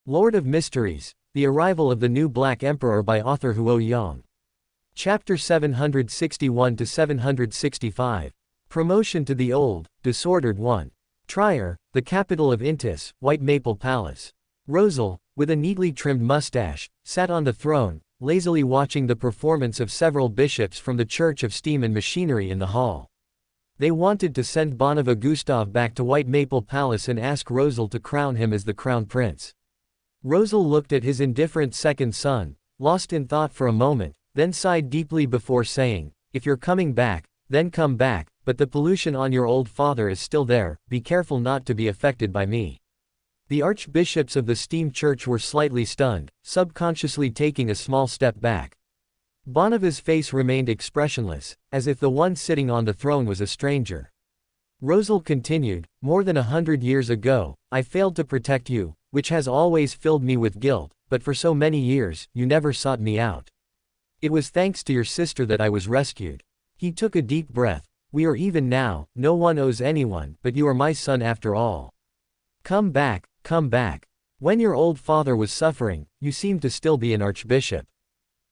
Lord of Mysteries, The Arrival of the New Black Emperor by author Huo Yang. Chapter 761-765. Promotion to the Old, Disordered One. Trier, the capital of Intis, White Maple Palace. Rosal, with a neatly trimmed mustache, sat on the throne, lazily watching the performance of several bishops from the Church of Steam and Machinery in the hall. They wanted to send Bonneva Gustav back to White Maple Palace and ask Rosal to crown him as the crown prince. Rosal looked at his indifferent second son, lost in thought for a moment, then sighed deeply before saying, "If you're coming back, then come back, but the pollution on your old father is still there, be careful not to be affected by me." The archbishops of the Steam Church were slightly stunned, subconsciously taking a small step back. Bonneva's face remained expressionless, as if the one sitting on the throne was a stranger. Rosal continued, "More than 100 years ago, I failed to protect you, which has always filled me with guilt, but for so many years, you never sought me out. It was thanks to your sister that I was rescued." He took a deep breath. "We are even now, no one owes anyone, but you are my son after all. Come back, come back. When your old father was suffering, you seemed to still be an archbishop.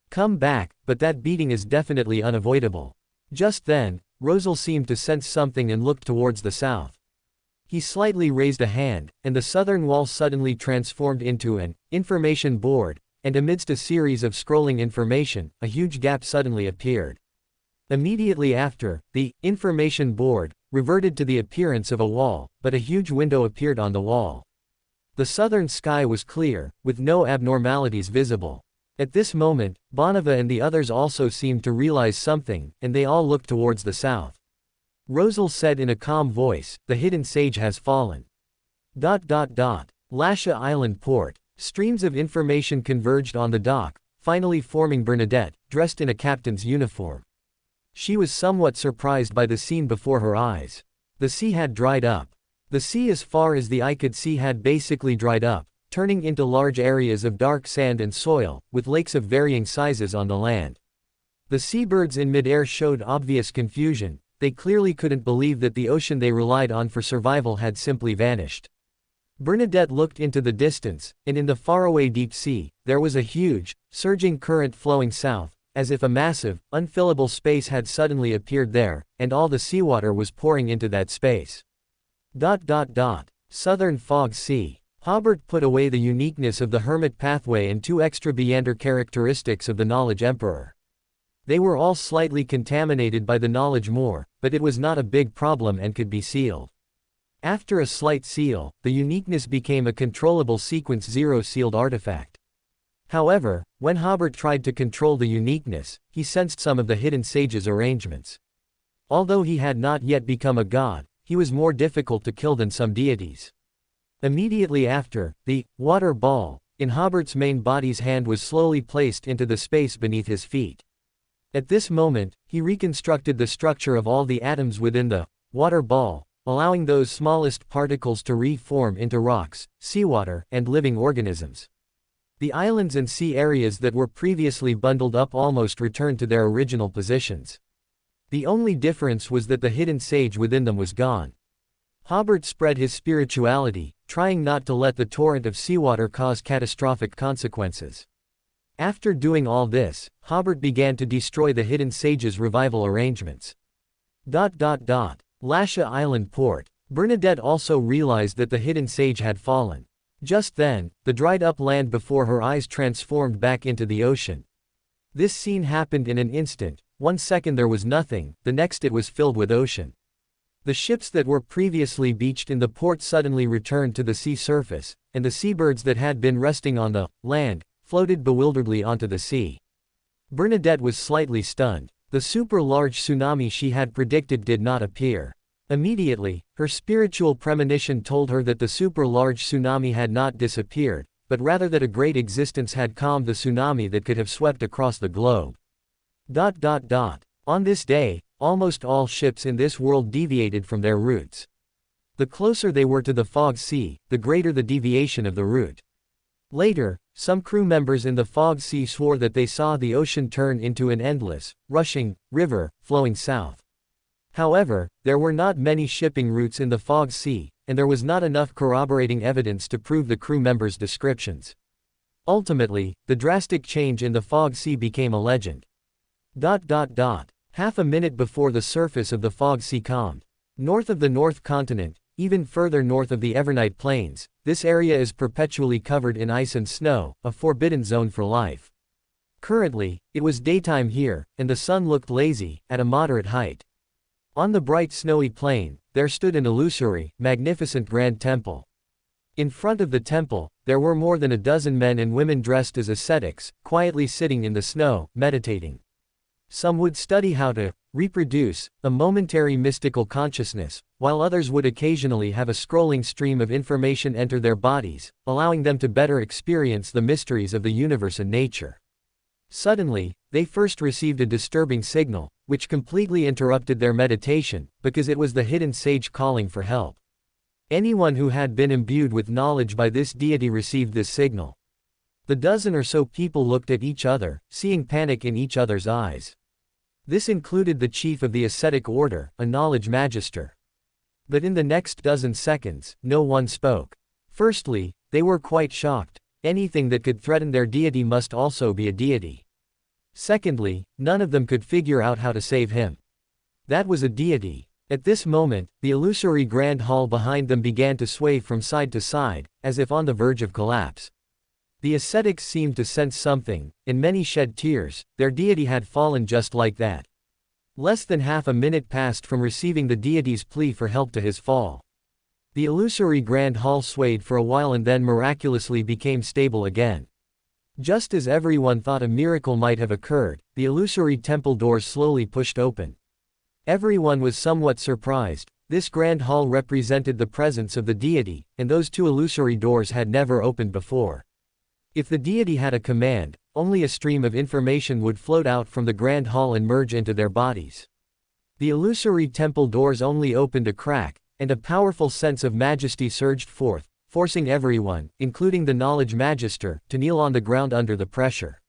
Come back, but that beating is definitely unavoidable." Just then, Rosal seemed to sense something and looked towards the south. He slightly raised a hand, and the southern wall suddenly transformed into an information board, and amidst a series of scrolling information, a huge gap suddenly appeared. Immediately after, the information board reverted to the appearance of a wall, but a huge window appeared on the wall. The southern sky was clear, with no abnormalities visible. At this moment, Bonneva and the others also seemed to realize something, and they all looked towards the south. Rosal said in a calm voice, "The hidden sage has fallen." Lasha Island port. Streams of information converged on the dock, finally forming Bernadette, dressed in a captain's uniform. She was somewhat surprised by the scene before her eyes. The sea had dried up. The sea as far as the eye could see had basically dried up, turning into large areas of dark sand and soil, with lakes of varying sizes on the land. The seabirds in midair showed obvious confusion. They clearly couldn't believe that the ocean they relied on for survival had simply vanished. Bernadette looked into the distance, and in the faraway deep sea, there was a huge, surging current flowing south, as if a massive, unfillable space had suddenly appeared there, and all the seawater was pouring into that space. Southern Fog Sea. Hobert put away the uniqueness of the hermit pathway and two extra Beander characteristics of the Knowledge Emperor. They were all slightly contaminated by the knowledge more, but it was not a big problem and could be sealed. After a slight seal, the uniqueness became a controllable sequence 0 sealed artifact. However, when Hobert tried to control the uniqueness, he sensed some of the hidden sage's arrangements. Although he had not yet become a god, he was more difficult to kill than some deities. Immediately after, the water ball in Hobert's main body's hand was slowly placed into the space beneath his feet. At this moment, he reconstructed the structure of all the atoms within the water ball, allowing those smallest particles to reform into rocks, seawater, and living organisms. The islands and sea areas that were previously bundled up almost returned to their original positions. The only difference was that the hidden sage within them was gone. Hobert spread his spirituality, trying not to let the torrent of seawater cause catastrophic consequences. After doing all this, Hobert began to destroy the hidden sage's revival arrangements. Lasha Island port. Bernadette also realized that the hidden sage had fallen. Just then, the dried-up land before her eyes transformed back into the ocean. This scene happened in an instant. 1 second there was nothing, the next it was filled with ocean. The ships that were previously beached in the port suddenly returned to the sea surface, and the seabirds that had been resting on the land floated bewilderedly onto the sea. Bernadette was slightly stunned. The super-large tsunami she had predicted did not appear. Immediately, her spiritual premonition told her that the super-large tsunami had not disappeared, but rather that a great existence had calmed the tsunami that could have swept across the globe. On this day, almost all ships in this world deviated from their routes. The closer they were to the Fog Sea, the greater the deviation of the route. Later, some crew members in the Fog Sea swore that they saw the ocean turn into an endless, rushing river, flowing south. However, there were not many shipping routes in the Fog Sea, and there was not enough corroborating evidence to prove the crew members' descriptions. Ultimately, the drastic change in the fog sea became a legend. Half a minute before the surface of the fog sea calmed. North of the North Continent, even further north of the Evernight Plains, this area is perpetually covered in ice and snow, a forbidden zone for life. Currently, it was daytime here, and the sun looked lazy, at a moderate height. On the bright snowy plain, there stood an illusory, magnificent grand temple. In front of the temple, there were more than a dozen men and women dressed as ascetics, quietly sitting in the snow, meditating. Some would study how to reproduce a momentary mystical consciousness, while others would occasionally have a scrolling stream of information enter their bodies, allowing them to better experience the mysteries of the universe and nature. Suddenly, they first received a disturbing signal, which completely interrupted their meditation, because it was the hidden sage calling for help. Anyone who had been imbued with knowledge by this deity received this signal. The dozen or so people looked at each other, seeing panic in each other's eyes. This included the chief of the ascetic order, a knowledge magister. But in the next dozen seconds, no one spoke. Firstly, they were quite shocked. Anything that could threaten their deity must also be a deity. Secondly, none of them could figure out how to save him. That was a deity. At this moment, the illusory grand hall behind them began to sway from side to side, as if on the verge of collapse. The ascetics seemed to sense something, and many shed tears. Their deity had fallen just like that. Less than half a minute passed from receiving the deity's plea for help to his fall. The illusory grand hall swayed for a while and then miraculously became stable again. Just as everyone thought a miracle might have occurred, the illusory temple doors slowly pushed open. Everyone was somewhat surprised. This grand hall represented the presence of the deity, and those two illusory doors had never opened before. If the deity had a command, only a stream of information would float out from the grand hall and merge into their bodies. The illusory temple doors only opened a crack, and a powerful sense of majesty surged forth, forcing everyone, including the knowledge magister, to kneel on the ground under the pressure.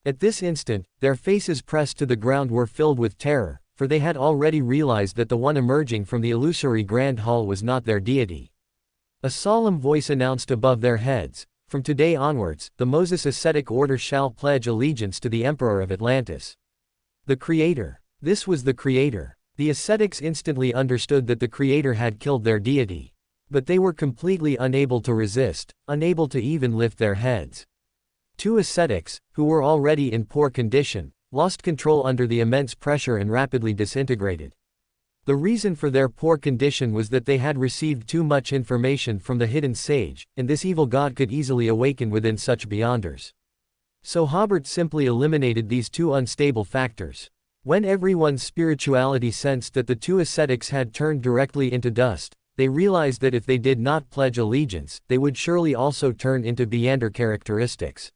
At this instant, their faces pressed to the ground were filled with terror, for they had already realized that the one emerging from the illusory grand hall was not their deity. A solemn voice announced above their heads, "From today onwards, the Moses ascetic order shall pledge allegiance to the Emperor of Atlantis." The Creator. This was the Creator. The ascetics instantly understood that the Creator had killed their deity. But they were completely unable to resist, unable to even lift their heads. Two ascetics, who were already in poor condition, lost control under the immense pressure and rapidly disintegrated. The reason for their poor condition was that they had received too much information from the hidden sage, and this evil god could easily awaken within such beyonders. So Hobert simply eliminated these two unstable factors. When everyone's spirituality sensed that the two ascetics had turned directly into dust, they realized that if they did not pledge allegiance, they would surely also turn into Beyonder characteristics.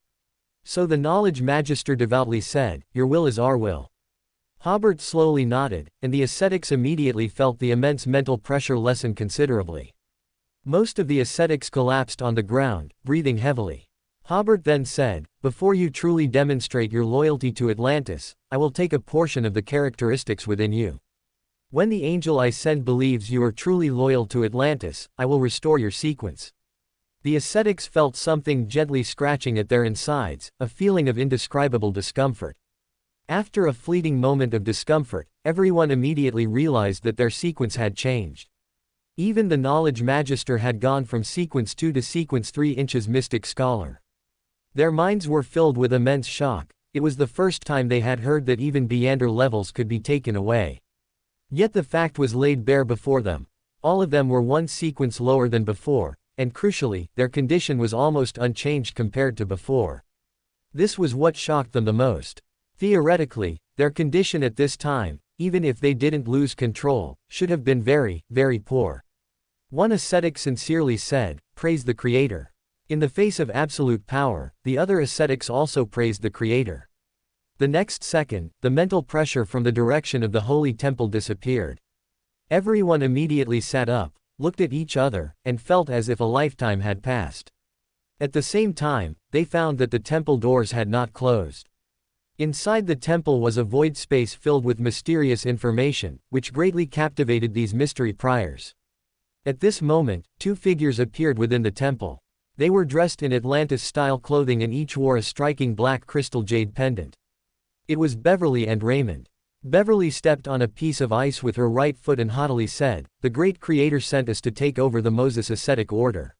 So the knowledge magister devoutly said, "Your will is our will." Hobert slowly nodded, and the ascetics immediately felt the immense mental pressure lessen considerably. Most of the ascetics collapsed on the ground, breathing heavily. Hobert then said, "Before you truly demonstrate your loyalty to Atlantis, I will take a portion of the characteristics within you. When the angel I send believes you are truly loyal to Atlantis, I will restore your sequence." The ascetics felt something gently scratching at their insides, a feeling of indescribable discomfort. After a fleeting moment of discomfort, everyone immediately realized that their sequence had changed. Even the knowledge magister had gone from sequence 2 to sequence 3 inches mystic scholar. Their minds were filled with immense shock. It was the first time they had heard that even Beyonder levels could be taken away. Yet the fact was laid bare before them. All of them were one sequence lower than before, and crucially, their condition was almost unchanged compared to before. This was what shocked them the most. Theoretically, their condition at this time, even if they didn't lose control, should have been very, very poor. One ascetic sincerely said, "Praise the Creator." In the face of absolute power, the other ascetics also praised the Creator. The next second, the mental pressure from the direction of the holy temple disappeared. Everyone immediately sat up, looked at each other, and felt as if a lifetime had passed. At the same time, they found that the temple doors had not closed. Inside the temple was a void space filled with mysterious information, which greatly captivated these mystery priors. At this moment, two figures appeared within the temple. They were dressed in Atlantis-style clothing and each wore a striking black crystal jade pendant. It was Beverly and Raymond. Beverly stepped on a piece of ice with her right foot and haughtily said, "The great creator sent us to take over the Moses ascetic order.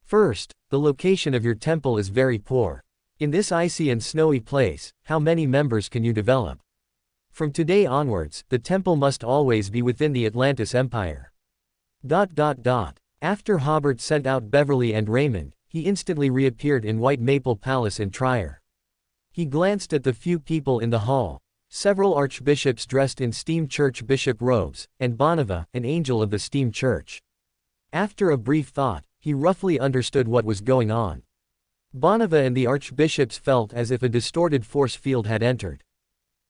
First, the location of your temple is very poor. In this icy and snowy place, how many members can you develop? From today onwards, the temple must always be within the Atlantis Empire." After Hobert sent out Beverly and Raymond, he instantly reappeared in White Maple Palace in Trier. He glanced at the few people in the hall, several archbishops dressed in steam church bishop robes, and Bonneva, an angel of the steam church. After a brief thought, he roughly understood what was going on. Bonneva and the archbishops felt as if a distorted force field had entered.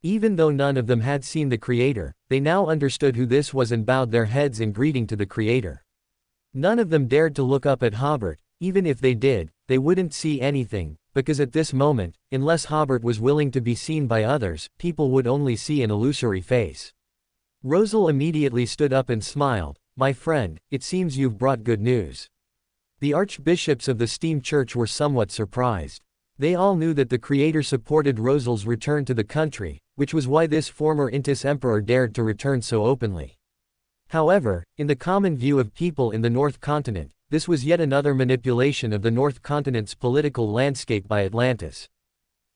Even though none of them had seen the Creator, they now understood who this was and bowed their heads in greeting to the Creator. None of them dared to look up at Hobert. Even if they did, they wouldn't see anything, because at this moment, unless Hobert was willing to be seen by others, people would only see an illusory face. Rosal immediately stood up and smiled. "My friend, it seems you've brought good news." The archbishops of the steam church were somewhat surprised. They all knew that the Creator supported Rosal's return to the country, which was why this former Intis emperor dared to return so openly. However, in the common view of people in the North Continent, this was yet another manipulation of the North Continent's political landscape by Atlantis.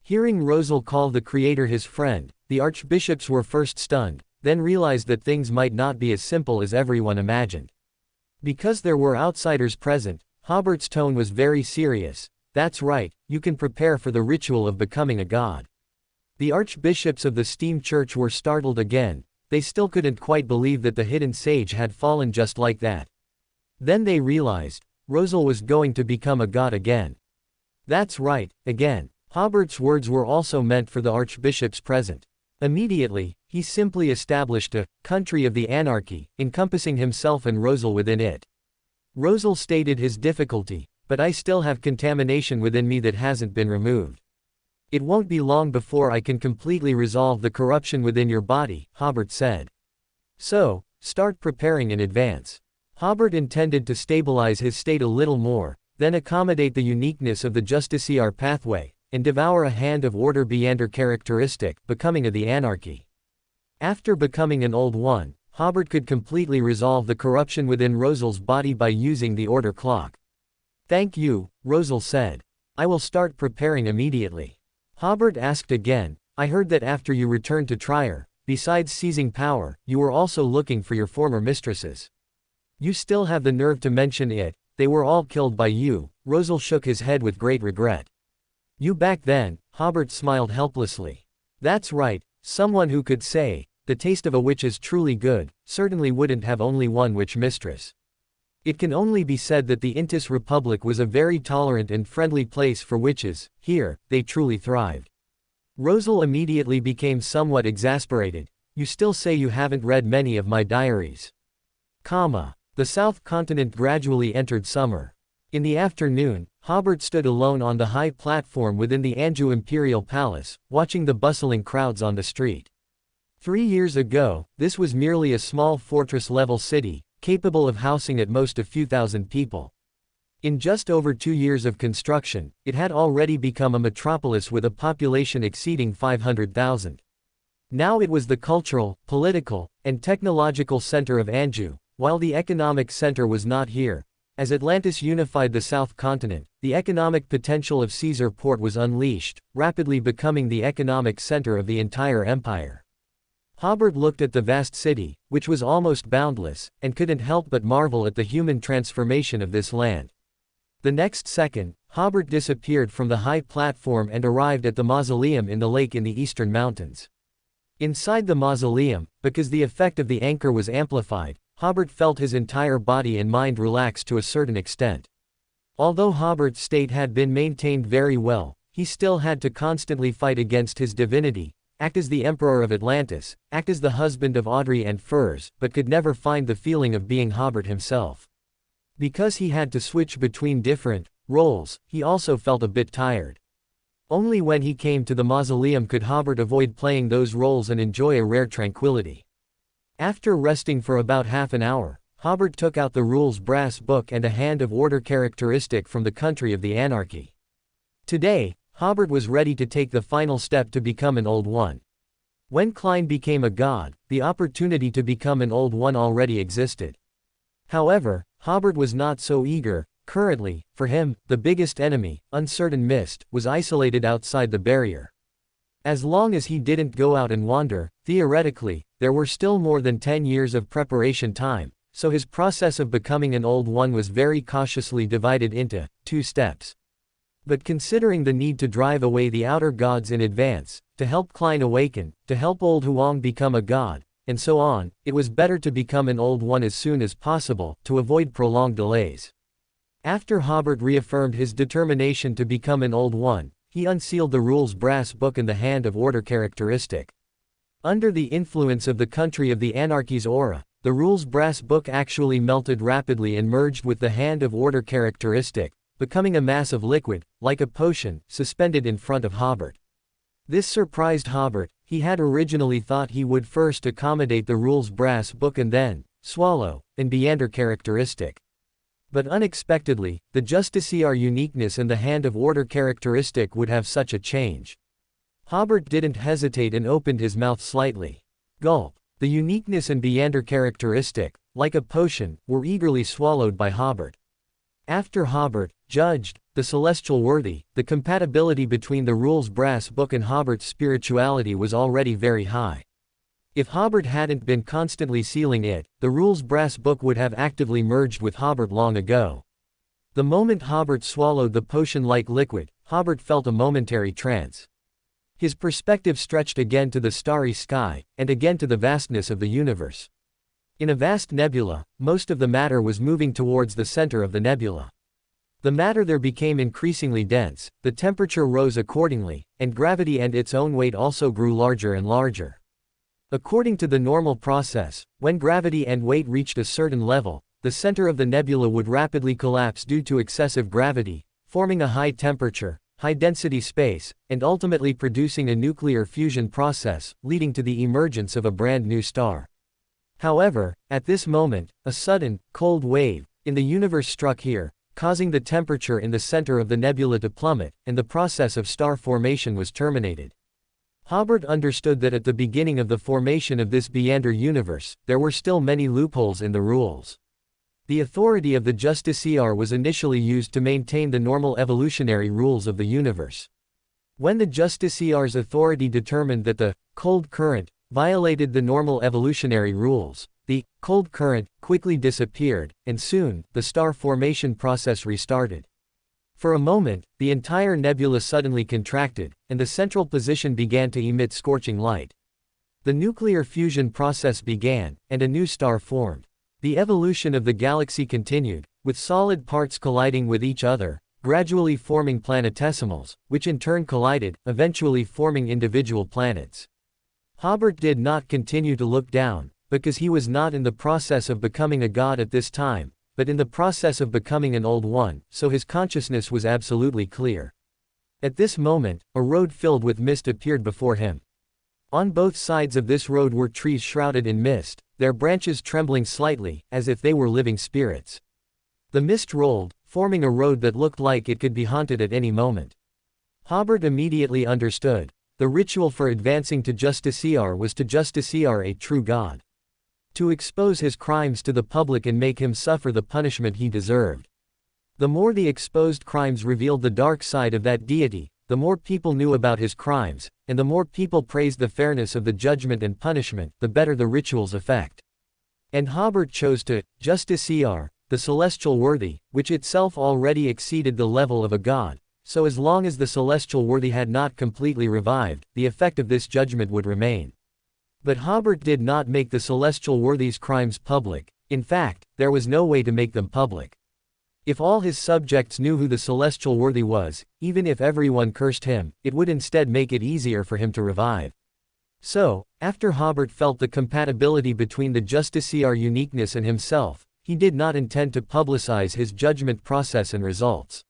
Hearing Rosal call the Creator his friend, the archbishops were first stunned, then realized that things might not be as simple as everyone imagined. Because there were outsiders present, Hobert's tone was very serious. "That's right, you can prepare for the ritual of becoming a god." The archbishops of the steam church were startled again. They still couldn't quite believe that the hidden sage had fallen just like that. Then they realized, Rosal was going to become a god again. "That's right, again." Hobert's words were also meant for the archbishops present. Immediately, he simply established a country of the anarchy, encompassing himself and Rosal within it. Rosal stated his difficulty, "But I still have contamination within me that hasn't been removed. It won't be long before I can completely resolve the corruption within your body," Hobert said. "So, start preparing in advance." Hobert intended to stabilize his state a little more, then accommodate the uniqueness of the Justiciar pathway, and devour a hand of order Beander characteristic, becoming of the anarchy. After becoming an old one, Hobert could completely resolve the corruption within Rosal's body by using the order clock. "Thank you," Rosal said. "I will start preparing immediately." Hobert asked again, "I heard that after you returned to Trier, besides seizing power, you were also looking for your former mistresses. You still have the nerve to mention it. They were all killed by you." Rosal shook his head with great regret. "You back then?" Hobert smiled helplessly. "That's right, someone who could say, the taste of a witch is truly good, certainly wouldn't have only one witch mistress. It can only be said that the Intis Republic was a very tolerant and friendly place for witches. Here, they truly thrived." Rosal immediately became somewhat exasperated. "You still say you haven't read many of my diaries." The South Continent gradually entered summer. In the afternoon, Hobert stood alone on the high platform within the Anjou Imperial Palace, watching the bustling crowds on the street. 3 years ago, this was merely a small fortress-level city, capable of housing at most a few thousand people. In just over 2 years of construction, it had already become a metropolis with a population exceeding 500,000. Now it was the cultural, political, and technological center of Anjou, while the economic center was not here. As Atlantis unified the South Continent, the economic potential of Caesar Port was unleashed, rapidly becoming the economic center of the entire empire. Hobert looked at the vast city, which was almost boundless, and couldn't help but marvel at the human transformation of this land. The next second, Hobert disappeared from the high platform and arrived at the mausoleum in the lake in the eastern mountains. Inside the mausoleum, because the effect of the anchor was amplified, Hobert felt his entire body and mind relax to a certain extent. Although Hobert's state had been maintained very well, he still had to constantly fight against his divinity, act as the Emperor of Atlantis, act as the husband of Audrey and Furs, but could never find the feeling of being Hobert himself. Because he had to switch between different roles, he also felt a bit tired. Only when he came to the mausoleum could Hobert avoid playing those roles and enjoy a rare tranquility. After resting for about half an hour, Hobert took out the rules brass book and a hand of order characteristic from the country of the anarchy. Today, Hobert was ready to take the final step to become an Old One. When Klein became a god, the opportunity to become an Old One already existed. However, Hobert was not so eager. Currently, for him, the biggest enemy, uncertain mist, was isolated outside the barrier. As long as he didn't go out and wander, theoretically, there were still more than 10 years of preparation time, so his process of becoming an Old One was very cautiously divided into 2 steps. But considering the need to drive away the outer gods in advance, to help Klein awaken, to help Old Huang become a god, and so on, it was better to become an Old One as soon as possible, to avoid prolonged delays. After Hobert reaffirmed his determination to become an Old One, he unsealed the rules brass book in the hand of order characteristic. Under the influence of the country of the anarchy's aura, the rules brass book actually melted rapidly and merged with the hand of order characteristic, becoming a mass of liquid, like a potion, suspended in front of Hobert. This surprised Hobert. He had originally thought he would first accommodate the rules brass book and then swallow and Beander characteristic. But unexpectedly, the Justiciar uniqueness and the hand of order characteristic would have such a change. Hobert didn't hesitate and opened his mouth slightly. Gulp. The uniqueness and Beander characteristic, like a potion, were eagerly swallowed by Hobert. After Hobert judged the celestial worthy, the compatibility between the rules brass book and Hobert's spirituality was already very high. If Hobert hadn't been constantly sealing it, the rules brass book would have actively merged with Hobert long ago. The moment Hobert swallowed the potion-like liquid, Hobert felt a momentary trance. His perspective stretched again to the starry sky, and again to the vastness of the universe. In a vast nebula, most of the matter was moving towards the center of the nebula. The matter there became increasingly dense, the temperature rose accordingly, and gravity and its own weight also grew larger and larger. According to the normal process, when gravity and weight reached a certain level, the center of the nebula would rapidly collapse due to excessive gravity, forming a high temperature, high-density space, and ultimately producing a nuclear fusion process, leading to the emergence of a brand new star. However, at this moment, a sudden, cold wave in the universe struck here, causing the temperature in the center of the nebula to plummet, and the process of star formation was terminated. Hobert understood that at the beginning of the formation of this Beander universe, there were still many loopholes in the rules. The authority of the Justiciar was initially used to maintain the normal evolutionary rules of the universe. When the Justiciar's authority determined that the cold current violated the normal evolutionary rules, the cold current quickly disappeared, and soon, the star formation process restarted. For a moment, the entire nebula suddenly contracted, and the central position began to emit scorching light. The nuclear fusion process began, and a new star formed. The evolution of the galaxy continued, with solid parts colliding with each other, gradually forming planetesimals, which in turn collided, eventually forming individual planets. Hobert did not continue to look down, because he was not in the process of becoming a god at this time, but in the process of becoming an Old One, so his consciousness was absolutely clear. At this moment, a road filled with mist appeared before him. On both sides of this road were trees shrouded in mist, their branches trembling slightly, as if they were living spirits. The mist rolled, forming a road that looked like it could be haunted at any moment. Hobert immediately understood. The ritual for advancing to Justiciar was to Justiciar a true god. To expose his crimes to the public and make him suffer the punishment he deserved. The more the exposed crimes revealed the dark side of that deity, the more people knew about his crimes, and the more people praised the fairness of the judgment and punishment, the better the ritual's effect. And Hobert chose to Justiciar the celestial worthy, which itself already exceeded the level of a god. So as long as the celestial worthy had not completely revived, the effect of this judgment would remain. But Hobert did not make the celestial worthy's crimes public. In fact, there was no way to make them public. If all his subjects knew who the celestial worthy was, even if everyone cursed him, it would instead make it easier for him to revive. So, after Hobert felt the compatibility between the Justiciar uniqueness and himself, he did not intend to publicize his judgment process and results.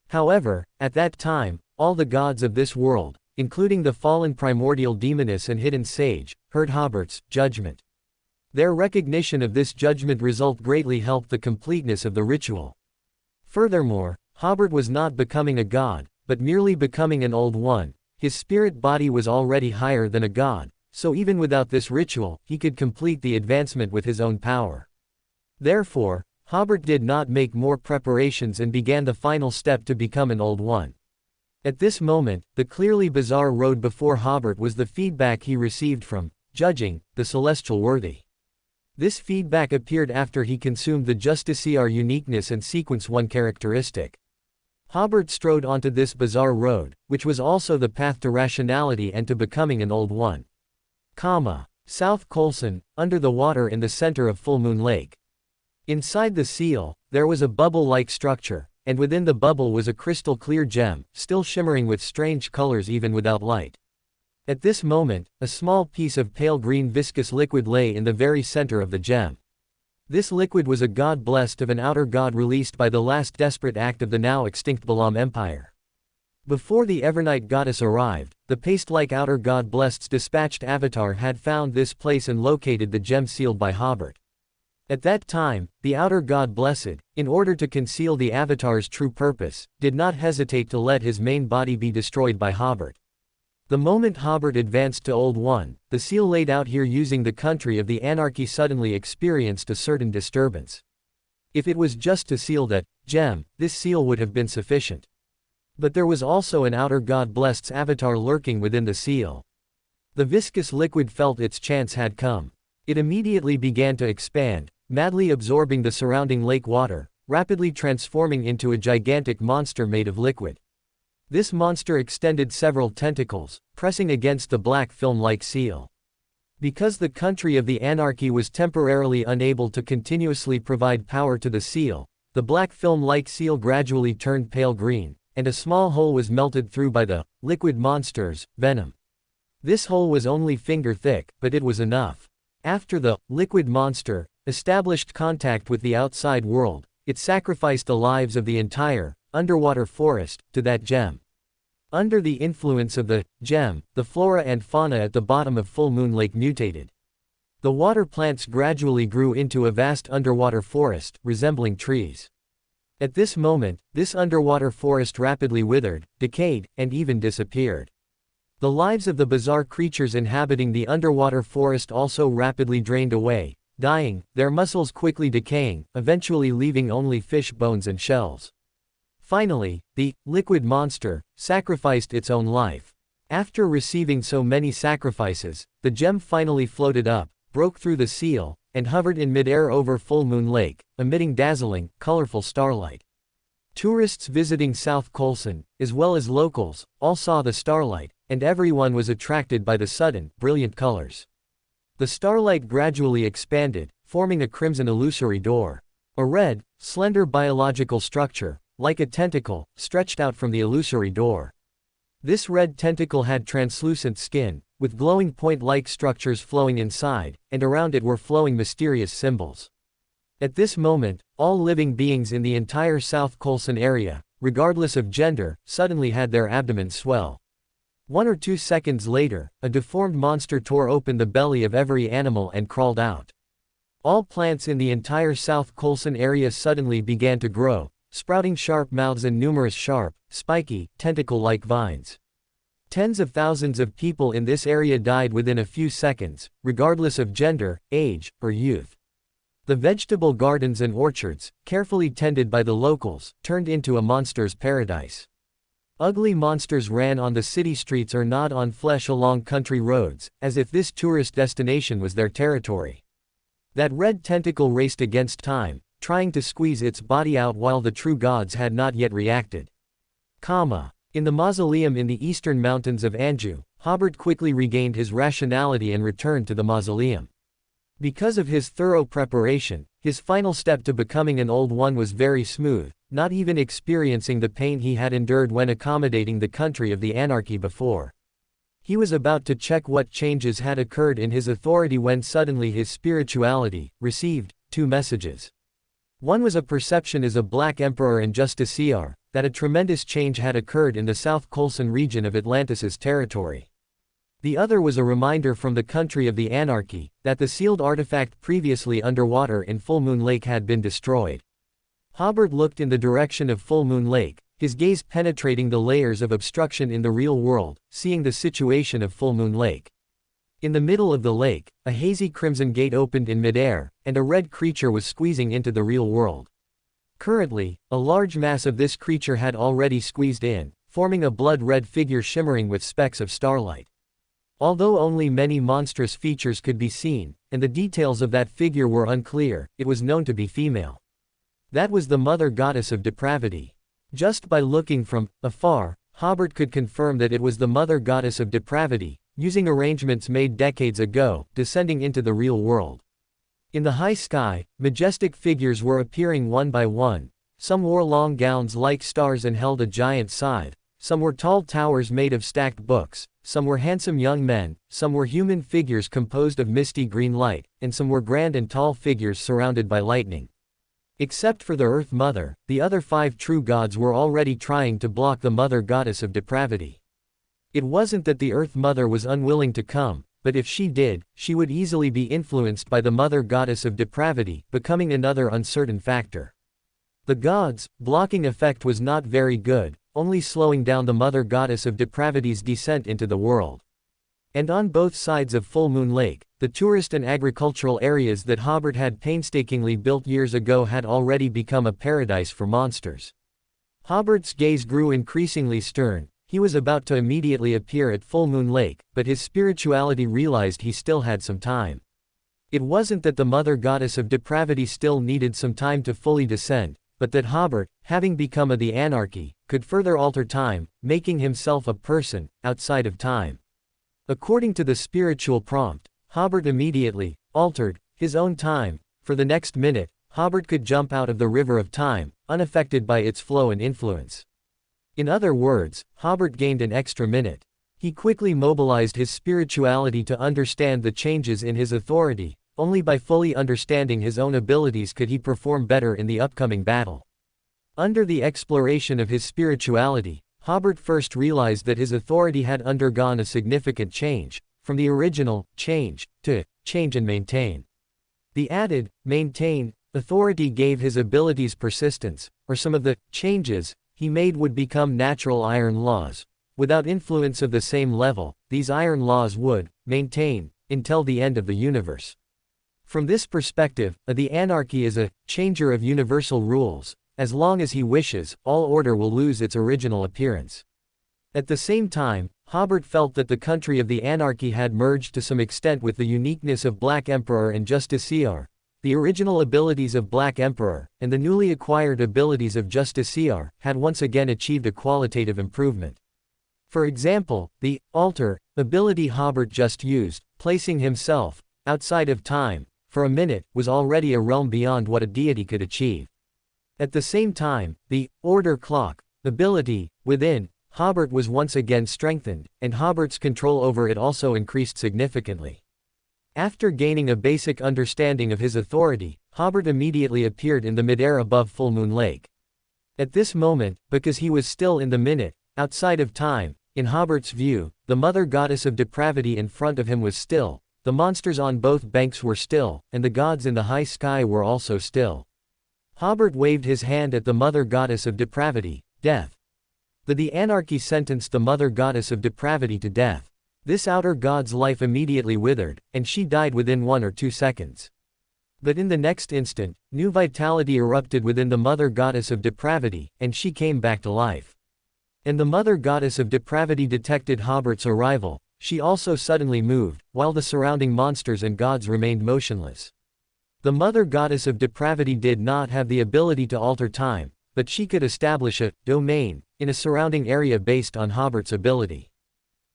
However, at that time, all the gods of this world, including the fallen primordial demoness and hidden sage, heard Hobert's judgment. Their recognition of this judgment result greatly helped the completeness of the ritual. Furthermore, Hobert was not becoming a god, but merely becoming an old one. His spirit body was already higher than a god, so even without this ritual, he could complete the advancement with his own power. Therefore, Hobert did not make more preparations and began the final step to become an old one. At this moment, the clearly bizarre road before Hobert was the feedback he received from, judging, the celestial worthy. This feedback appeared after he consumed the Justiciar uniqueness and sequence 1 characteristic. Hobert strode onto this bizarre road, which was also the path to rationality and to becoming an old one. South Colson, under the water in the center of Full Moon Lake. Inside the seal, there was a bubble-like structure, and within the bubble was a crystal-clear gem, still shimmering with strange colors even without light. At this moment, a small piece of pale green viscous liquid lay in the very center of the gem. This liquid was a god blessed of an outer god released by the last desperate act of the now extinct LotM Empire. Before the Evernight goddess arrived, the paste-like outer god blessed's dispatched avatar had found this place and located the gem sealed by Hobert. At that time, the outer god blessed, in order to conceal the avatar's true purpose, did not hesitate to let his main body be destroyed by Hobert. The moment Hobert advanced to Old One, the seal laid out here using the country of the anarchy suddenly experienced a certain disturbance. If it was just to seal that gem, this seal would have been sufficient. But there was also an outer god blessed's avatar lurking within the seal. The viscous liquid felt its chance had come. It immediately began to expand, madly absorbing the surrounding lake water, rapidly transforming into a gigantic monster made of liquid. This monster extended several tentacles, pressing against the black film-like seal. Because the country of the anarchy was temporarily unable to continuously provide power to the seal, the black film-like seal gradually turned pale green, and a small hole was melted through by the liquid monster's venom. This hole was only finger thick, but it was enough. After the liquid monster established contact with the outside world, it sacrificed the lives of the entire underwater forest to that gem. Under the influence of the gem, the flora and fauna at the bottom of Full Moon Lake mutated. The water plants gradually grew into a vast underwater forest, resembling trees. At this moment, this underwater forest rapidly withered, decayed, and even disappeared. The lives of the bizarre creatures inhabiting the underwater forest also rapidly drained away, dying, their muscles quickly decaying, eventually leaving only fish bones and shells. Finally, the liquid monster sacrificed its own life. After receiving so many sacrifices, the gem finally floated up, broke through the seal, and hovered in midair over Full Moon Lake, emitting dazzling, colorful starlight. Tourists visiting South Colson, as well as locals, all saw the starlight, and everyone was attracted by the sudden, brilliant colors. The starlight gradually expanded, forming a crimson illusory door. A red, slender biological structure, like a tentacle, stretched out from the illusory door. This red tentacle had translucent skin, with glowing point-like structures flowing inside, and around it were flowing mysterious symbols. At this moment, all living beings in the entire South Colson area, regardless of gender, suddenly had their abdomens swell. 1 or 2 seconds later, a deformed monster tore open the belly of every animal and crawled out. All plants in the entire South Colson area suddenly began to grow, sprouting sharp mouths and numerous sharp, spiky, tentacle-like vines. Tens of thousands of people in this area died within a few seconds, regardless of gender, age, or youth. The vegetable gardens and orchards, carefully tended by the locals, turned into a monster's paradise. Ugly monsters ran on the city streets or gnawed on flesh along country roads, as if this tourist destination was their territory. That red tentacle raced against time, trying to squeeze its body out while the true gods had not yet reacted. In the mausoleum in the eastern mountains of Anjou, Hobert quickly regained his rationality and returned to the mausoleum. Because of his thorough preparation, his final step to becoming an old one was very smooth, not even experiencing the pain he had endured when accommodating the country of the anarchy before. He was about to check what changes had occurred in his authority when suddenly his spirituality received 2 messages. One was a perception as a black emperor and justiciar, that a tremendous change had occurred in the South Colson region of Atlantis's territory. The other was a reminder from the country of the anarchy, that the sealed artifact previously underwater in Full Moon Lake had been destroyed. Hobert looked in the direction of Full Moon Lake, his gaze penetrating the layers of obstruction in the real world, seeing the situation of Full Moon Lake. In the middle of the lake, a hazy crimson gate opened in midair, and a red creature was squeezing into the real world. Currently, a large mass of this creature had already squeezed in, forming a blood-red figure shimmering with specks of starlight. Although only many monstrous features could be seen, and the details of that figure were unclear, it was known to be female. That was the mother goddess of depravity. Just by looking from afar, Hobert could confirm that it was the mother goddess of depravity, using arrangements made decades ago, descending into the real world. In the high sky, majestic figures were appearing one by one. Some wore long gowns like stars and held a giant scythe. Some were tall towers made of stacked books. Some were handsome young men. Some were human figures composed of misty green light, and some were grand and tall figures surrounded by lightning. Except for the Earth Mother, the other 5 true gods were already trying to block the mother goddess of depravity. It wasn't that the Earth Mother was unwilling to come, but if she did, she would easily be influenced by the mother goddess of depravity, becoming another uncertain factor. The gods' blocking effect was not very good, only slowing down the mother goddess of depravity's descent into the world. And on both sides of Full Moon Lake, the tourist and agricultural areas that Hobert had painstakingly built years ago had already become a paradise for monsters. Hobert's gaze grew increasingly stern. He was about to immediately appear at Full Moon Lake, but his spirituality realized he still had some time. It wasn't that the mother goddess of depravity still needed some time to fully descend, but that Hobert, having become of the anarchy, could further alter time, making himself a person, outside of time. According to the spiritual prompt, Hobert immediately altered his own time. For the next minute, Hobert could jump out of the river of time, unaffected by its flow and influence. In other words, Hobert gained an extra minute. He quickly mobilized his spirituality to understand the changes in his authority. Only by fully understanding his own abilities could he perform better in the upcoming battle. Under the exploration of his spirituality, Hobert first realized that his authority had undergone a significant change, from the original change to change and maintain. The added maintain authority gave his abilities persistence, or some of the changes he made would become natural iron laws. Without influence of the same level, these iron laws would maintain until the end of the universe. From this perspective, the anarchy is a changer of universal rules. As long as he wishes, all order will lose its original appearance. At the same time, Hobert felt that the country of the anarchy had merged to some extent with the uniqueness of Black Emperor and Justiciar. The original abilities of Black Emperor, and the newly acquired abilities of Justiciar, had once again achieved a qualitative improvement. For example, the alter ability Hobert just used, placing himself outside of time for a minute, was already a realm beyond what a deity could achieve. At the same time, the order clock ability within Hobert was once again strengthened, and Hobert's control over it also increased significantly. After gaining a basic understanding of his authority, Hobert immediately appeared in the midair above Full Moon Lake. At this moment, because he was still in the minute, outside of time, in Hobert's view, the mother goddess of depravity in front of him was still, the monsters on both banks were still, and the gods in the high sky were also still. Hobert waved his hand at the mother goddess of depravity, death. The anarchy sentenced the mother goddess of depravity to death. This outer god's life immediately withered, and she died within 1 or 2 seconds. But in the next instant, new vitality erupted within the mother goddess of depravity, and she came back to life. And the mother goddess of depravity detected Hobert's arrival. She also suddenly moved, while the surrounding monsters and gods remained motionless. The mother goddess of depravity did not have the ability to alter time, but she could establish a domain in a surrounding area based on Hobert's ability.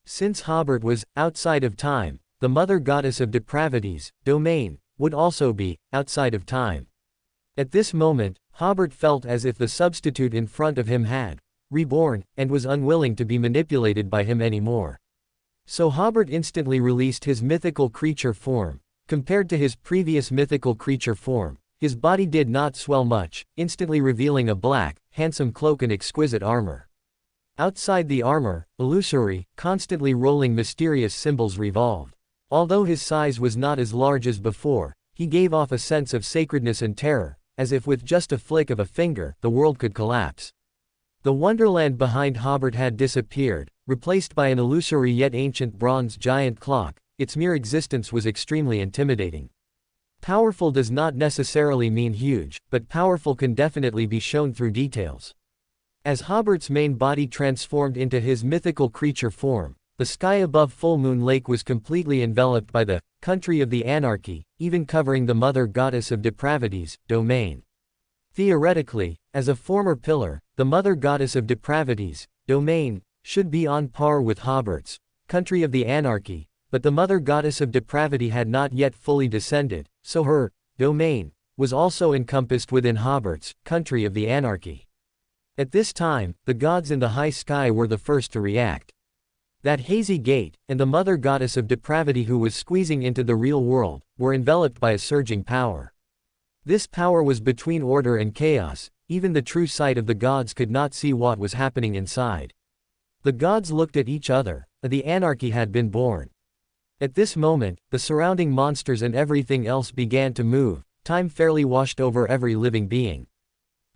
Since Hobert was outside of time, the mother goddess of depravity's domain would also be outside of time. At this moment, Hobert felt as if the substitute in front of him had reborn, and was unwilling to be manipulated by him anymore. So Hobert instantly released his mythical creature form. Compared to his previous mythical creature form, his body did not swell much, instantly revealing a black, handsome cloak and exquisite armor. Outside the armor, illusory, constantly rolling mysterious symbols revolved. Although his size was not as large as before, he gave off a sense of sacredness and terror, as if with just a flick of a finger, the world could collapse. The wonderland behind Hobert had disappeared, replaced by an illusory yet ancient bronze giant clock. Its mere existence was extremely intimidating. Powerful does not necessarily mean huge, but powerful can definitely be shown through details. As Hobert's main body transformed into his mythical creature form, the sky above Full Moon Lake was completely enveloped by the country of the anarchy, even covering the mother goddess of depravity's domain. Theoretically, as a former pillar, the mother goddess of depravity's domain should be on par with Hobert's country of the anarchy, but the mother goddess of depravity had not yet fully descended, so her domain was also encompassed within Hobert's country of the anarchy. At this time, the gods in the high sky were the first to react. That hazy gate, and the mother goddess of depravity who was squeezing into the real world, were enveloped by a surging power. This power was between order and chaos. Even the true sight of the gods could not see what was happening inside. The gods looked at each other, the anarchy had been born. At this moment, the surrounding monsters and everything else began to move. Time fairly washed over every living being.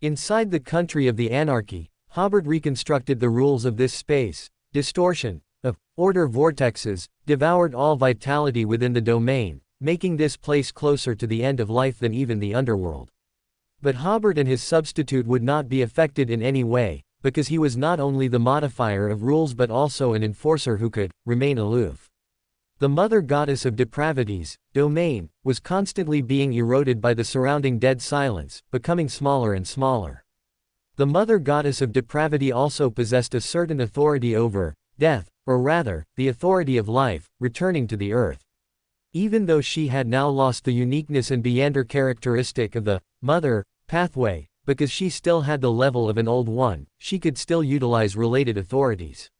Inside the country of the anarchy, Hobert reconstructed the rules of this space. Distortion of order vortexes devoured all vitality within the domain, making this place closer to the end of life than even the underworld. But Hobert and his substitute would not be affected in any way, because he was not only the modifier of rules but also an enforcer who could remain aloof. The mother goddess of depravity's domain was constantly being eroded by the surrounding dead silence, becoming smaller and smaller. The mother goddess of depravity also possessed a certain authority over death, or rather, the authority of life, returning to the earth. Even though she had now lost the uniqueness and meander characteristic of the mother pathway, because she still had the level of an old one, she could still utilize related authorities.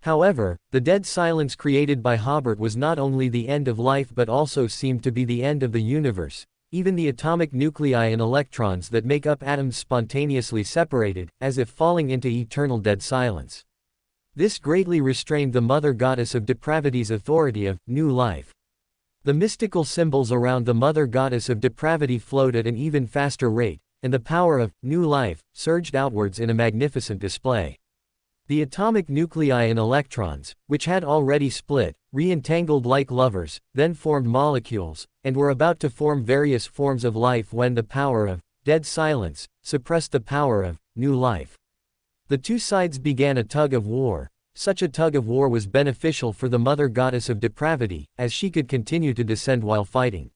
However, the dead silence created by Hobert was not only the end of life but also seemed to be the end of the universe. Even the atomic nuclei and electrons that make up atoms spontaneously separated, as if falling into eternal dead silence. This greatly restrained the mother goddess of depravity's authority of new life. The mystical symbols around the mother goddess of depravity flowed at an even faster rate, and the power of new life surged outwards in a magnificent display. The atomic nuclei and electrons, which had already split, re-entangled like lovers, then formed molecules, and were about to form various forms of life when the power of dead silence suppressed the power of new life. The two sides began a tug of war. Such a tug of war was beneficial for the mother goddess of depravity, as she could continue to descend while fighting.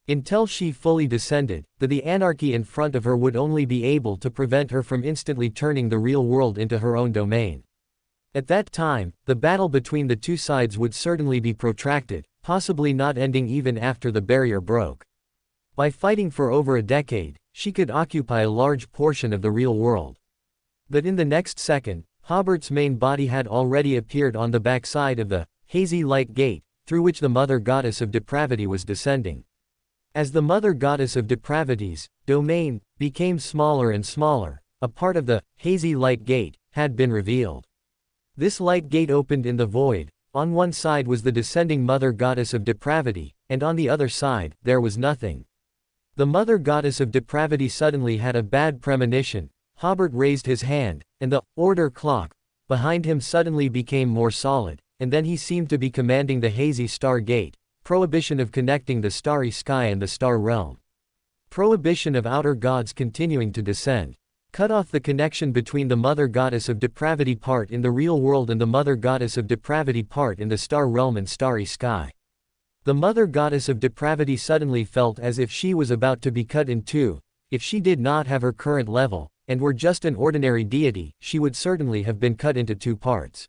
Until she fully descended, the anarchy in front of her would only be able to prevent her from instantly turning the real world into her own domain. At that time, the battle between the two sides would certainly be protracted, possibly not ending even after the barrier broke. By fighting for over a decade, she could occupy a large portion of the real world. But in the next second, Hobert's main body had already appeared on the backside of the hazy light gate, through which the mother goddess of depravity was descending. As the mother goddess of depravity's domain became smaller and smaller, a part of the hazy light gate had been revealed. This light gate opened in the void. On one side was the descending mother goddess of depravity, and on the other side, there was nothing. The mother goddess of depravity suddenly had a bad premonition. Hobert raised his hand, and the order clock behind him suddenly became more solid, and then he seemed to be commanding the hazy star gate. Prohibition of connecting the starry sky and the star realm. Prohibition of outer gods continuing to descend. Cut off the connection between the mother goddess of depravity part in the real world and the mother goddess of depravity part in the star realm and starry sky. The mother goddess of depravity suddenly felt as if she was about to be cut in two. If she did not have her current level, and were just an ordinary deity, she would certainly have been cut into two parts.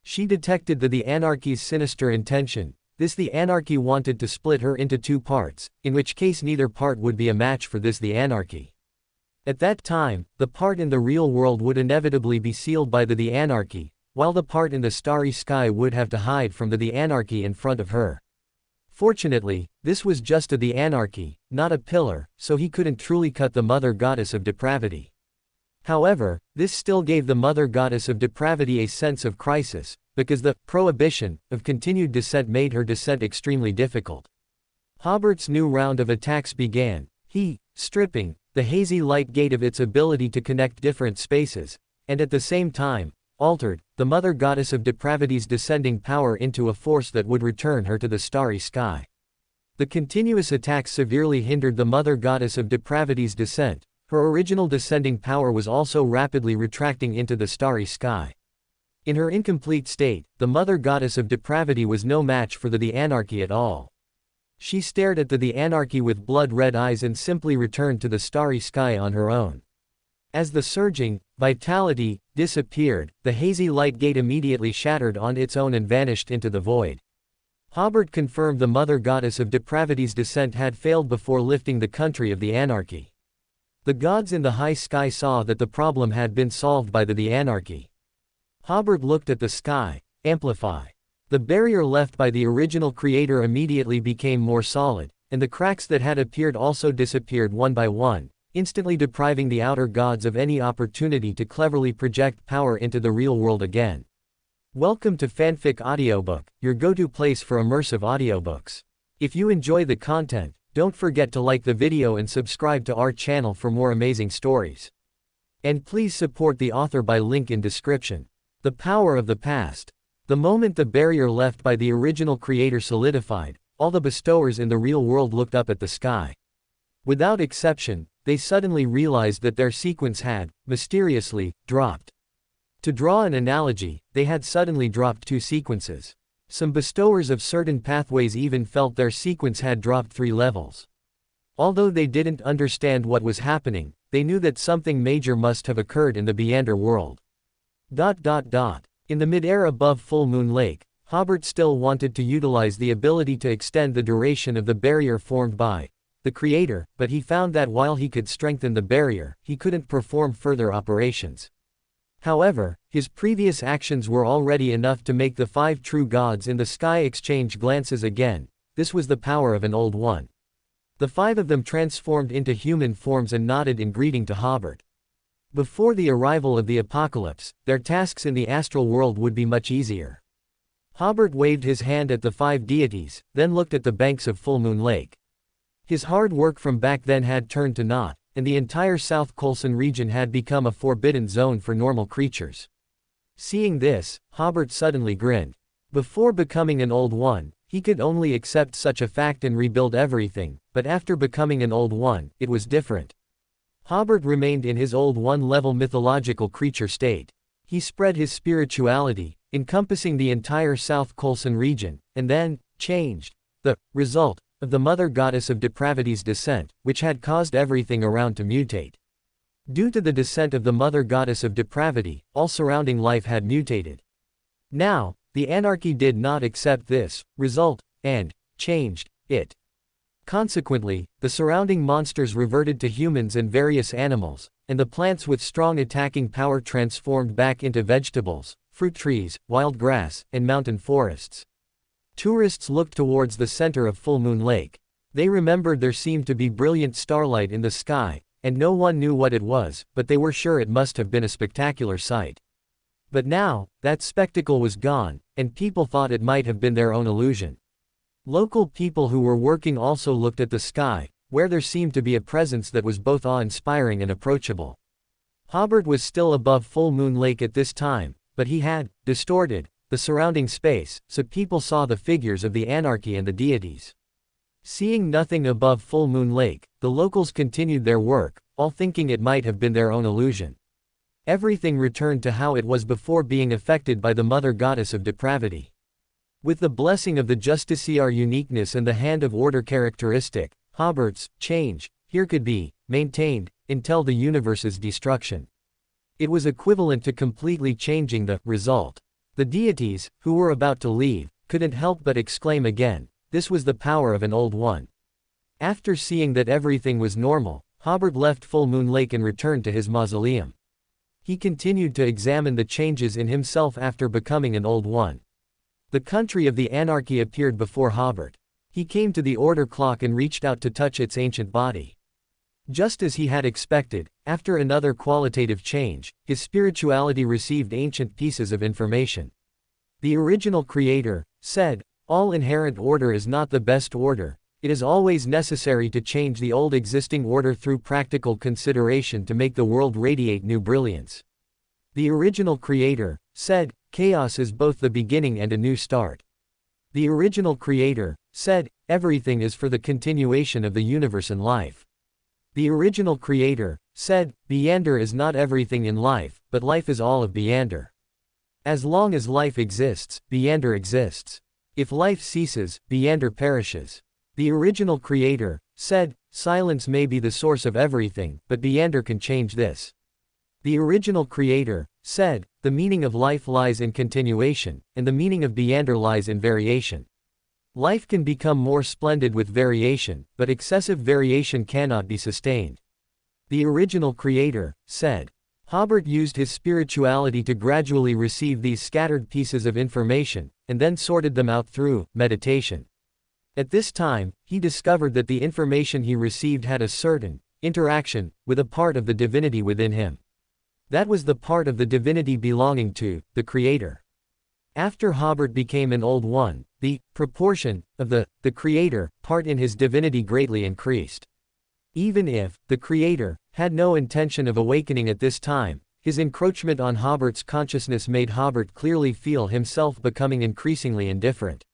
She detected the anarchy's sinister intention. The anarchy wanted to split her into two parts, in which case neither part would be a match for the anarchy. At that time, the part in the real world would inevitably be sealed by the anarchy, while the part in the starry sky would have to hide from the anarchy in front of her. Fortunately, this was just the anarchy, not a pillar, so he couldn't truly cut the mother goddess of depravity. However, this still gave the Mother Goddess of Depravity a sense of crisis, because the prohibition of continued descent made her descent extremely difficult. Hobert's new round of attacks began, he stripping the hazy light gate of its ability to connect different spaces, and at the same time, altered the Mother Goddess of Depravity's descending power into a force that would return her to the starry sky. The continuous attacks severely hindered the Mother Goddess of Depravity's descent. Her original descending power was also rapidly retracting into the starry sky. In her incomplete state, the Mother Goddess of Depravity was no match for the Anarchy at all. She stared at the Anarchy with blood-red eyes and simply returned to the starry sky on her own. As the surging vitality disappeared, the hazy light gate immediately shattered on its own and vanished into the void. Hobert confirmed the Mother Goddess of Depravity's descent had failed before lifting the country of the Anarchy. The gods in the high sky saw that the problem had been solved by the Anarchy. Hobert looked at the sky, amplify. The barrier left by the original creator immediately became more solid, and the cracks that had appeared also disappeared one by one, instantly depriving the outer gods of any opportunity to cleverly project power into the real world again. Welcome to Fanfic Audiobook, your go-to place for immersive audiobooks. If you enjoy the content, don't forget to like the video and subscribe to our channel for more amazing stories. And please support the author by link in description. The power of the past. The moment the barrier left by the original creator solidified, all the bestowers in the real world looked up at the sky. Without exception, they suddenly realized that their sequence had, mysteriously, dropped. To draw an analogy, they had suddenly dropped 2 sequences. Some bestowers of certain pathways even felt their sequence had dropped 3 levels. Although they didn't understand what was happening, they knew that something major must have occurred in the Beyonder world. In the mid-air above Full Moon Lake, Hobert still wanted to utilize the ability to extend the duration of the barrier formed by the creator, but he found that while he could strengthen the barrier, he couldn't perform further operations. However, his previous actions were already enough to make the 5 true gods in the sky exchange glances again. This was the power of an old one. The 5 of them transformed into human forms and nodded in greeting to Hobert. Before the arrival of the apocalypse, their tasks in the astral world would be much easier. Hobert waved his hand at the 5 deities, then looked at the banks of Full Moon Lake. His hard work from back then had turned to naught, and the entire South Colson region had become a forbidden zone for normal creatures. Seeing this, Hobert suddenly grinned. Before becoming an old one, he could only accept such a fact and rebuild everything, but after becoming an old one, it was different. Hobert remained in his old one-level mythological creature state. He spread his spirituality, encompassing the entire South Colson region, and then changed. The result of the Mother Goddess of Depravity's descent, which had caused everything around to mutate. Due to the descent of the Mother Goddess of Depravity, all surrounding life had mutated. Now, the Anarchy did not accept this result, and changed it. Consequently, the surrounding monsters reverted to humans and various animals, and the plants with strong attacking power transformed back into vegetables, fruit trees, wild grass, and mountain forests. Tourists looked towards the center of Full Moon Lake. They remembered there seemed to be brilliant starlight in the sky, and no one knew what it was, but they were sure it must have been a spectacular sight. But now, that spectacle was gone, and people thought it might have been their own illusion. Local people who were working also looked at the sky, where there seemed to be a presence that was both awe-inspiring and approachable. Hobert was still above Full Moon Lake at this time, but he had distorted the surrounding space, so people saw the figures of the Anarchy and the deities. Seeing nothing above Full Moon Lake, the locals continued their work, all thinking it might have been their own illusion. Everything returned to how it was before being affected by the Mother Goddess of Depravity. With the blessing of the Justiciar uniqueness and the Hand of Order characteristic, Hobert's change here could be maintained until the universe's destruction. It was equivalent to completely changing the result. The deities, who were about to leave, couldn't help but exclaim again, this was the power of an old one. After seeing that everything was normal, Hobert left Full Moon Lake and returned to his mausoleum. He continued to examine the changes in himself after becoming an old one. The country of the Anarchy appeared before Hobert. He came to the order clock and reached out to touch its ancient body. Just as he had expected, after another qualitative change, his spirituality received ancient pieces of information. The original creator said, "All inherent order is not the best order. It is always necessary to change the old existing order through practical consideration to make the world radiate new brilliance." The original creator said, "Chaos is both the beginning and a new start." The original creator said, "Everything is for the continuation of the universe and life." The original creator said, "Beander is not everything in life, but life is all of Beander. As long as life exists, Beander exists. If life ceases, Beander perishes." The original creator said, "Silence may be the source of everything, but Beander can change this." The original creator said, "The meaning of life lies in continuation, and the meaning of Beander lies in variation. Life can become more splendid with variation, but excessive variation cannot be sustained." The original creator said. Hobert used his spirituality to gradually receive these scattered pieces of information, and then sorted them out through meditation. At this time, he discovered that the information he received had a certain interaction with a part of the divinity within him. That was the part of the divinity belonging to the Creator. After Hobert became an old one, the proportion of the Creator part in his divinity greatly increased. Even if the Creator had no intention of awakening at this time, his encroachment on Hobert's consciousness made Hobert clearly feel himself becoming increasingly indifferent.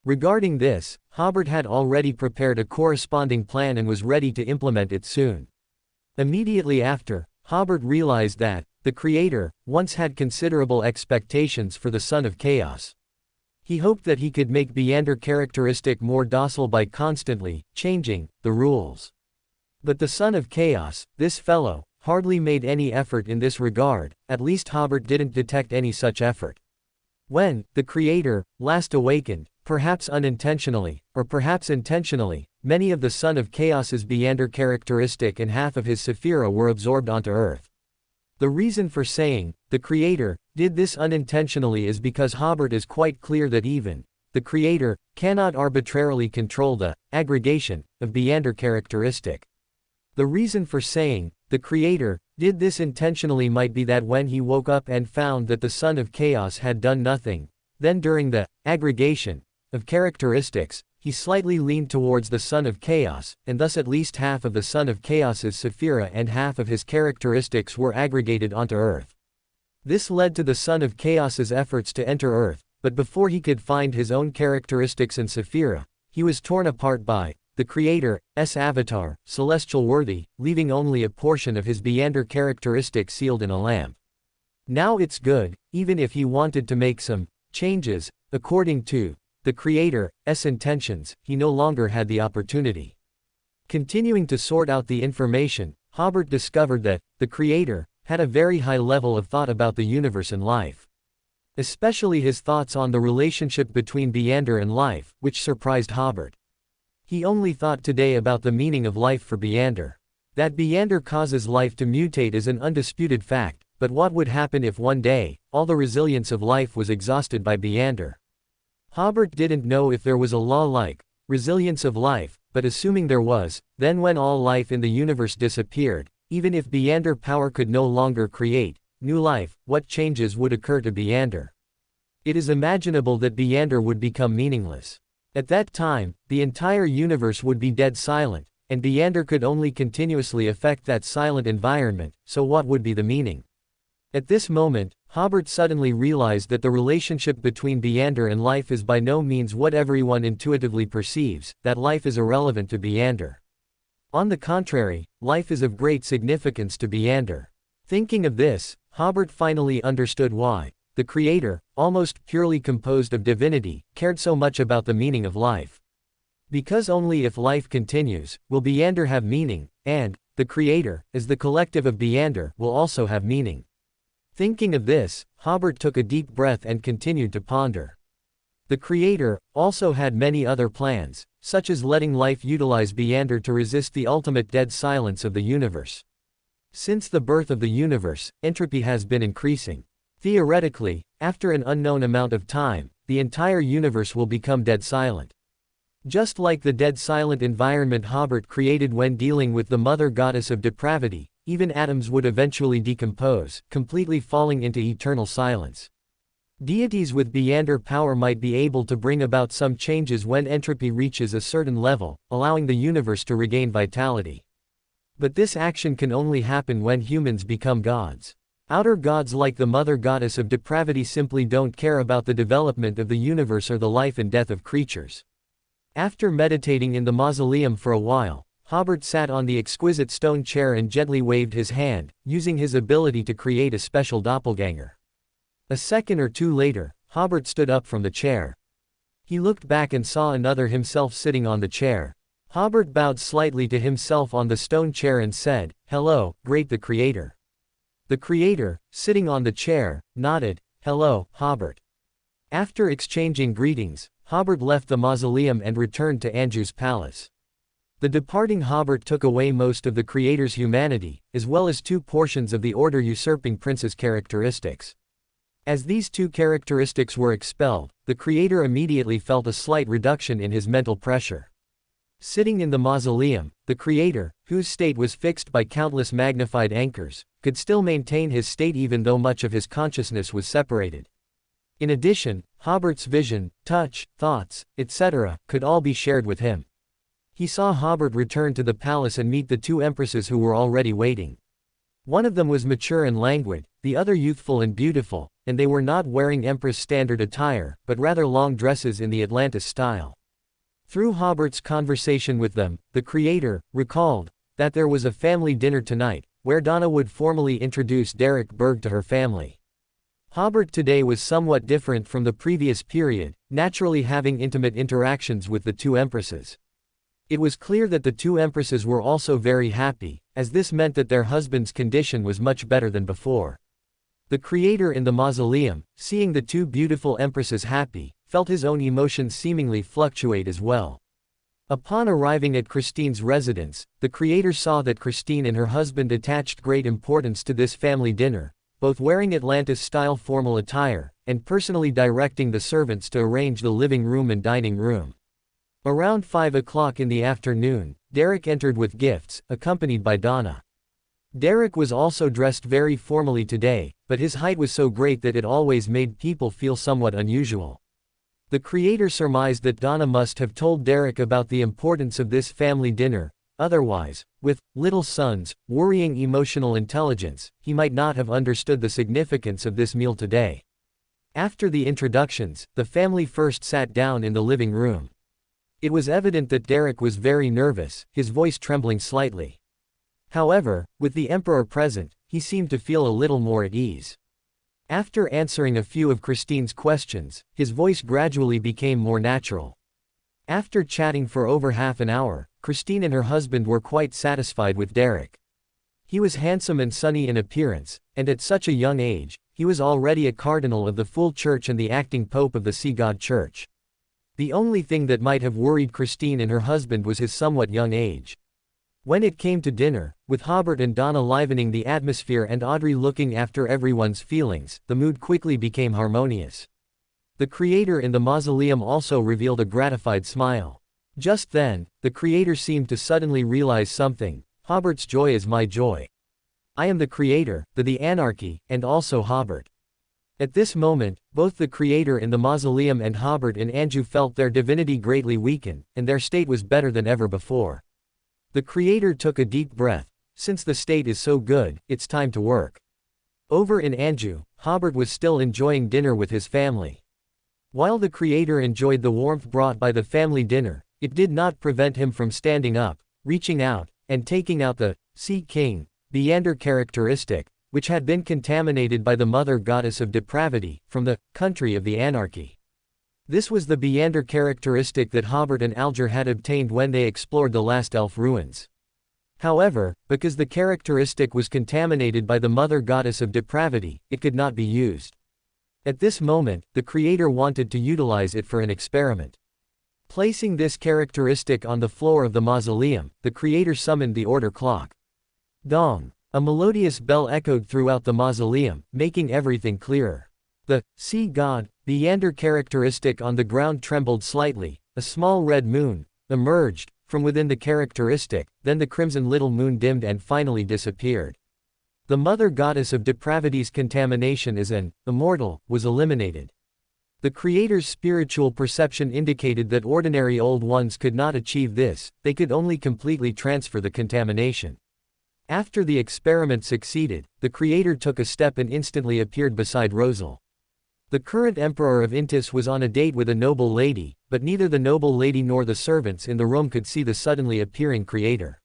Regarding this, Hobert had already prepared a corresponding plan and was ready to implement it soon. Immediately after, Hobert realized that the Creator once had considerable expectations for the Son of Chaos. He hoped that he could make Beander characteristic more docile by constantly changing the rules. But the Son of Chaos, this fellow, hardly made any effort in this regard. At least Hobert didn't detect any such effort. When the Creator last awakened, perhaps unintentionally, or perhaps intentionally, many of the Son of Chaos's Beander characteristic and half of his Sephira were absorbed onto Earth. The reason for saying, the Creator did this unintentionally is because Hobert is quite clear that even the Creator cannot arbitrarily control the aggregation of Beander characteristic. The reason for saying, the Creator did this intentionally might be that when he woke up and found that the Son of Chaos had done nothing, then during the aggregation of characteristics, he slightly leaned towards the Son of Chaos, and thus at least half of the Son of Chaos's Sephira and half of his characteristics were aggregated onto Earth. This led to the Son of Chaos's efforts to enter Earth, but before he could find his own characteristics and Sephira, he was torn apart by the Creator's avatar, celestial worthy, leaving only a portion of his Beander characteristic sealed in a lamp. Now it's good, even if he wanted to make some changes, according to the Creator's intentions, he no longer had the opportunity. Continuing to sort out the information, Hobert discovered that the Creator had a very high level of thought about the universe and life. Especially his thoughts on the relationship between Beander and life, which surprised Hobert. He only thought today about the meaning of life for Beander. That Beander causes life to mutate is an undisputed fact, but what would happen if one day, all the resilience of life was exhausted by Beander? Hobert didn't know if there was a law like resilience of life, but assuming there was, then when all life in the universe disappeared, even if Beander power could no longer create new life, what changes would occur to Beander? It is imaginable that Beander would become meaningless. At that time, the entire universe would be dead silent, and Beander could only continuously affect that silent environment, so what would be the meaning? At this moment, Hobert suddenly realized that the relationship between Beander and life is by no means what everyone intuitively perceives, that life is irrelevant to Beander. On the contrary, life is of great significance to Beander. Thinking of this, Hobert finally understood why the Creator, almost purely composed of divinity, cared so much about the meaning of life. Because only if life continues, will Beander have meaning, and the Creator, as the collective of Beander, will also have meaning. Thinking of this, Hobert took a deep breath and continued to ponder. The Creator also had many other plans, such as letting life utilize Beander to resist the ultimate dead silence of the universe. Since the birth of the universe, entropy has been increasing. Theoretically, after an unknown amount of time, the entire universe will become dead silent. Just like the dead silent environment Hobert created when dealing with the mother goddess of depravity, even atoms would eventually decompose, completely falling into eternal silence. Deities with Beyonder power might be able to bring about some changes when entropy reaches a certain level, allowing the universe to regain vitality. But this action can only happen when humans become gods. Outer gods like the mother goddess of depravity simply don't care about the development of the universe or the life and death of creatures. After meditating in the mausoleum for a while, Hobert sat on the exquisite stone chair and gently waved his hand, using his ability to create a special doppelganger. A second or two later, Hobert stood up from the chair. He looked back and saw another himself sitting on the chair. Hobert bowed slightly to himself on the stone chair and said, "Hello, great the Creator." The Creator, sitting on the chair, nodded, "Hello, Hobert." After exchanging greetings, Hobert left the mausoleum and returned to Anjou's palace. The departing Hobert took away most of the Creator's humanity, as well as 2 portions of the Order usurping Prince's characteristics. As these 2 characteristics were expelled, the Creator immediately felt a slight reduction in his mental pressure. Sitting in the mausoleum, the Creator, whose state was fixed by countless magnified anchors, could still maintain his state even though much of his consciousness was separated. In addition, Hobert's vision, touch, thoughts, etc., could all be shared with him. He saw Hobert return to the palace and meet the 2 empresses who were already waiting. One of them was mature and languid, the other youthful and beautiful, and they were not wearing Empress standard attire, but rather long dresses in the Atlantis style. Through Hobert's conversation with them, the Creator recalled that there was a family dinner tonight, where Donna would formally introduce Derek Berg to her family. Hobert today was somewhat different from the previous period, naturally having intimate interactions with the 2 empresses. It was clear that the 2 empresses were also very happy, as this meant that their husband's condition was much better than before. The Creator in the mausoleum, seeing the 2 beautiful empresses happy, felt his own emotions seemingly fluctuate as well. Upon arriving at Christine's residence, the Creator saw that Christine and her husband attached great importance to this family dinner, both wearing Atlantis-style formal attire, and personally directing the servants to arrange the living room and dining room. Around 5 o'clock in the afternoon, Derek entered with gifts, accompanied by Donna. Derek was also dressed very formally today, but his height was so great that it always made people feel somewhat unusual. The Creator surmised that Donna must have told Derek about the importance of this family dinner, otherwise, with little son's worrying emotional intelligence, he might not have understood the significance of this meal today. After the introductions, the family first sat down in the living room. It was evident that Derek was very nervous, his voice trembling slightly. However, with the Emperor present, he seemed to feel a little more at ease. After answering a few of Christine's questions, his voice gradually became more natural. After chatting for over half an hour, Christine and her husband were quite satisfied with Derek. He was handsome and sunny in appearance, and at such a young age, he was already a cardinal of the full church and the acting pope of the Sea God Church. The only thing that might have worried Christine and her husband was his somewhat young age. When it came to dinner, with Hobert and Donna livening the atmosphere and Audrey looking after everyone's feelings, the mood quickly became harmonious. The Creator in the mausoleum also revealed a gratified smile. Just then, the Creator seemed to suddenly realize something. Hobert's joy is my joy. I am the Creator, the anarchy, and also Hobert. At this moment, both the Creator in the mausoleum and Hobert in Anjou felt their divinity greatly weaken, and their state was better than ever before. The Creator took a deep breath. Since the state is so good, it's time to work. Over in Anjou, Hobert was still enjoying dinner with his family. While the Creator enjoyed the warmth brought by the family dinner, it did not prevent him from standing up, reaching out, and taking out the Sea King, Beyonder characteristic, which had been contaminated by the mother goddess of depravity, from the country of the anarchy. This was the Beyonder characteristic that Hobert and Alger had obtained when they explored the last elf ruins. However, because the characteristic was contaminated by the mother goddess of depravity, it could not be used. At this moment, the Creator wanted to utilize it for an experiment. Placing this characteristic on the floor of the mausoleum, the Creator summoned the order clock. Dong! A melodious bell echoed throughout the mausoleum, making everything clearer. The sea god, Beyonder characteristic on the ground trembled slightly, a small red moon, emerged from within the characteristic, then the crimson little moon dimmed and finally disappeared. The mother goddess of depravity's contamination as an immortal was eliminated. The creator's spiritual perception indicated that ordinary old ones could not achieve this, they could only completely transfer the contamination. After the experiment succeeded, the creator took a step and instantly appeared beside Rosal. The current emperor of Intis was on a date with a noble lady, but neither the noble lady nor the servants in the room could see the suddenly appearing creator.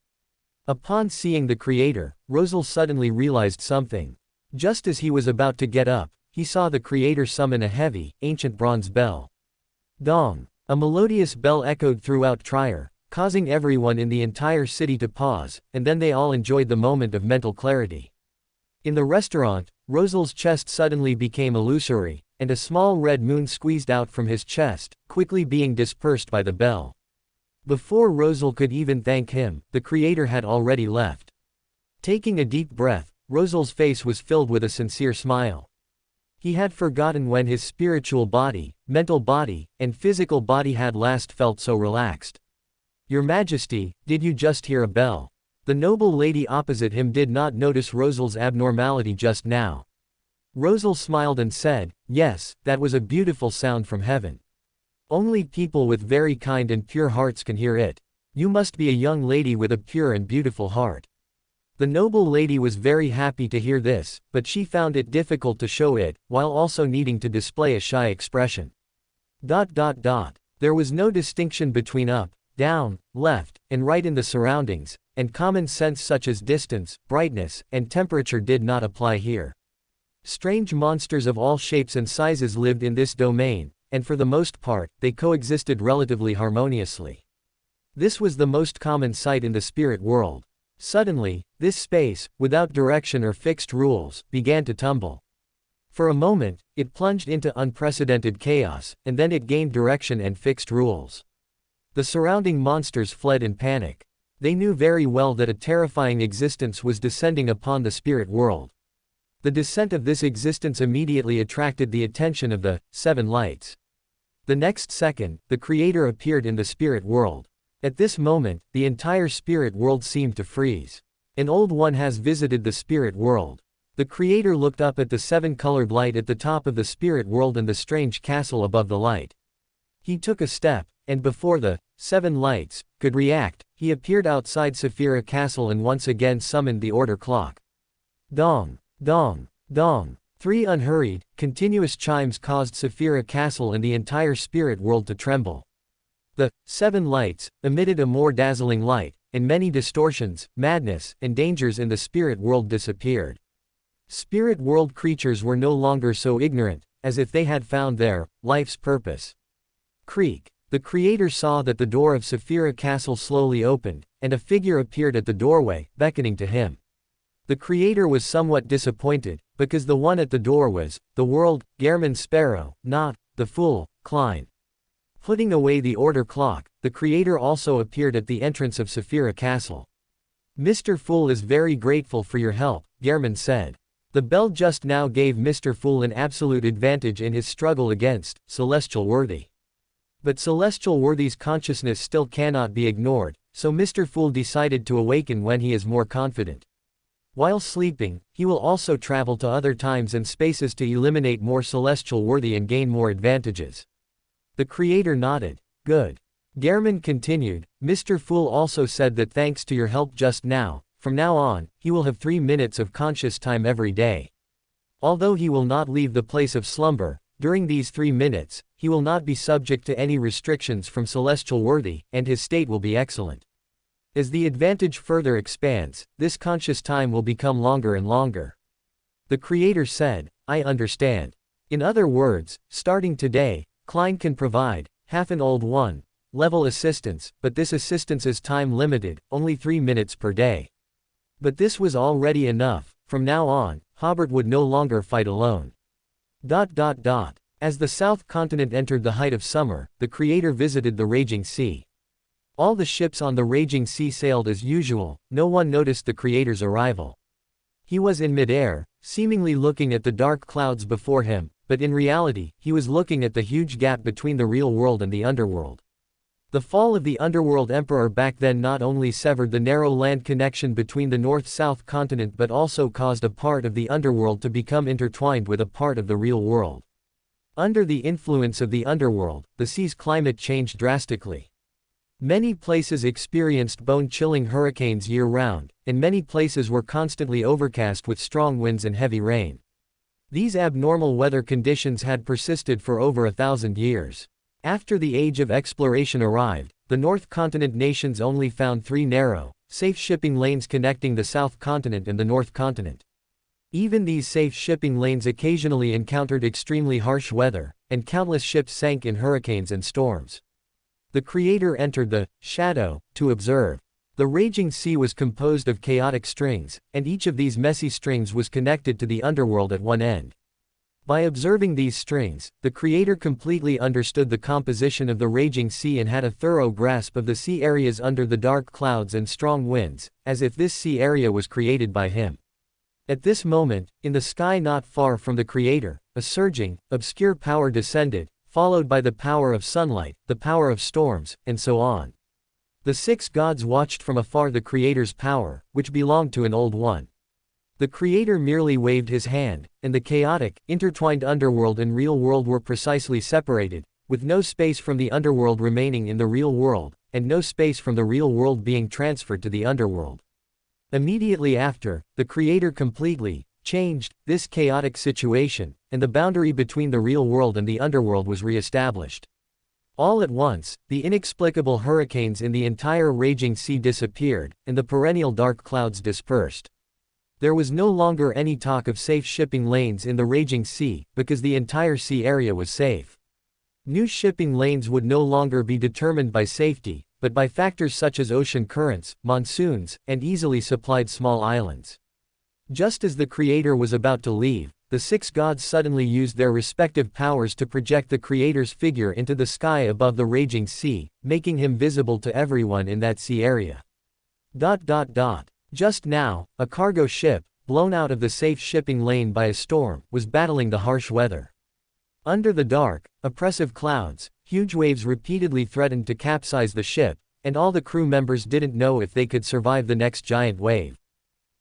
Upon seeing the creator, Rosal suddenly realized something. Just as he was about to get up, he saw the creator summon a heavy, ancient bronze bell. Dong! A melodious bell echoed throughout Trier, causing everyone in the entire city to pause, and then they all enjoyed the moment of mental clarity. In the restaurant, Rosal's chest suddenly became illusory, and a small red moon squeezed out from his chest, quickly being dispersed by the bell. Before Rosal could even thank him, the creator had already left. Taking a deep breath, Rosal's face was filled with a sincere smile. He had forgotten when his spiritual body, mental body, and physical body had last felt so relaxed. Your Majesty, did you just hear a bell? The noble lady opposite him did not notice Rosal's abnormality just now. Rosal smiled and said, yes, that was a beautiful sound from heaven. Only people with very kind and pure hearts can hear it. You must be a young lady with a pure and beautiful heart. The noble lady was very happy to hear this, but she found it difficult to show it, while also needing to display a shy expression. There was no distinction between up, down, left, and right in the surroundings, and common sense such as distance, brightness, and temperature did not apply here. Strange monsters of all shapes and sizes lived in this domain, and for the most part, they coexisted relatively harmoniously. This was the most common sight in the spirit world. Suddenly, this space, without direction or fixed rules, began to tumble. For a moment, it plunged into unprecedented chaos, and then it gained direction and fixed rules. The surrounding monsters fled in panic. They knew very well that a terrifying existence was descending upon the spirit world. The descent of this existence immediately attracted the attention of the Seven Lights. The next second, the creator appeared in the spirit world. At this moment, the entire spirit world seemed to freeze. An old one has visited the spirit world. The creator looked up at the seven-colored light at the top of the spirit world and the strange castle above the light. He took a step, and before the Seven Lights could react, he appeared outside Saphira Castle and once again summoned the order clock. Dong, dong, dong. 3 unhurried, continuous chimes caused Saphira Castle and the entire spirit world to tremble. The Seven Lights emitted a more dazzling light, and many distortions, madness, and dangers in the spirit world disappeared. Spirit world creatures were no longer so ignorant, as if they had found their life's purpose. Creak. The creator saw that the door of Saphira Castle slowly opened, and a figure appeared at the doorway, beckoning to him. The creator was somewhat disappointed, because the one at the door was the world, Gehrman Sparrow, not the fool, Klein. Putting away the order clock, the creator also appeared at the entrance of Saphira Castle. Mr. Fool is very grateful for your help, Gehrman said. The bell just now gave Mr. Fool an absolute advantage in his struggle against Celestial Worthy. But Celestial Worthy's consciousness still cannot be ignored, so Mr. Fool decided to awaken when he is more confident. While sleeping, he will also travel to other times and spaces to eliminate more Celestial Worthy and gain more advantages. The creator nodded. Good. Gehrman continued, Mr. Fool also said that thanks to your help just now, from now on, he will have 3 minutes of conscious time every day. Although he will not leave the place of slumber, during these 3 minutes, he will not be subject to any restrictions from Celestial Worthy, and his state will be excellent. As the advantage further expands, this conscious time will become longer and longer. The creator said, I understand. In other words, starting today, Klein can provide half an old one level assistance, but this assistance is time limited, only 3 minutes per day. But this was already enough. From now on, Hobert would no longer fight alone. As the South Continent entered the height of summer, the creator visited the raging sea. All the ships on the raging sea sailed as usual, no one noticed the creator's arrival. He was in midair, seemingly looking at the dark clouds before him, but in reality, he was looking at the huge gap between the real world and the underworld. The fall of the Underworld Emperor back then not only severed the narrow land connection between the North-South continent but also caused a part of the underworld to become intertwined with a part of the real world. Under the influence of the underworld, the sea's climate changed drastically. Many places experienced bone-chilling hurricanes year-round, and many places were constantly overcast with strong winds and heavy rain. These abnormal weather conditions had persisted for over 1,000 years. After the age of exploration arrived, the North Continent nations only found 3 narrow, safe shipping lanes connecting the South Continent and the North Continent. Even these safe shipping lanes occasionally encountered extremely harsh weather, and countless ships sank in hurricanes and storms. The Creator entered the shadow to observe. The raging sea was composed of chaotic strings, and each of these messy strings was connected to the underworld at one end. By observing these strings, the Creator completely understood the composition of the raging sea and had a thorough grasp of the sea areas under the dark clouds and strong winds, as if this sea area was created by him. At this moment, in the sky not far from the Creator, a surging, obscure power descended, followed by the power of sunlight, the power of storms, and so on. The 6 gods watched from afar the Creator's power, which belonged to an old one. The Creator merely waved his hand, and the chaotic, intertwined underworld and real world were precisely separated, with no space from the underworld remaining in the real world, and no space from the real world being transferred to the underworld. Immediately after, the Creator completely changed this chaotic situation, and the boundary between the real world and the underworld was re-established. All at once, the inexplicable hurricanes in the entire raging sea disappeared, and the perennial dark clouds dispersed. There was no longer any talk of safe shipping lanes in the raging sea, because the entire sea area was safe. New shipping lanes would no longer be determined by safety, but by factors such as ocean currents, monsoons, and easily supplied small islands. Just as the Creator was about to leave, the 6 gods suddenly used their respective powers to project the Creator's figure into the sky above the raging sea, making him visible to everyone in that sea area. Just now, a cargo ship, blown out of the safe shipping lane by a storm, was battling the harsh weather. Under the dark, oppressive clouds, huge waves repeatedly threatened to capsize the ship, and all the crew members didn't know if they could survive the next giant wave.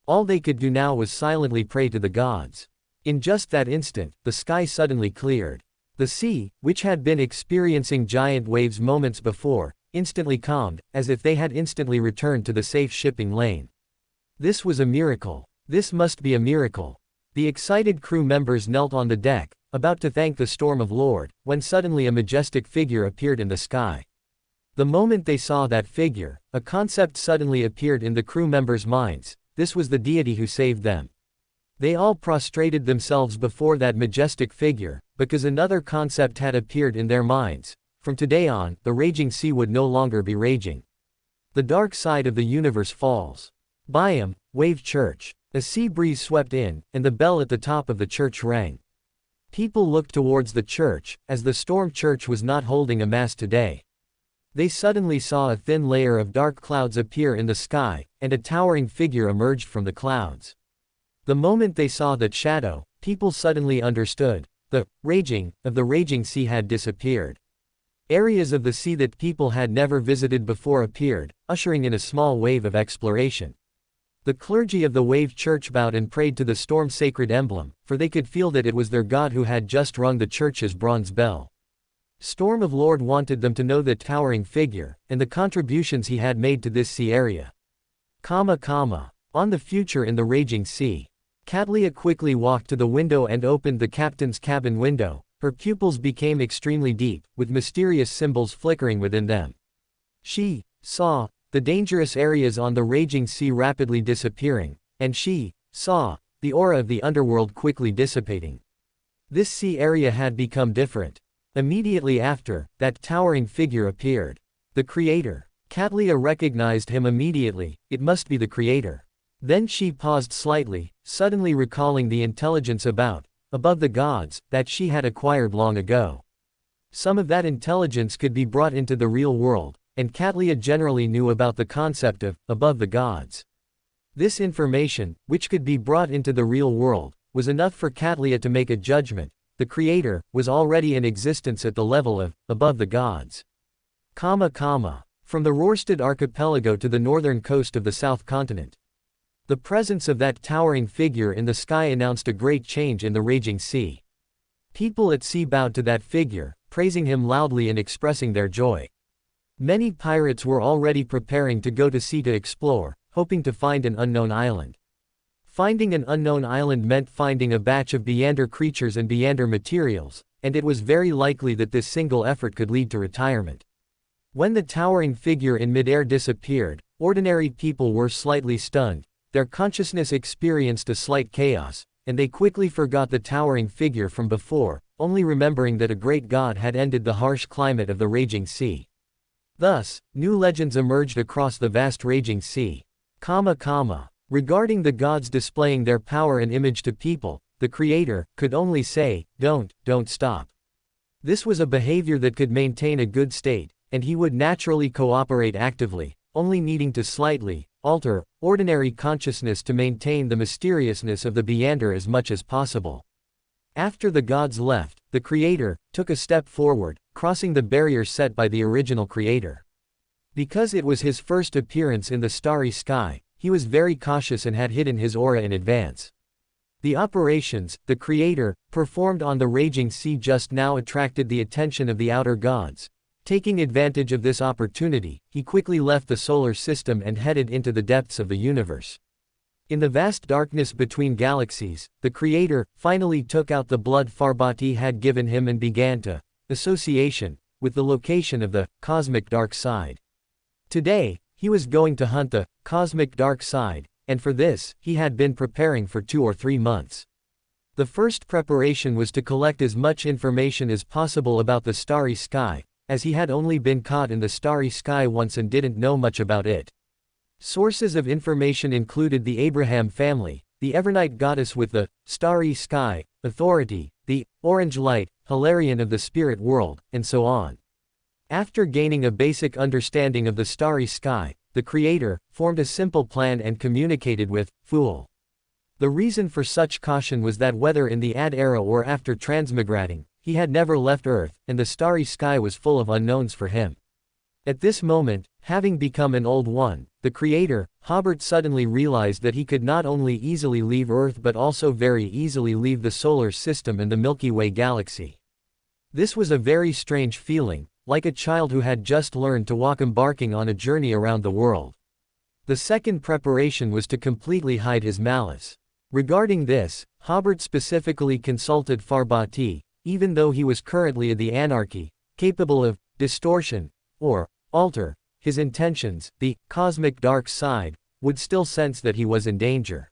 All they could do now was silently pray to the gods. In just that instant, the sky suddenly cleared. The sea, which had been experiencing giant waves moments before, instantly calmed, as if they had instantly returned to the safe shipping lane. This was a miracle. This must be a miracle. The excited crew members knelt on the deck, about to thank the storm of Lord, when suddenly a majestic figure appeared in the sky. The moment they saw that figure, a concept suddenly appeared in the crew members' minds. This was the deity who saved them. They all prostrated themselves before that majestic figure, because another concept had appeared in their minds. From today on, the raging sea would no longer be raging. The dark side of the universe falls. Byam, Wave Church. A sea breeze swept in, and the bell at the top of the church rang. People looked towards the church, as the storm church was not holding a mass today. They suddenly saw a thin layer of dark clouds appear in the sky, and a towering figure emerged from the clouds. The moment they saw that shadow, people suddenly understood. The raging of the raging sea had disappeared. Areas of the sea that people had never visited before appeared, ushering in a small wave of exploration. The clergy of the Wave Church bowed and prayed to the storm sacred emblem, for they could feel that it was their God who had just rung the church's bronze bell. Storm of Lord wanted them to know the towering figure, and the contributions he had made to this sea area. On the future in the raging sea. Catlia quickly walked to the window and opened the captain's cabin window. Her pupils became extremely deep, with mysterious symbols flickering within them. She saw the dangerous areas on the raging sea rapidly disappearing, and she saw the aura of the underworld quickly dissipating. This sea area had become different. Immediately after, that towering figure appeared. The Creator. Catlia recognized him immediately. It must be the Creator. Then she paused slightly, suddenly recalling the intelligence above the gods, that she had acquired long ago. Some of that intelligence could be brought into the real world, and Catlia generally knew about the concept of above the gods. This information, which could be brought into the real world, was enough for Catlia to make a judgment. The Creator was already in existence at the level of above the gods. From the Rorstad archipelago to the northern coast of the South Continent. The presence of that towering figure in the sky announced a great change in the raging sea. People at sea bowed to that figure, praising him loudly and expressing their joy. Many pirates were already preparing to go to sea to explore, hoping to find an unknown island. Finding an unknown island meant finding a batch of Beyonder creatures and Beyonder materials, and it was very likely that this single effort could lead to retirement. When the towering figure in midair disappeared, ordinary people were slightly stunned, their consciousness experienced a slight chaos, and they quickly forgot the towering figure from before, only remembering that a great god had ended the harsh climate of the raging sea. Thus, new legends emerged across the vast raging sea. Regarding the gods displaying their power and image to people, the creator could only say, don't stop. This was a behavior that could maintain a good state, and he would naturally cooperate actively, only needing to slightly alter ordinary consciousness to maintain the mysteriousness of the Beyonder as much as possible. After the gods left, the creator took a step forward, crossing the barrier set by the original creator. Because it was his first appearance in the starry sky, he was very cautious and had hidden his aura in advance. The operations the creator performed on the raging sea just now attracted the attention of the outer gods. Taking advantage of this opportunity, he quickly left the solar system and headed into the depths of the universe. In the vast darkness between galaxies, the creator finally took out the blood Farbati had given him and began to association with the location of the cosmic dark side. Today, he was going to hunt the cosmic dark side, and for this, he had been preparing for 2 or 3 months. The first preparation was to collect as much information as possible about the starry sky, as he had only been caught in the starry sky once and didn't know much about it. Sources of information included the Abraham family, the Evernight goddess with the starry sky authority, the orange light Hilarion of the spirit world, and so on. After gaining a basic understanding of the starry sky, the creator formed a simple plan and communicated with Fool. The reason for such caution was that whether in the Ad era or after transmigrating, he had never left Earth, and the starry sky was full of unknowns for him. At this moment, having become an old one, the creator, Hobert, suddenly realized that he could not only easily leave Earth but also very easily leave the solar system and the Milky Way galaxy. This was a very strange feeling, like a child who had just learned to walk embarking on a journey around the world. The second preparation was to completely hide his malice. Regarding this, Hobert specifically consulted Farbati, even though he was currently the anarchy, capable of distortion, or alter his intentions, the cosmic dark side would still sense that he was in danger.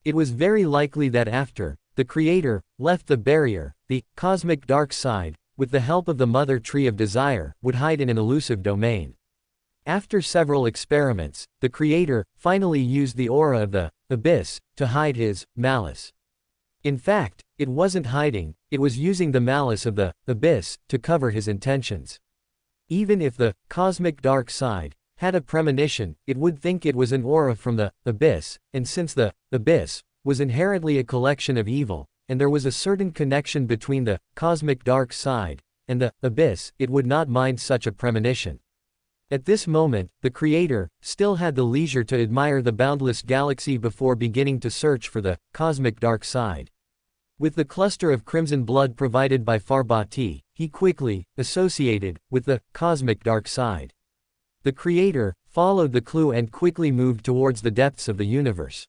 It was very likely that after the creator left the barrier, the cosmic dark side, with the help of the mother tree of desire, would hide in an elusive domain. After several experiments, the creator finally used the aura of the abyss to hide his malice. In fact, it wasn't hiding, it was using the malice of the abyss to cover his intentions. Even if the cosmic dark side had a premonition, it would think it was an aura from the abyss, and since the abyss was inherently a collection of evil, and there was a certain connection between the cosmic dark side and the abyss, it would not mind such a premonition. At this moment, the creator still had the leisure to admire the boundless galaxy before beginning to search for the cosmic dark side. With the cluster of crimson blood provided by Farbati, he quickly associated with the cosmic dark side. The creator followed the clue and quickly moved towards the depths of the universe.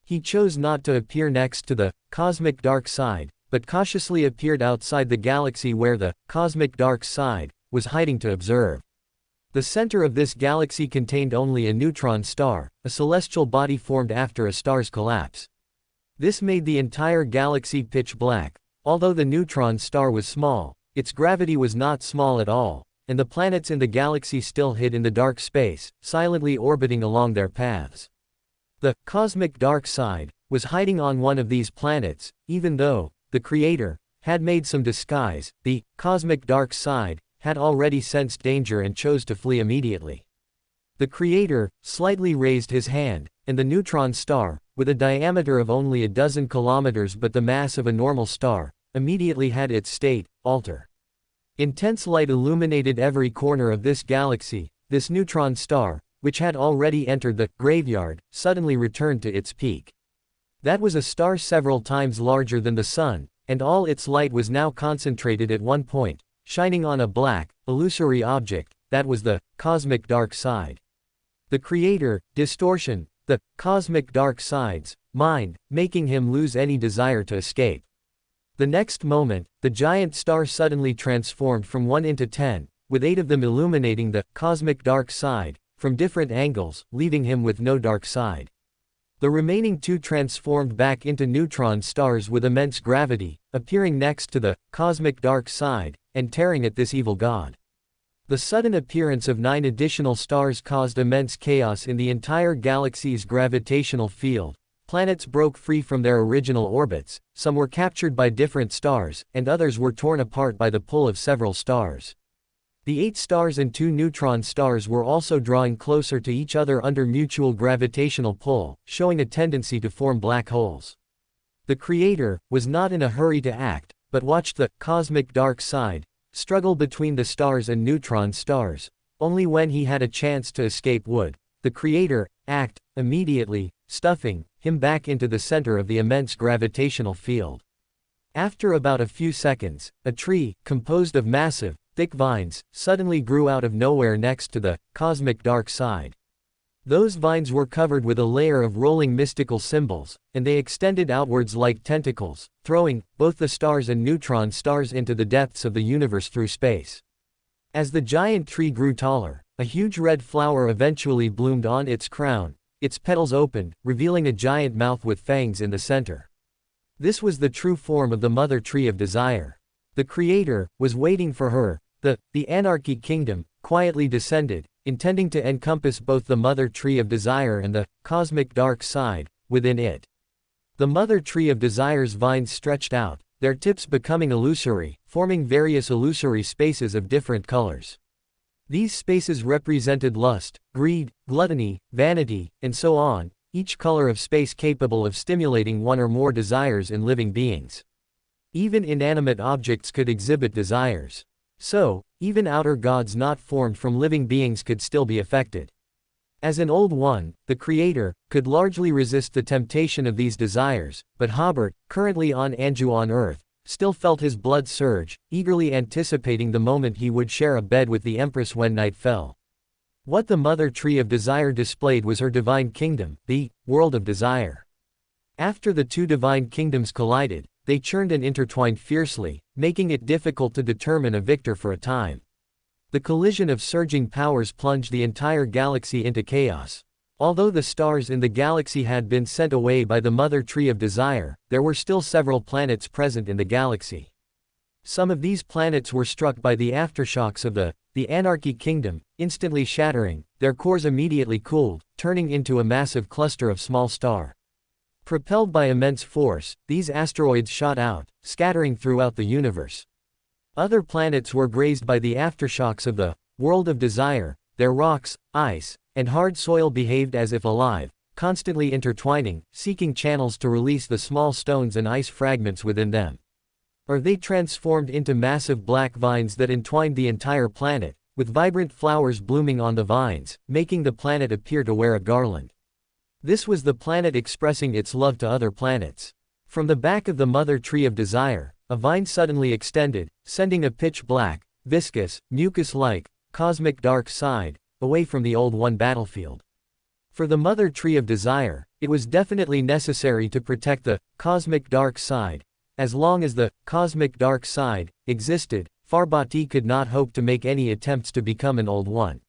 He chose not to appear next to the cosmic dark side, but cautiously appeared outside the galaxy where the cosmic dark side was hiding to observe. The center of this galaxy contained only a neutron star, a celestial body formed after a star's collapse. This made the entire galaxy pitch black. Although the neutron star was small, its gravity was not small at all, and the planets in the galaxy still hid in the dark space, silently orbiting along their paths. The cosmic dark side was hiding on one of these planets, even though the creator had made some disguise. The cosmic dark side had already sensed danger and chose to flee immediately. The creator slightly raised his hand, and the neutron star, with a diameter of only a dozen kilometers but the mass of a normal star, immediately had its state alter. Intense light illuminated every corner of this galaxy. This neutron star, which had already entered the graveyard, suddenly returned to its peak. That was a star several times larger than the Sun, and all its light was now concentrated at one point, shining on a black, illusory object. That was the cosmic dark side. The creator, distortion, the cosmic dark side's mind, making him lose any desire to escape. The next moment, the giant star suddenly transformed from 1 into 10, with 8 of them illuminating the cosmic dark side, from different angles, leaving him with no dark side. The remaining 2 transformed back into neutron stars with immense gravity, appearing next to the cosmic dark side, and tearing at this evil god. The sudden appearance of 9 additional stars caused immense chaos in the entire galaxy's gravitational field. Planets broke free from their original orbits, some were captured by different stars, and others were torn apart by the pull of several stars. The 8 stars and 2 neutron stars were also drawing closer to each other under mutual gravitational pull, showing a tendency to form black holes. The creator was not in a hurry to act, but watched the cosmic dark side struggle between the stars and neutron stars. Only when he had a chance to escape would the creator act immediately, stuffing him back into the center of the immense gravitational field. After about a few seconds, a tree, composed of massive, thick vines, suddenly grew out of nowhere next to the cosmic dark side. Those vines were covered with a layer of rolling mystical symbols, and they extended outwards like tentacles, throwing both the stars and neutron stars into the depths of the universe through space. As the giant tree grew taller, a huge red flower eventually bloomed on its crown. Its petals opened, revealing a giant mouth with fangs in the center. This was the true form of the Mother Tree of Desire. The Creator was waiting for her. The Anarchy Kingdom quietly descended, intending to encompass both the Mother Tree of Desire and the cosmic dark side within it. The Mother Tree of Desire's vines stretched out, their tips becoming illusory, forming various illusory spaces of different colors. These spaces represented lust, greed, gluttony, vanity, and so on, each color of space capable of stimulating one or more desires in living beings. Even inanimate objects could exhibit desires. So, even outer gods not formed from living beings could still be affected. As an old one, the creator could largely resist the temptation of these desires, but Hobert, currently on Anju on Earth, still felt his blood surge, eagerly anticipating the moment he would share a bed with the Empress when night fell. What the Mother Tree of Desire displayed was her divine kingdom, the world of desire. After the 2 divine kingdoms collided, they churned and intertwined fiercely, making it difficult to determine a victor for a time. The collision of surging powers plunged the entire galaxy into chaos. Although the stars in the galaxy had been sent away by the Mother Tree of Desire, there were still several planets present in the galaxy. Some of these planets were struck by the aftershocks of the Anarchy Kingdom, instantly shattering, their cores immediately cooled, turning into a massive cluster of small stars. Propelled by immense force, these asteroids shot out, scattering throughout the universe. Other planets were grazed by the aftershocks of the world of desire. Their rocks, ice, and hard soil behaved as if alive, constantly intertwining, seeking channels to release the small stones and ice fragments within them. Or they transformed into massive black vines that entwined the entire planet, with vibrant flowers blooming on the vines, making the planet appear to wear a garland. This was the planet expressing its love to other planets. From the back of the Mother Tree of Desire, a vine suddenly extended, sending a pitch-black, viscous, mucus-like, cosmic dark side away from the Old One battlefield. For the Mother Tree of Desire, it was definitely necessary to protect the cosmic dark side. As long as the cosmic dark side existed, Farbati could not hope to make any attempts to become an Old One.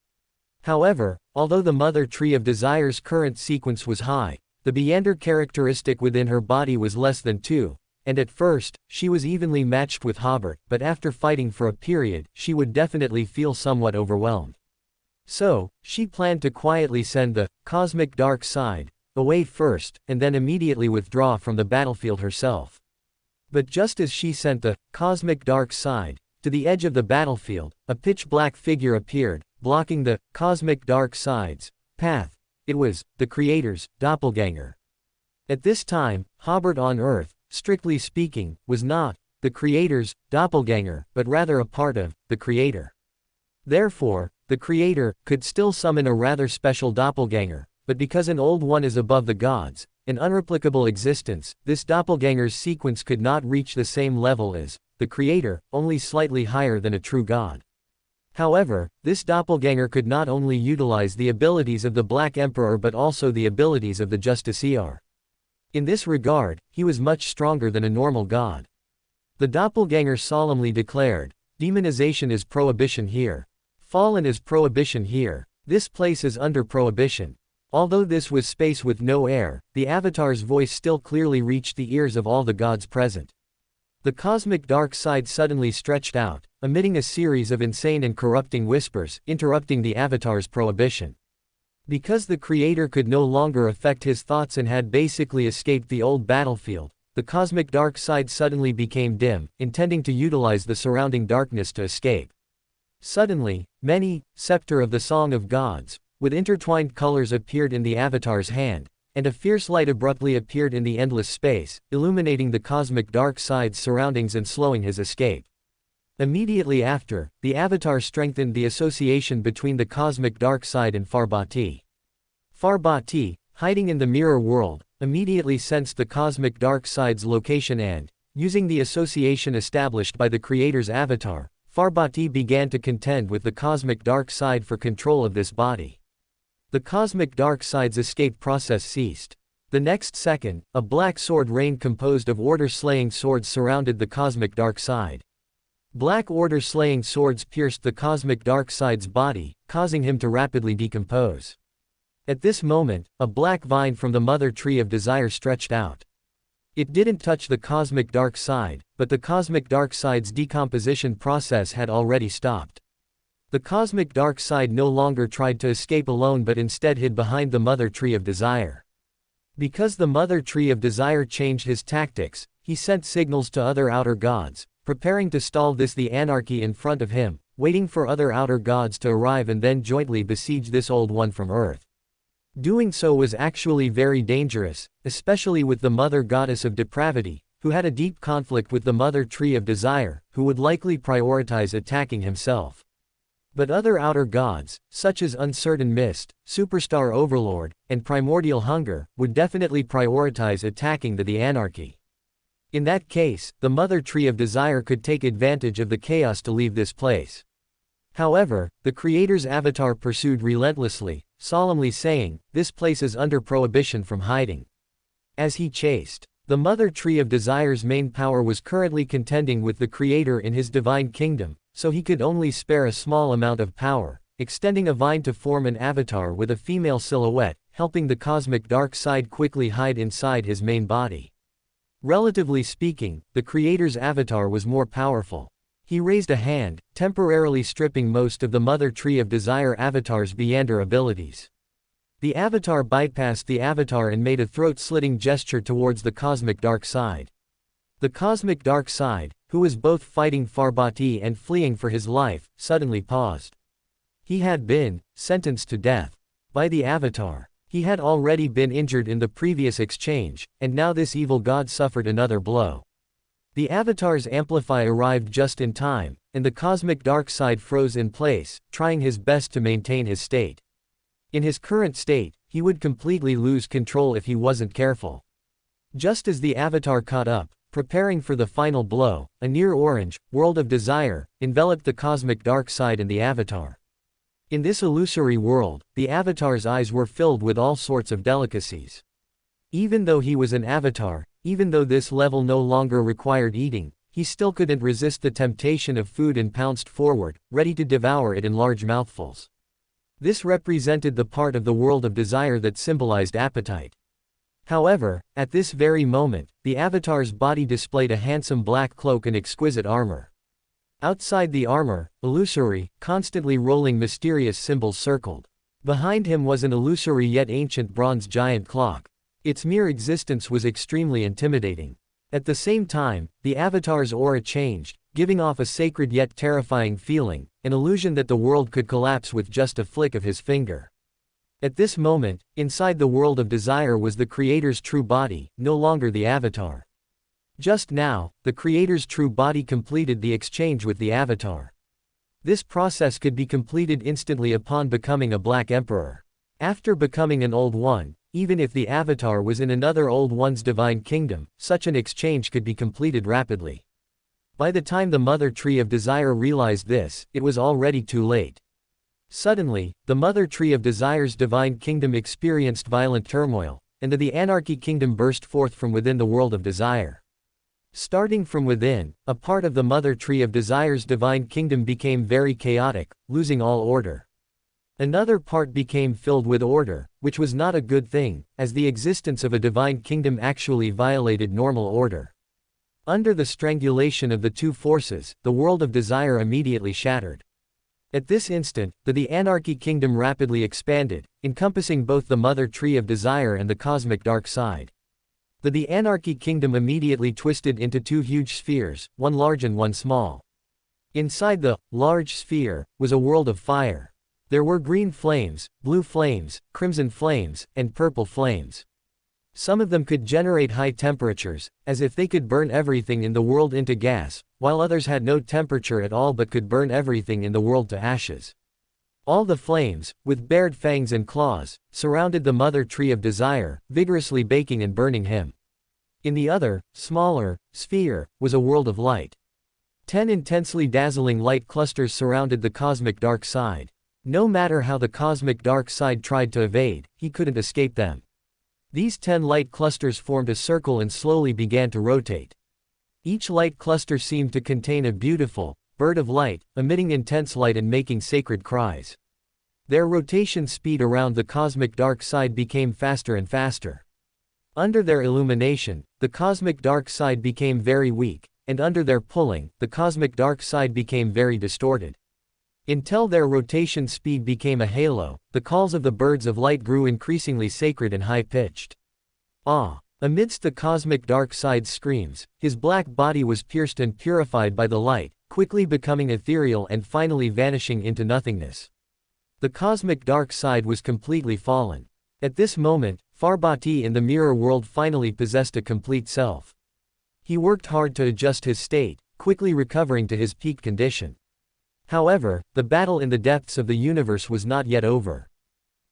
However, although the Mother Tree of Desire's current sequence was high, the Beander characteristic within her body was less than 2, and at first, she was evenly matched with Hobert, but after fighting for a period, she would definitely feel somewhat overwhelmed. So, she planned to quietly send the cosmic dark side away first, and then immediately withdraw from the battlefield herself. But just as she sent the cosmic dark side to the edge of the battlefield, a pitch-black figure appeared, blocking the cosmic dark side's path. It was the Creator's doppelganger. At this time, Hobert on Earth, strictly speaking, was not the Creator's doppelganger, but rather a part of the Creator. Therefore, the Creator could still summon a rather special doppelganger, but because an old one is above the gods, an unreplicable existence, this doppelganger's sequence could not reach the same level as the Creator, only slightly higher than a true god. However, this doppelganger could not only utilize the abilities of the Black Emperor but also the abilities of the Justiciar. In this regard, he was much stronger than a normal god. The doppelganger solemnly declared, "Demonization is prohibition here. Fallen is prohibition here. This place is under prohibition." Although this was space with no air, the Avatar's voice still clearly reached the ears of all the gods present. The cosmic dark side suddenly stretched out, emitting a series of insane and corrupting whispers, interrupting the Avatar's prohibition. Because the Creator could no longer affect his thoughts and had basically escaped the old battlefield, the cosmic dark side suddenly became dim, intending to utilize the surrounding darkness to escape. Suddenly, many, scepter of the Song of Gods, with intertwined colors appeared in the Avatar's hand, and a fierce light abruptly appeared in the endless space, illuminating the cosmic dark side's surroundings and slowing his escape. Immediately after, the Avatar strengthened the association between the cosmic dark side and Farbati. Farbati, hiding in the mirror world, immediately sensed the cosmic dark side's location and, using the association established by the Creator's Avatar, Farbati began to contend with the cosmic dark side for control of this body. The cosmic dark side's escape process ceased. The next second, a black sword rain composed of order-slaying swords surrounded the cosmic dark side. Black order-slaying swords pierced the cosmic dark side's body, causing him to rapidly decompose. At this moment, a black vine from the mother tree of desire stretched out. It didn't touch the cosmic dark side, but the cosmic dark side's decomposition process had already stopped. The cosmic dark side no longer tried to escape alone but instead hid behind the mother tree of desire. Because the mother tree of desire changed his tactics, he sent signals to other outer gods, preparing to stall the anarchy in front of him, waiting for other outer gods to arrive and then jointly besiege this old one from Earth. Doing so was actually very dangerous, especially with the mother goddess of depravity, who had a deep conflict with the mother tree of desire, who would likely prioritize attacking himself. But other outer gods, such as Uncertain Mist, Superstar Overlord, and Primordial Hunger, would definitely prioritize attacking the anarchy. In that case, the Mother Tree of Desire could take advantage of the chaos to leave this place. However, the Creator's Avatar pursued relentlessly, solemnly saying, "This place is under prohibition from hiding." As he chased, the Mother Tree of Desire's main power was currently contending with the Creator in his divine kingdom, so he could only spare a small amount of power, extending a vine to form an avatar with a female silhouette, helping the cosmic dark side quickly hide inside his main body. Relatively speaking, the Creator's avatar was more powerful. He raised a hand, temporarily stripping most of the Mother Tree of Desire avatar's Beyonder abilities. The avatar bypassed the avatar and made a throat-slitting gesture towards the cosmic dark side. The cosmic dark side, who was both fighting Farbati and fleeing for his life, suddenly paused. He had been sentenced to death by the Avatar. He had already been injured in the previous exchange, and now this evil god suffered another blow. The Avatar's Amplify arrived just in time, and the cosmic dark side froze in place, trying his best to maintain his state. In his current state, he would completely lose control if he wasn't careful. Just as the Avatar caught up, preparing for the final blow, a near-orange, world of desire, enveloped the cosmic dark side and the Avatar. In this illusory world, the Avatar's eyes were filled with all sorts of delicacies. Even though he was an Avatar, even though this level no longer required eating, he still couldn't resist the temptation of food and pounced forward, ready to devour it in large mouthfuls. This represented the part of the world of desire that symbolized appetite. However, at this very moment, the Avatar's body displayed a handsome black cloak and exquisite armor. Outside the armor, illusory, constantly rolling mysterious symbols circled. Behind him was an illusory yet ancient bronze giant clock. Its mere existence was extremely intimidating. At the same time, the Avatar's aura changed, giving off a sacred yet terrifying feeling, an illusion that the world could collapse with just a flick of his finger. At this moment, inside the world of desire was the Creator's true body, no longer the Avatar. Just now, the creator's true body completed the exchange with the avatar. This process could be completed instantly upon becoming a Black Emperor. After becoming an Old One, even if the avatar was in another Old One's divine kingdom, such an exchange could be completed rapidly. By the time the Mother Tree of Desire realized this, it was already too late. Suddenly, the Mother Tree of Desire's divine kingdom experienced violent turmoil, and the Anarchy Kingdom burst forth from within the world of desire. Starting from within, a part of the Mother Tree of Desire's divine kingdom became very chaotic, losing all order. Another part became filled with order, which was not a good thing, as the existence of a divine kingdom actually violated normal order. Under the strangulation of the two forces, the world of desire immediately shattered. At this instant, the Anarchy Kingdom rapidly expanded, encompassing both the Mother Tree of Desire and the cosmic dark side. The Anarchy Kingdom immediately twisted into two huge spheres, one large and one small. Inside the large sphere was a world of fire. There were green flames, blue flames, crimson flames, and purple flames. Some of them could generate high temperatures, as if they could burn everything in the world into gas, while others had no temperature at all but could burn everything in the world to ashes. All the flames, with bared fangs and claws, surrounded the Mother Tree of Desire, vigorously baking and burning him. In the other, smaller, sphere, was a world of light. 10 intensely dazzling light clusters surrounded the cosmic dark side. No matter how the cosmic dark side tried to evade, he couldn't escape them. These 10 light clusters formed a circle and slowly began to rotate. Each light cluster seemed to contain a beautiful bird of light, emitting intense light and making sacred cries. Their rotation speed around the cosmic dark side became faster and faster. Under their illumination, the cosmic dark side became very weak, and under their pulling, the cosmic dark side became very distorted. Until their rotation speed became a halo, the calls of the birds of light grew increasingly sacred and high-pitched. Ah! Amidst the cosmic dark side's screams, his black body was pierced and purified by the light, quickly becoming ethereal and finally vanishing into nothingness. The cosmic dark side was completely fallen. At this moment, Farbati in the mirror world finally possessed a complete self. He worked hard to adjust his state, quickly recovering to his peak condition. However, the battle in the depths of the universe was not yet over.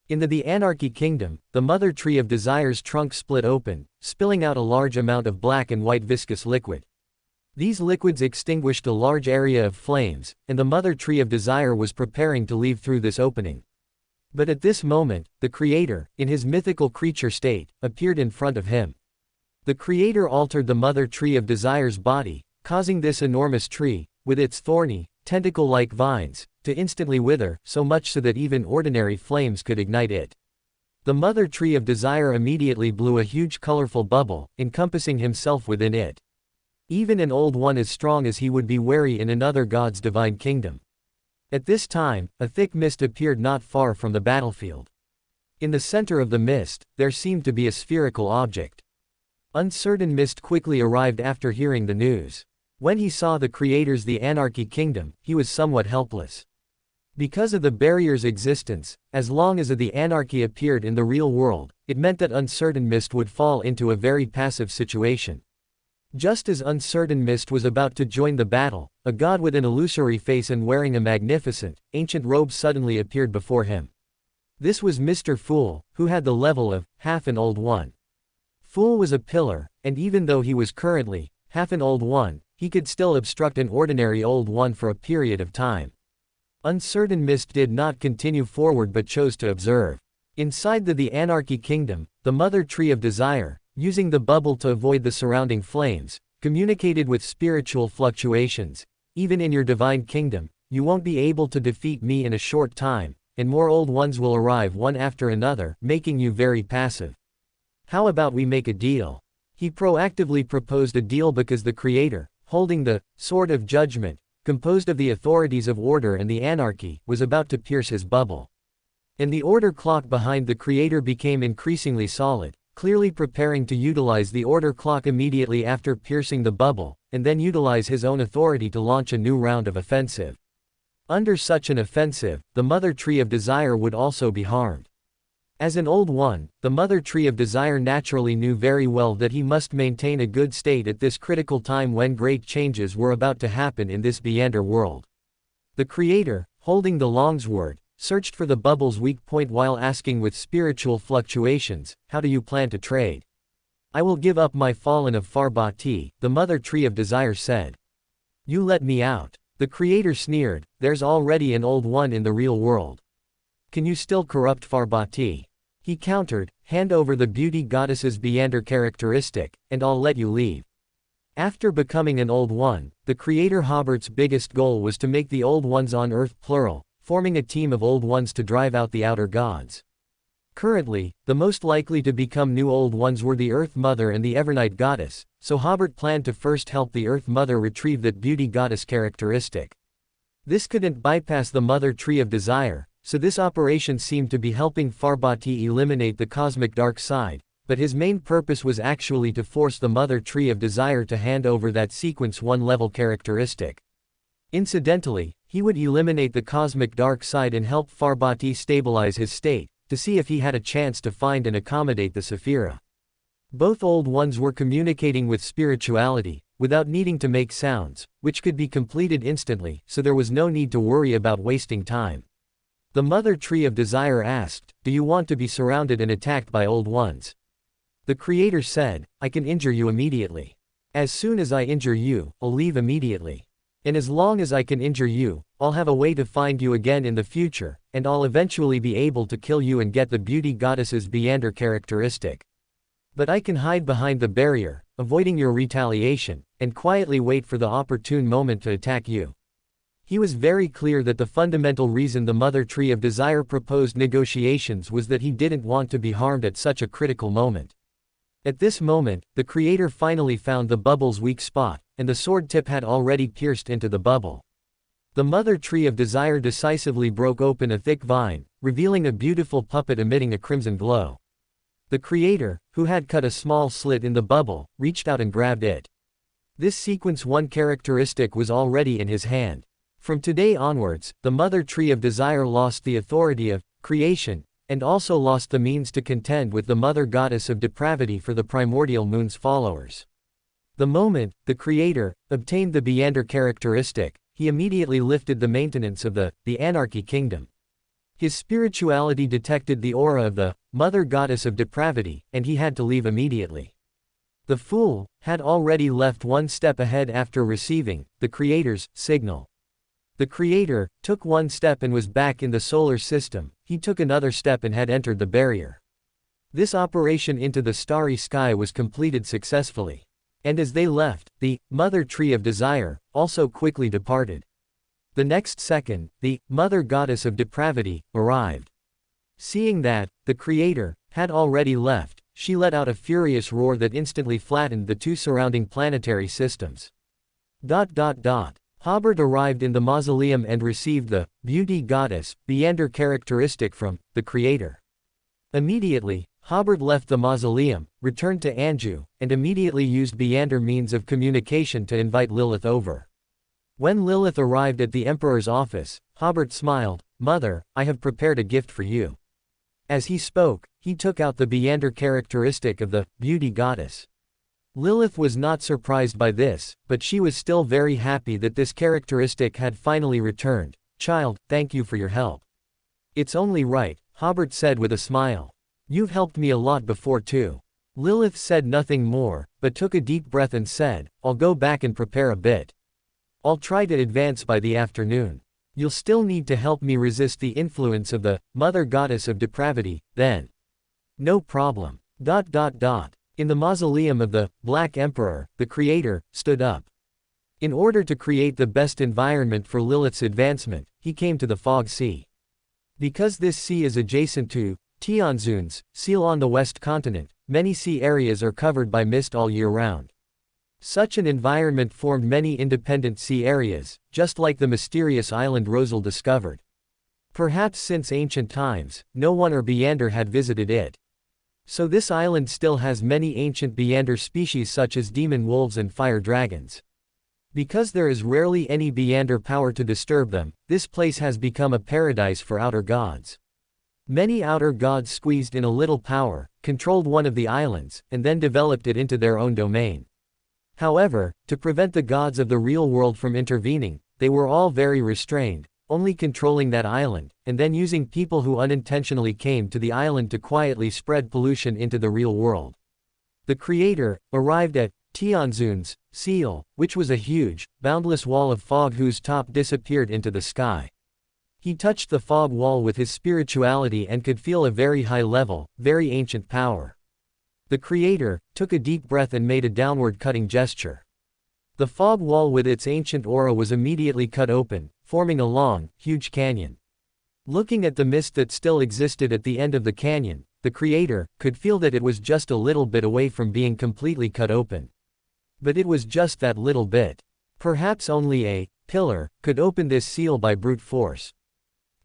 In the Anarchy Kingdom, the Mother Tree of Desire's trunk split open, spilling out a large amount of black and white viscous liquid. These liquids extinguished a large area of flames, and the Mother Tree of Desire was preparing to leave through this opening. But at this moment, the Creator, in his mythical creature state, appeared in front of him. The Creator altered the Mother Tree of Desire's body, causing this enormous tree, with its thorny, tentacle-like vines, to instantly wither, so much so that even ordinary flames could ignite it. The Mother Tree of Desire immediately blew a huge colorful bubble, encompassing himself within it. Even an Old One as strong as he would be wary in another god's divine kingdom. At this time, a thick mist appeared not far from the battlefield. In the center of the mist, there seemed to be a spherical object. Uncertain Mist quickly arrived after hearing the news. When he saw the Creator's the Anarchy Kingdom, he was somewhat helpless. Because of the barrier's existence, as long as the Anarchy appeared in the real world, it meant that Uncertain Mist would fall into a very passive situation. Just as Uncertain Mist was about to join the battle, a god with an illusory face and wearing a magnificent, ancient robe suddenly appeared before him. This was Mr. Fool, who had the level of half an Old One. Fool was a pillar, and even though he was currently half an Old One, he could still obstruct an ordinary Old One for a period of time. Uncertain Mist did not continue forward but chose to observe. Inside the Anarchy Kingdom, the Mother Tree of Desire, using the bubble to avoid the surrounding flames, communicated with spiritual fluctuations. Even in your divine kingdom, you won't be able to defeat me in a short time, and more Old Ones will arrive one after another, making you very passive. How about we make a deal? He proactively proposed a deal because the Creator, holding the Sword of Judgment, composed of the authorities of order and the anarchy, was about to pierce his bubble. And the order clock behind the Creator became increasingly solid, clearly preparing to utilize the order clock immediately after piercing the bubble, and then utilize his own authority to launch a new round of offensive. Under such an offensive, the Mother Tree of Desire would also be harmed. As an Old One, the Mother Tree of Desire naturally knew very well that he must maintain a good state at this critical time when great changes were about to happen in this Beander world. The Creator, holding the Longsword, searched for the bubble's weak point while asking with spiritual fluctuations, "How do you plan to trade?" "I will give up my fallen of Farbati," the Mother Tree of Desire said. "You let me out." The Creator sneered, "There's already an Old One in the real world. Can you still corrupt Farbati?" He countered, "Hand over the beauty goddess's Beander characteristic, and I'll let you leave." After becoming an Old One, the Creator Hobert's biggest goal was to make the Old Ones on Earth plural, forming a team of Old Ones to drive out the outer gods. Currently, the most likely to become new Old Ones were the Earth Mother and the Evernight Goddess, so Hobert planned to first help the Earth Mother retrieve that beauty goddess characteristic. This couldn't bypass the Mother Tree of Desire, so this operation seemed to be helping Farbati eliminate the cosmic dark side, but his main purpose was actually to force the Mother Tree of Desire to hand over that Sequence 1 level characteristic. Incidentally, he would eliminate the cosmic dark side and help Farbati stabilize his state, to see if he had a chance to find and accommodate the Sephira. Both Old Ones were communicating with spirituality, without needing to make sounds, which could be completed instantly, so there was no need to worry about wasting time. The Mother Tree of Desire asked, "Do you want to be surrounded and attacked by Old Ones?" The Creator said, "I can injure you immediately. As soon as I injure you, I'll leave immediately. And as long as I can injure you, I'll have a way to find you again in the future, and I'll eventually be able to kill you and get the beauty goddess's Beander characteristic. But I can hide behind the barrier, avoiding your retaliation, and quietly wait for the opportune moment to attack you." He was very clear that the fundamental reason the Mother Tree of Desire proposed negotiations was that he didn't want to be harmed at such a critical moment. At this moment, the Creator finally found the bubble's weak spot, and the sword tip had already pierced into the bubble. The Mother Tree of Desire decisively broke open a thick vine, revealing a beautiful puppet emitting a crimson glow. The Creator, who had cut a small slit in the bubble, reached out and grabbed it. This Sequence 1 characteristic was already in his hand. From today onwards, the Mother Tree of Desire lost the authority of creation, and also lost the means to contend with the Mother Goddess of Depravity for the primordial moon's followers. The moment the Creator obtained the Beander characteristic, he immediately lifted the maintenance of the Anarchy Kingdom. His spirituality detected the aura of the Mother Goddess of Depravity, and he had to leave immediately. The Fool had already left one step ahead after receiving the Creator's signal. The Creator took one step and was back in the solar system. He took another step and had entered the barrier. This operation into the starry sky was completed successfully. And as they left, the Mother Tree of Desire also quickly departed. The next second, the Mother Goddess of Depravity arrived. Seeing that the Creator had already left, she let out a furious roar that instantly flattened the two surrounding planetary systems. Hobert arrived in the mausoleum and received the Beauty Goddess Beander characteristic from the Creator. Immediately, Hobert left the mausoleum, returned to Anjou, and immediately used Beander means of communication to invite Lilith over. When Lilith arrived at the Emperor's office, Hobert smiled, "Mother, I have prepared a gift for you." As he spoke, he took out the Beander characteristic of the Beauty Goddess. Lilith was not surprised by this, but she was still very happy that this characteristic had finally returned. "Child, thank you for your help." "It's only right," Hobert said with a smile. "You've helped me a lot before too." Lilith said nothing more, but took a deep breath and said, "I'll go back and prepare a bit. I'll try to advance by the afternoon. You'll still need to help me resist the influence of the Mother Goddess of Depravity, then." "No problem." In the mausoleum of the Black Emperor, the Creator stood up. In order to create the best environment for Lilith's advancement, he came to the Fog Sea. Because this sea is adjacent to Tianzun's seal on the west continent, many sea areas are covered by mist all year round. Such an environment formed many independent sea areas, just like the mysterious island Rosal discovered. Perhaps since ancient times, no one or Beander had visited it. So this island still has many ancient Beander species such as demon wolves and fire dragons. Because there is rarely any Beander power to disturb them, this place has become a paradise for outer gods. Many outer gods squeezed in a little power, controlled one of the islands, and then developed it into their own domain. However, to prevent the gods of the real world from intervening, they were all very restrained, only controlling that island, and then using people who unintentionally came to the island to quietly spread pollution into the real world. The creator arrived at Tianzun's seal, which was a huge, boundless wall of fog whose top disappeared into the sky. He touched the fog wall with his spirituality and could feel a very high level, very ancient power. The creator took a deep breath and made a downward cutting gesture. The fog wall with its ancient aura was immediately cut open, forming a long, huge canyon. Looking at the mist that still existed at the end of the canyon, the creator could feel that it was just a little bit away from being completely cut open. But it was just that little bit. Perhaps only a pillar could open this seal by brute force.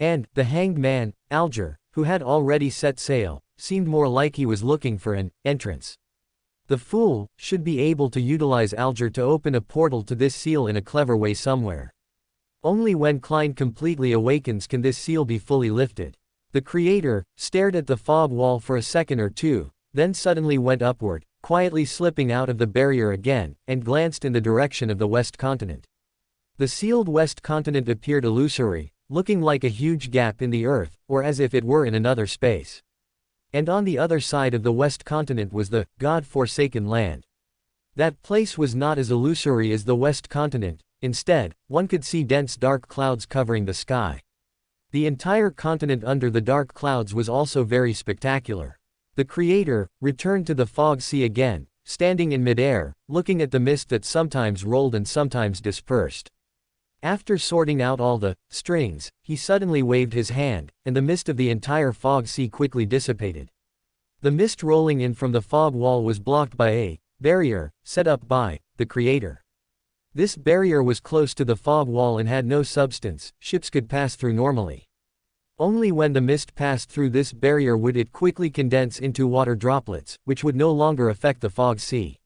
And the hanged man, Alger, who had already set sail, seemed more like he was looking for an entrance. The fool should be able to utilize Alger to open a portal to this seal in a clever way somewhere. Only when Klein completely awakens can this seal be fully lifted. The creator stared at the fog wall for a second or two, then suddenly went upward, quietly slipping out of the barrier again, and glanced in the direction of the west continent. The sealed west continent appeared illusory, looking like a huge gap in the earth, or as if it were in another space. And on the other side of the west continent was the God-forsaken land. That place was not as illusory as the west continent. Instead, one could see dense dark clouds covering the sky. The entire continent under the dark clouds was also very spectacular. The creator returned to the fog sea again, standing in midair, looking at the mist that sometimes rolled and sometimes dispersed. After sorting out all the strings, he suddenly waved his hand, and the mist of the entire fog sea quickly dissipated. The mist rolling in from the fog wall was blocked by a barrier set up by the creator. This barrier was close to the fog wall and had no substance ships could pass through normally. Only when the mist passed through this barrier would it quickly condense into water droplets, which would no longer affect the fog sea.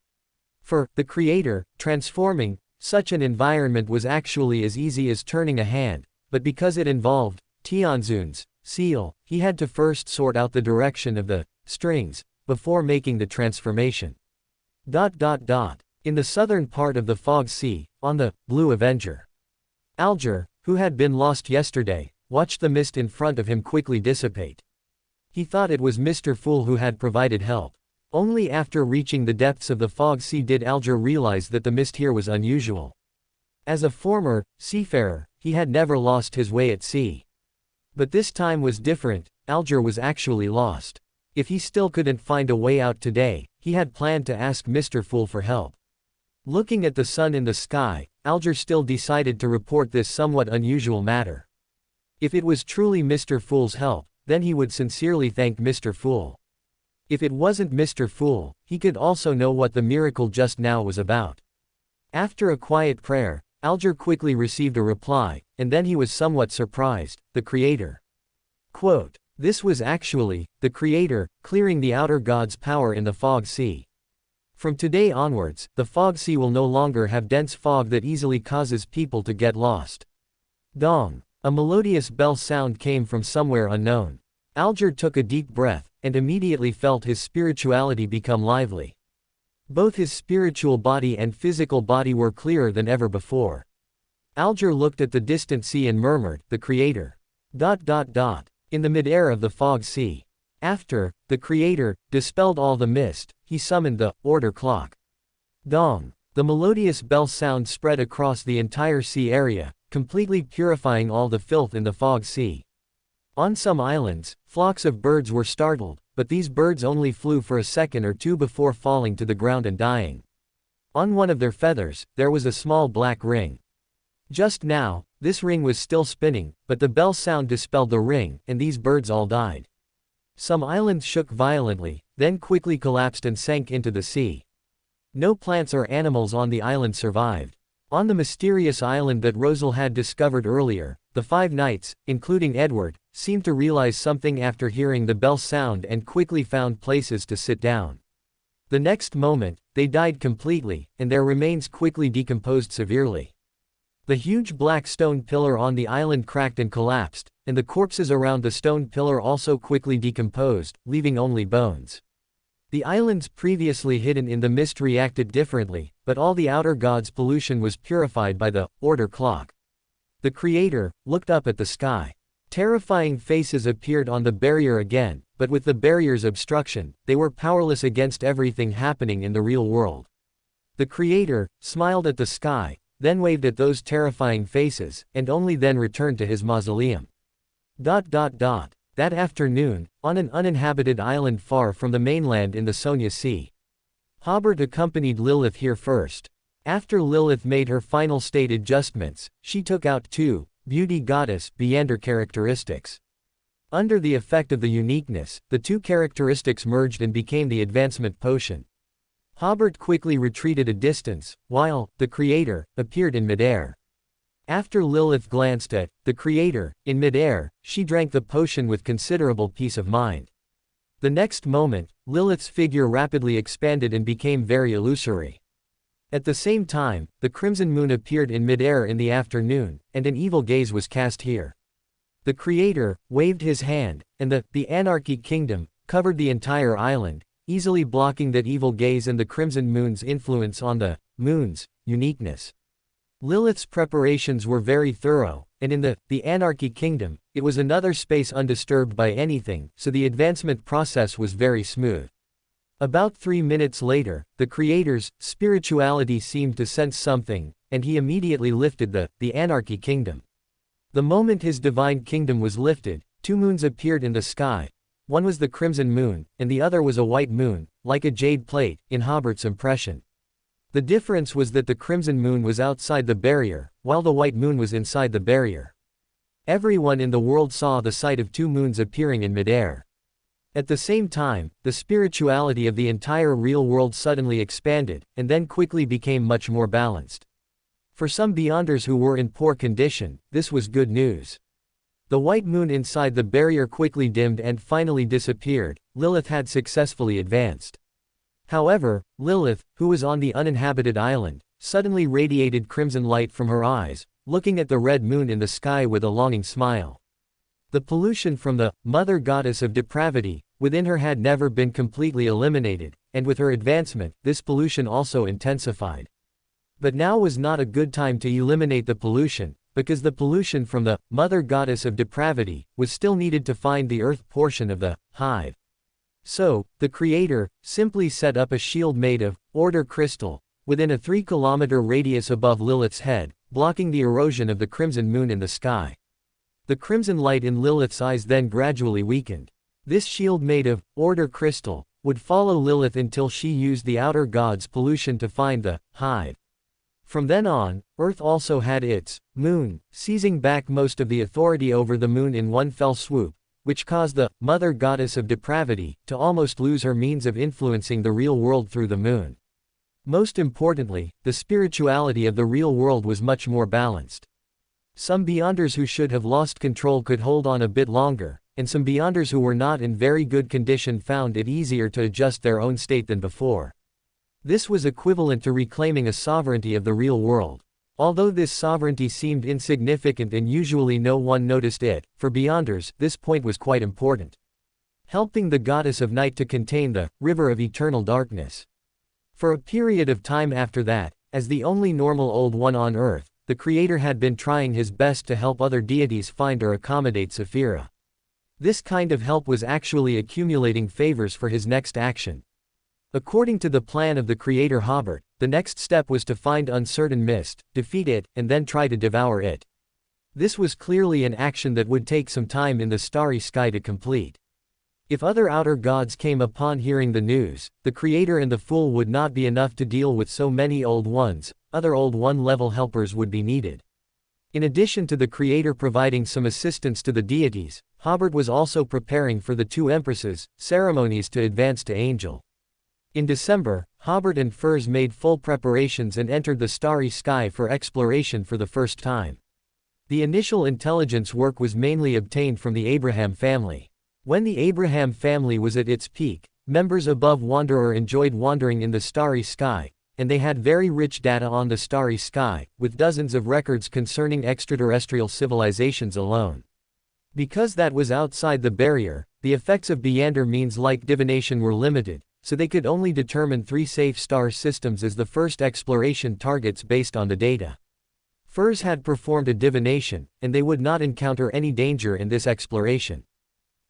For the creator, transforming such an environment was actually as easy as turning a hand, but because it involved Tianzun's seal, he had to first sort out the direction of the strings before making the transformation. In the southern part of the fog sea, on the Blue Avenger, Alger, who had been lost yesterday, watched the mist in front of him quickly dissipate. He thought it was Mr. Fool who had provided help. Only after reaching the depths of the fog sea did Alger realize that the mist here was unusual. As a former seafarer, he had never lost his way at sea. But this time was different. Alger was actually lost. If he still couldn't find a way out today, he had planned to ask Mr. Fool for help. Looking at the sun in the sky, Alger still decided to report this somewhat unusual matter. If it was truly Mr. Fool's help, then he would sincerely thank Mr. Fool. If it wasn't Mr. Fool, he could also know what the miracle just now was about. After a quiet prayer, Alger quickly received a reply, and then he was somewhat surprised. The creator. Quote, "This was actually the creator, clearing the outer god's power in the fog sea. From today onwards, the fog sea will no longer have dense fog that easily causes people to get lost." Dong. A melodious bell sound came from somewhere unknown. Alger took a deep breath, and immediately felt his spirituality become lively. Both his spiritual body and physical body were clearer than ever before. Alger looked at the distant sea and murmured, "The creator." In the midair of the fog sea. After the creator dispelled all the mist, he summoned the order clock. Dong. The melodious bell sound spread across the entire sea area, completely purifying all the filth in the fog sea. On some islands, flocks of birds were startled, but these birds only flew for a second or two before falling to the ground and dying. On one of their feathers, there was a small black ring. Just now, this ring was still spinning, but the bell sound dispelled the ring, and these birds all died. Some islands shook violently, then quickly collapsed and sank into the sea. No plants or animals on the island survived. On the mysterious island that Rosal had discovered earlier, the 5 knights, including Edward, seemed to realize something after hearing the bell sound and quickly found places to sit down. The next moment, they died completely, and their remains quickly decomposed severely. The huge black stone pillar on the island cracked and collapsed, and the corpses around the stone pillar also quickly decomposed, leaving only bones. The islands previously hidden in the mist reacted differently, but all the outer gods' pollution was purified by the order clock. The Creator looked up at the sky. Terrifying faces appeared on the barrier again, but with the barrier's obstruction, they were powerless against everything happening in the real world. The Creator smiled at the sky, then waved at those terrifying faces, and only then returned to his mausoleum. That afternoon, on an uninhabited island far from the mainland in the Sonia Sea. Hobert accompanied Lilith here first. After Lilith made her final state adjustments, she took out two beauty goddess Beander characteristics. Under the effect of the uniqueness, the two characteristics merged and became the advancement potion. Hobert quickly retreated a distance, while the Creator appeared in midair. After Lilith glanced at the Creator in midair, she drank the potion with considerable peace of mind. The next moment, Lilith's figure rapidly expanded and became very illusory. At the same time, the crimson moon appeared in midair in the afternoon, and an evil gaze was cast here. The Creator waved his hand, and the Anarchy Kingdom covered the entire island, easily blocking that evil gaze and the crimson moon's influence on the moon's uniqueness. Lilith's preparations were very thorough, and in the Anarchy Kingdom, it was another space undisturbed by anything, so the advancement process was very smooth. About 3 minutes later, the Creator's spirituality seemed to sense something, and he immediately lifted the Anarchy Kingdom. The moment his divine kingdom was lifted, two moons appeared in the sky. One was the crimson moon, and the other was a white moon, like a jade plate, in Hobert's impression. The difference was that the crimson moon was outside the barrier, while the white moon was inside the barrier. Everyone in the world saw the sight of two moons appearing in midair. At the same time, the spirituality of the entire real world suddenly expanded, and then quickly became much more balanced. For some Beyonders who were in poor condition, this was good news. The white moon inside the barrier quickly dimmed and finally disappeared. Lilith had successfully advanced. However, Lilith, who was on the uninhabited island, suddenly radiated crimson light from her eyes, looking at the red moon in the sky with a longing smile. The pollution from the mother goddess of depravity within her had never been completely eliminated, and with her advancement, this pollution also intensified. But now was not a good time to eliminate the pollution, because the pollution from the mother goddess of depravity was still needed to find the earth portion of the hive. So, the Creator simply set up a shield made of order crystal within a 3-kilometer radius above Lilith's head, blocking the erosion of the crimson moon in the sky. The crimson light in Lilith's eyes then gradually weakened. This shield made of order crystal would follow Lilith until she used the outer god's pollution to find the hive. From then on, Earth also had its moon, seizing back most of the authority over the moon in one fell swoop, which caused the mother goddess of depravity to almost lose her means of influencing the real world through the moon. Most importantly, the spirituality of the real world was much more balanced. Some Beyonders who should have lost control could hold on a bit longer, and some Beyonders who were not in very good condition found it easier to adjust their own state than before. This was equivalent to reclaiming a sovereignty of the real world. Although this sovereignty seemed insignificant and usually no one noticed it, for Beyonders, this point was quite important. Helping the goddess of night to contain the river of eternal darkness. For a period of time after that, as the only normal old one on Earth, the Creator had been trying his best to help other deities find or accommodate Saphira. This kind of help was actually accumulating favors for his next action. According to the plan of the Creator Hobert, the next step was to find Uncertain Mist, defeat it, and then try to devour it. This was clearly an action that would take some time in the starry sky to complete. If other outer gods came upon hearing the news, the Creator and the Fool would not be enough to deal with so many Old Ones, other Old One-level helpers would be needed. In addition to the Creator providing some assistance to the deities, Hobert was also preparing for the two Empresses' ceremonies to advance to Angel. In December, Hobert and Furs made full preparations and entered the starry sky for exploration for the first time. The initial intelligence work was mainly obtained from the Abraham family. When the Abraham family was at its peak, members above Wanderer enjoyed wandering in the starry sky, and they had very rich data on the starry sky, with dozens of records concerning extraterrestrial civilizations alone. Because that was outside the barrier, the effects of Beander means-like divination were limited, so they could only determine 3 safe star systems as the first exploration targets based on the data. Furs had performed a divination, and they would not encounter any danger in this exploration.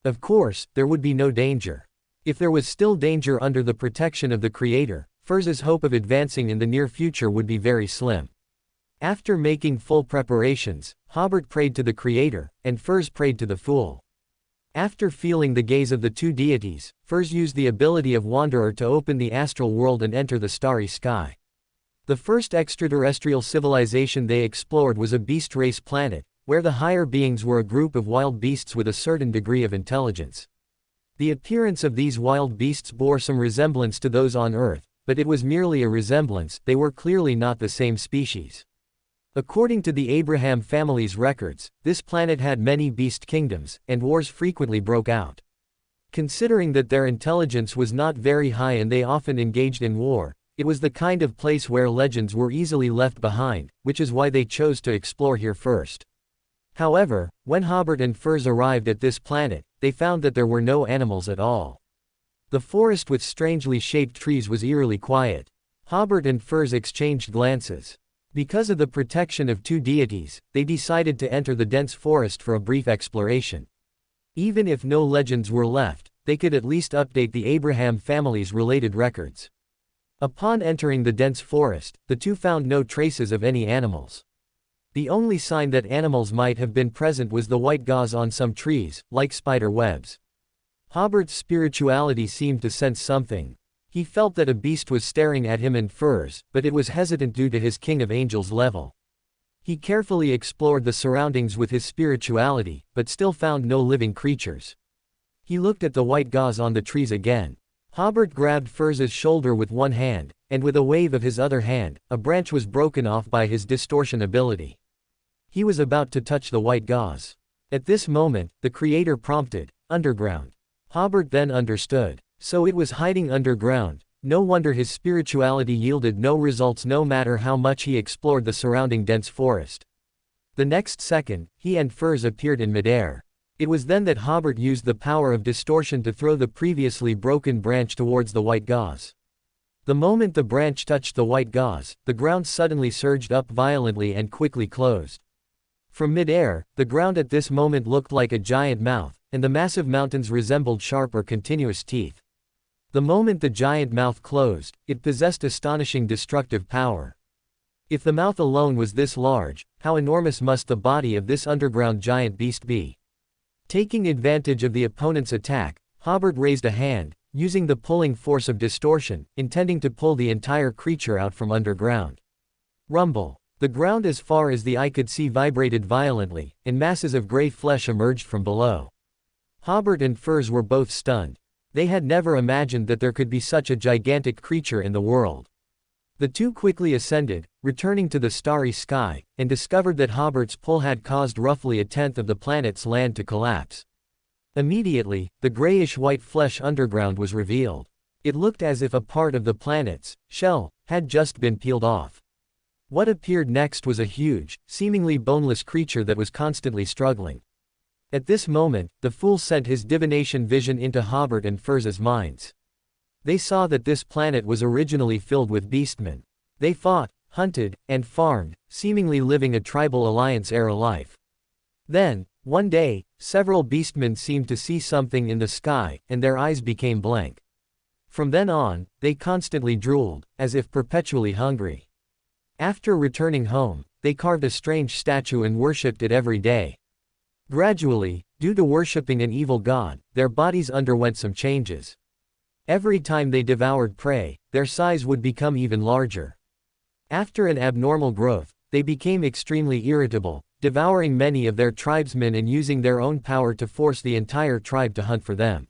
Of course, there would be no danger. If there was still danger under the protection of the Creator, Furs's hope of advancing in the near future would be very slim. After making full preparations, Hobert prayed to the Creator, and Furs prayed to the Fool. After feeling the gaze of the 2 deities, Furs used the ability of Wanderer to open the astral world and enter the starry sky. The first extraterrestrial civilization they explored was a beast race planet, where the higher beings were a group of wild beasts with a certain degree of intelligence. The appearance of these wild beasts bore some resemblance to those on Earth, but it was merely a resemblance, they were clearly not the same species. According to the Abraham family's records, this planet had many beast kingdoms, and wars frequently broke out. Considering that their intelligence was not very high and they often engaged in war, it was the kind of place where legends were easily left behind, which is why they chose to explore here first. However, when Hobert and Furs arrived at this planet, they found that there were no animals at all. The forest with strangely shaped trees was eerily quiet. Hobert and Furs exchanged glances. Because of the protection of 2 deities, they decided to enter the dense forest for a brief exploration. Even if no legends were left, they could at least update the Abraham family's related records. Upon entering the dense forest, the 2 found no traces of any animals. The only sign that animals might have been present was the white gauze on some trees, like spider webs. Hobert's spirituality seemed to sense something. He felt that a beast was staring at him and Furs, but it was hesitant due to his King of Angels level. He carefully explored the surroundings with his spirituality, but still found no living creatures. He looked at the white gauze on the trees again. Hobert grabbed Furs's shoulder with one hand, and with a wave of his other hand, a branch was broken off by his distortion ability. He was about to touch the white gauze. At this moment, the Creator prompted, "Underground." Hobert then understood. So it was hiding underground. No wonder his spirituality yielded no results no matter how much he explored the surrounding dense forest. The next second, he and Furs appeared in midair. It was then that Hobert used the power of distortion to throw the previously broken branch towards the white gauze. The moment the branch touched the white gauze, the ground suddenly surged up violently and quickly closed. From midair, the ground at this moment looked like a giant mouth, and the massive mountains resembled sharp or continuous teeth. The moment the giant mouth closed, it possessed astonishing destructive power. If the mouth alone was this large, how enormous must the body of this underground giant beast be? Taking advantage of the opponent's attack, Hobert raised a hand, using the pulling force of distortion, intending to pull the entire creature out from underground. Rumble. The ground as far as the eye could see vibrated violently, and masses of gray flesh emerged from below. Hobert and Furs were both stunned. They had never imagined that there could be such a gigantic creature in the world. The 2 quickly ascended, returning to the starry sky, and discovered that Hobert's pull had caused roughly 1/10 of the planet's land to collapse. Immediately, the grayish-white flesh underground was revealed. It looked as if a part of the planet's shell had just been peeled off. What appeared next was a huge, seemingly boneless creature that was constantly struggling. At this moment, the Fool sent his divination vision into Hobert and Furs's minds. They saw that this planet was originally filled with beastmen. They fought, hunted, and farmed, seemingly living a tribal alliance-era life. Then, one day, several beastmen seemed to see something in the sky, and their eyes became blank. From then on, they constantly drooled, as if perpetually hungry. After returning home, they carved a strange statue and worshipped it every day. Gradually, due to worshipping an evil god, their bodies underwent some changes. Every time they devoured prey, their size would become even larger. After an abnormal growth, they became extremely irritable, devouring many of their tribesmen and using their own power to force the entire tribe to hunt for them.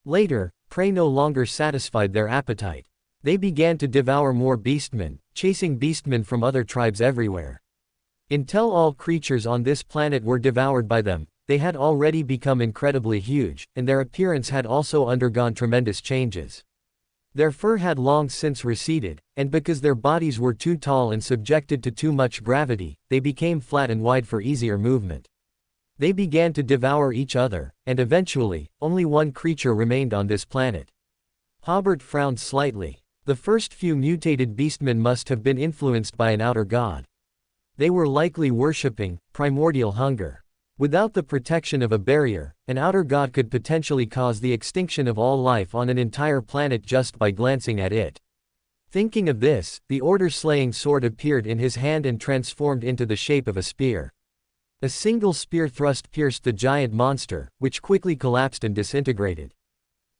Later, prey no longer satisfied their appetite. They began to devour more beastmen, chasing beastmen from other tribes everywhere. Until all creatures on this planet were devoured by them, they had already become incredibly huge, and their appearance had also undergone tremendous changes. Their fur had long since receded, and because their bodies were too tall and subjected to too much gravity, they became flat and wide for easier movement. They began to devour each other, and eventually, only one creature remained on this planet. Hobert frowned slightly. The first few mutated beastmen must have been influenced by an outer god. They were likely worshipping primordial hunger. Without the protection of a barrier, an outer god could potentially cause the extinction of all life on an entire planet just by glancing at it. Thinking of this, the order-slaying sword appeared in his hand and transformed into the shape of a spear. A single spear thrust pierced the giant monster, which quickly collapsed and disintegrated.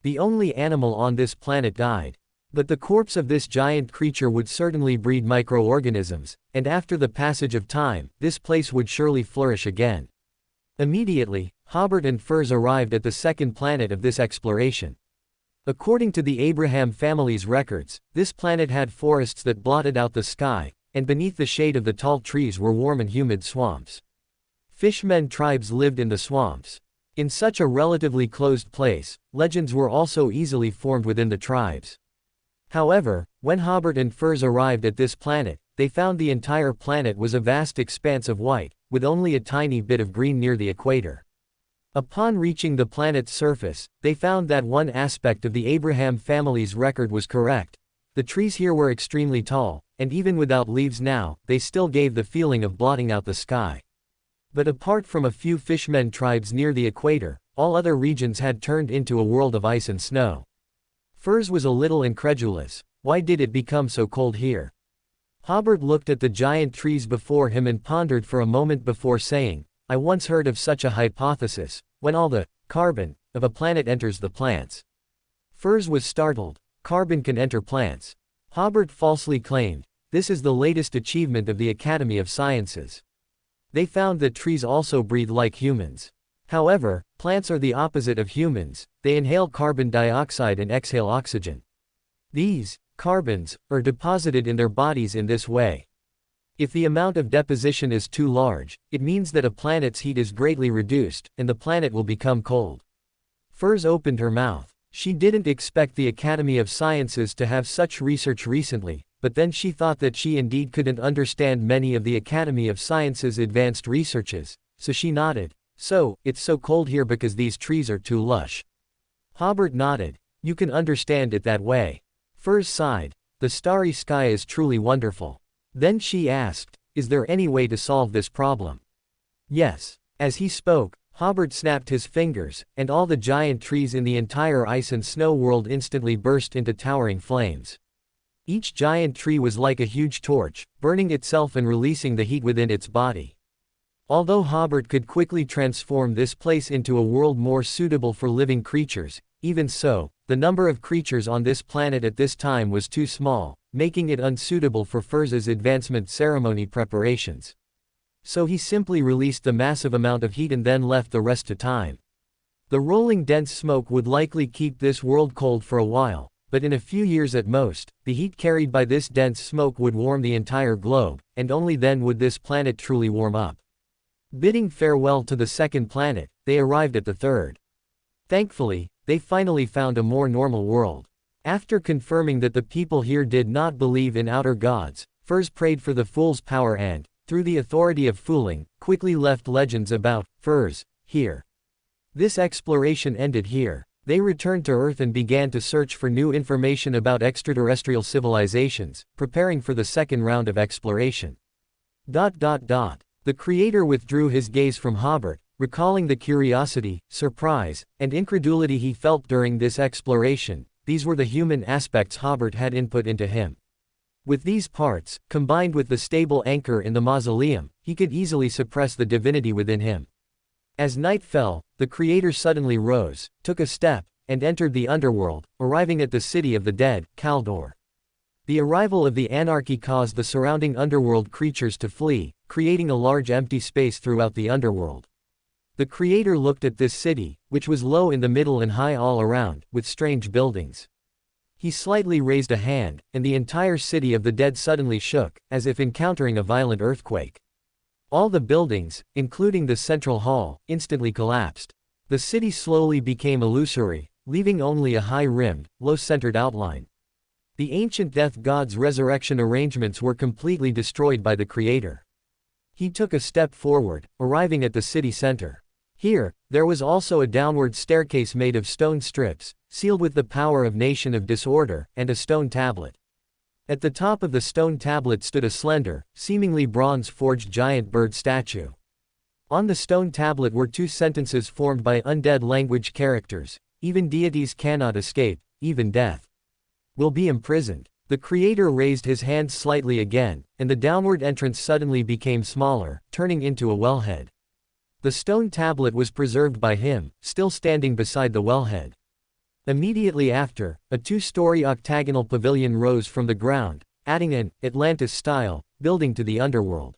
The only animal on this planet died. But the corpse of this giant creature would certainly breed microorganisms, and after the passage of time, this place would surely flourish again. Immediately, Hobert and Furs arrived at the second planet of this exploration. According to the Abraham family's records, this planet had forests that blotted out the sky, and beneath the shade of the tall trees were warm and humid swamps. Fishmen tribes lived in the swamps. In such a relatively closed place, legends were also easily formed within the tribes. However, when Hobert and Furs arrived at this planet, they found the entire planet was a vast expanse of white, with only a tiny bit of green near the equator. Upon reaching the planet's surface, they found that one aspect of the Abraham family's record was correct. The trees here were extremely tall, and even without leaves now, they still gave the feeling of blotting out the sky. But apart from a few fishmen tribes near the equator, all other regions had turned into a world of ice and snow. Furs was a little incredulous. Why did it become so cold here? Hobert looked at the giant trees before him and pondered for a moment before saying, I once heard of such a hypothesis, when all the carbon of a planet enters the plants. Furs was startled. Carbon can enter plants. Hobert falsely claimed, this is the latest achievement of the Academy of Sciences. They found that trees also breathe like humans. However, plants are the opposite of humans, they inhale carbon dioxide and exhale oxygen. These carbons are deposited in their bodies in this way. If the amount of deposition is too large, it means that a planet's heat is greatly reduced, and the planet will become cold. Furs opened her mouth. She didn't expect the Academy of Sciences to have such research recently, but then she thought that she indeed couldn't understand many of the Academy of Sciences' advanced researches, so she nodded. So, it's so cold here because these trees are too lush. Hobert nodded. You can understand it that way. Furs sighed. The starry sky is truly wonderful. Then she asked, is there any way to solve this problem? Yes. As he spoke, Hobert snapped his fingers, and all the giant trees in the entire ice and snow world instantly burst into towering flames. Each giant tree was like a huge torch, burning itself and releasing the heat within its body. Although Hobert could quickly transform this place into a world more suitable for living creatures, even so, the number of creatures on this planet at this time was too small, making it unsuitable for Furs's advancement ceremony preparations. So he simply released the massive amount of heat and then left the rest to time. The rolling dense smoke would likely keep this world cold for a while, but in a few years at most, the heat carried by this dense smoke would warm the entire globe, and only then would this planet truly warm up. Bidding farewell to the second planet, they arrived at the third. Thankfully, they finally found a more normal world. After confirming that the people here did not believe in outer gods, Furs prayed for the fool's power and, through the authority of fooling, quickly left legends about Furs here. This exploration ended here. They returned to Earth and began to search for new information about extraterrestrial civilizations, preparing for the second round of exploration. The creator withdrew his gaze from Hobert, recalling the curiosity, surprise, and incredulity he felt during this exploration. These were the human aspects Hobert had input into him. With these parts, combined with the stable anchor in the mausoleum, he could easily suppress the divinity within him. As night fell, the creator suddenly rose, took a step, and entered the underworld, arriving at the city of the dead, Kaldor. The arrival of the anarchy caused the surrounding underworld creatures to flee, creating a large empty space throughout the underworld. The creator looked at this city, which was low in the middle and high all around, with strange buildings. He slightly raised a hand, and the entire city of the dead suddenly shook, as if encountering a violent earthquake. All the buildings, including the central hall, instantly collapsed. The city slowly became illusory, leaving only a high-rimmed, low-centered outline. The ancient death god's resurrection arrangements were completely destroyed by the creator. He took a step forward, arriving at the city center. Here, there was also a downward staircase made of stone strips, sealed with the power of Nation of Disorder, and a stone tablet. At the top of the stone tablet stood a slender, seemingly bronze-forged giant bird statue. On the stone tablet were 2 sentences formed by undead language characters: even deities cannot escape, even death will be imprisoned. The creator raised his hands slightly again, and the downward entrance suddenly became smaller, turning into a wellhead. The stone tablet was preserved by him, still standing beside the wellhead. Immediately after, a 2-story octagonal pavilion rose from the ground, adding an Atlantis-style building to the underworld.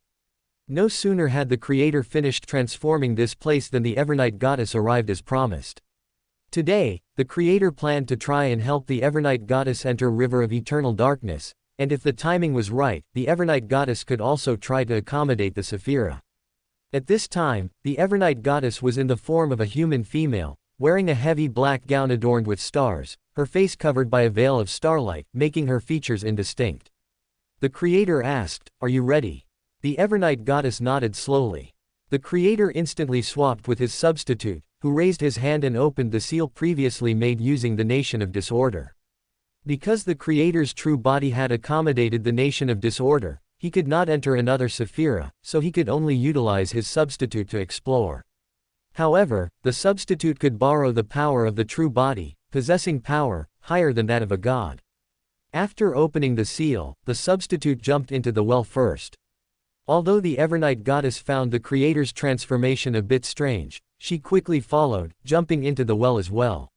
No sooner had the creator finished transforming this place than the Evernight goddess arrived as promised. Today, the creator planned to try and help the Evernight goddess enter River of Eternal Darkness, and if the timing was right, the Evernight goddess could also try to accommodate the Sephira. At this time, the Evernight goddess was in the form of a human female, wearing a heavy black gown adorned with stars, her face covered by a veil of starlight, making her features indistinct. The creator asked, "Are you ready?" The Evernight goddess nodded slowly. The creator instantly swapped with his substitute, who raised his hand and opened the seal previously made using the Nation of Disorder. Because the creator's true body had accommodated the Nation of Disorder, he could not enter another Sephira, so he could only utilize his substitute to explore. However, the substitute could borrow the power of the true body, possessing power higher than that of a god. After opening the seal, the substitute jumped into the well first. Although the Evernight goddess found the creator's transformation a bit strange, she quickly followed, jumping into the well as well.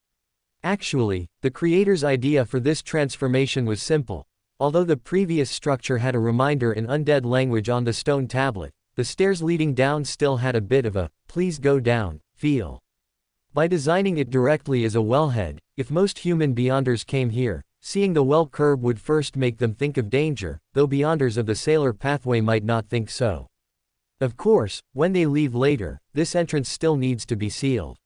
Actually, the creator's idea for this transformation was simple. Although the previous structure had a reminder in undead language on the stone tablet, the stairs leading down still had a bit of a "please go down" feel. By designing it directly as a wellhead, if most human beyonders came here, seeing the well curb would first make them think of danger, though beyonders of the sailor pathway might not think so. Of course, when they leave later, this entrance still needs to be sealed.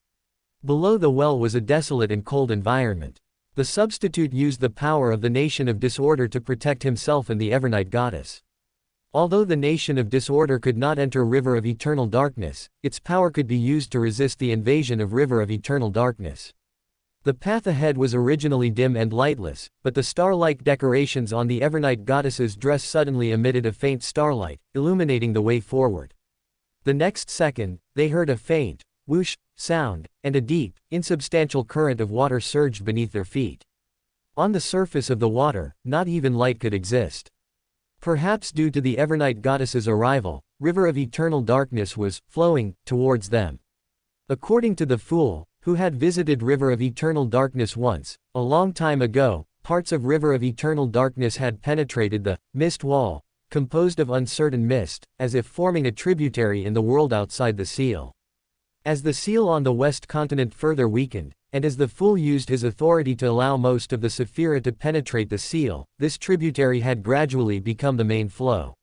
Below the well was a desolate and cold environment. The substitute used the power of the Nation of Disorder to protect himself and the Evernight goddess. Although the Nation of Disorder could not enter River of Eternal Darkness, its power could be used to resist the invasion of River of Eternal Darkness. The path ahead was originally dim and lightless, but the star-like decorations on the Evernight goddess's dress suddenly emitted a faint starlight, illuminating the way forward. The next second, they heard a faint, whoosh, sound, and a deep, insubstantial current of water surged beneath their feet. On the surface of the water, not even light could exist. Perhaps due to the Evernight goddess's arrival, River of Eternal Darkness was flowing towards them. According to the fool, who had visited River of Eternal Darkness once, a long time ago, parts of River of Eternal Darkness had penetrated the mist wall, composed of uncertain mist, as if forming a tributary in the world outside the seal. As the seal on the west continent further weakened, and as the fool used his authority to allow most of the Sephira to penetrate the seal, this tributary had gradually become the main flow.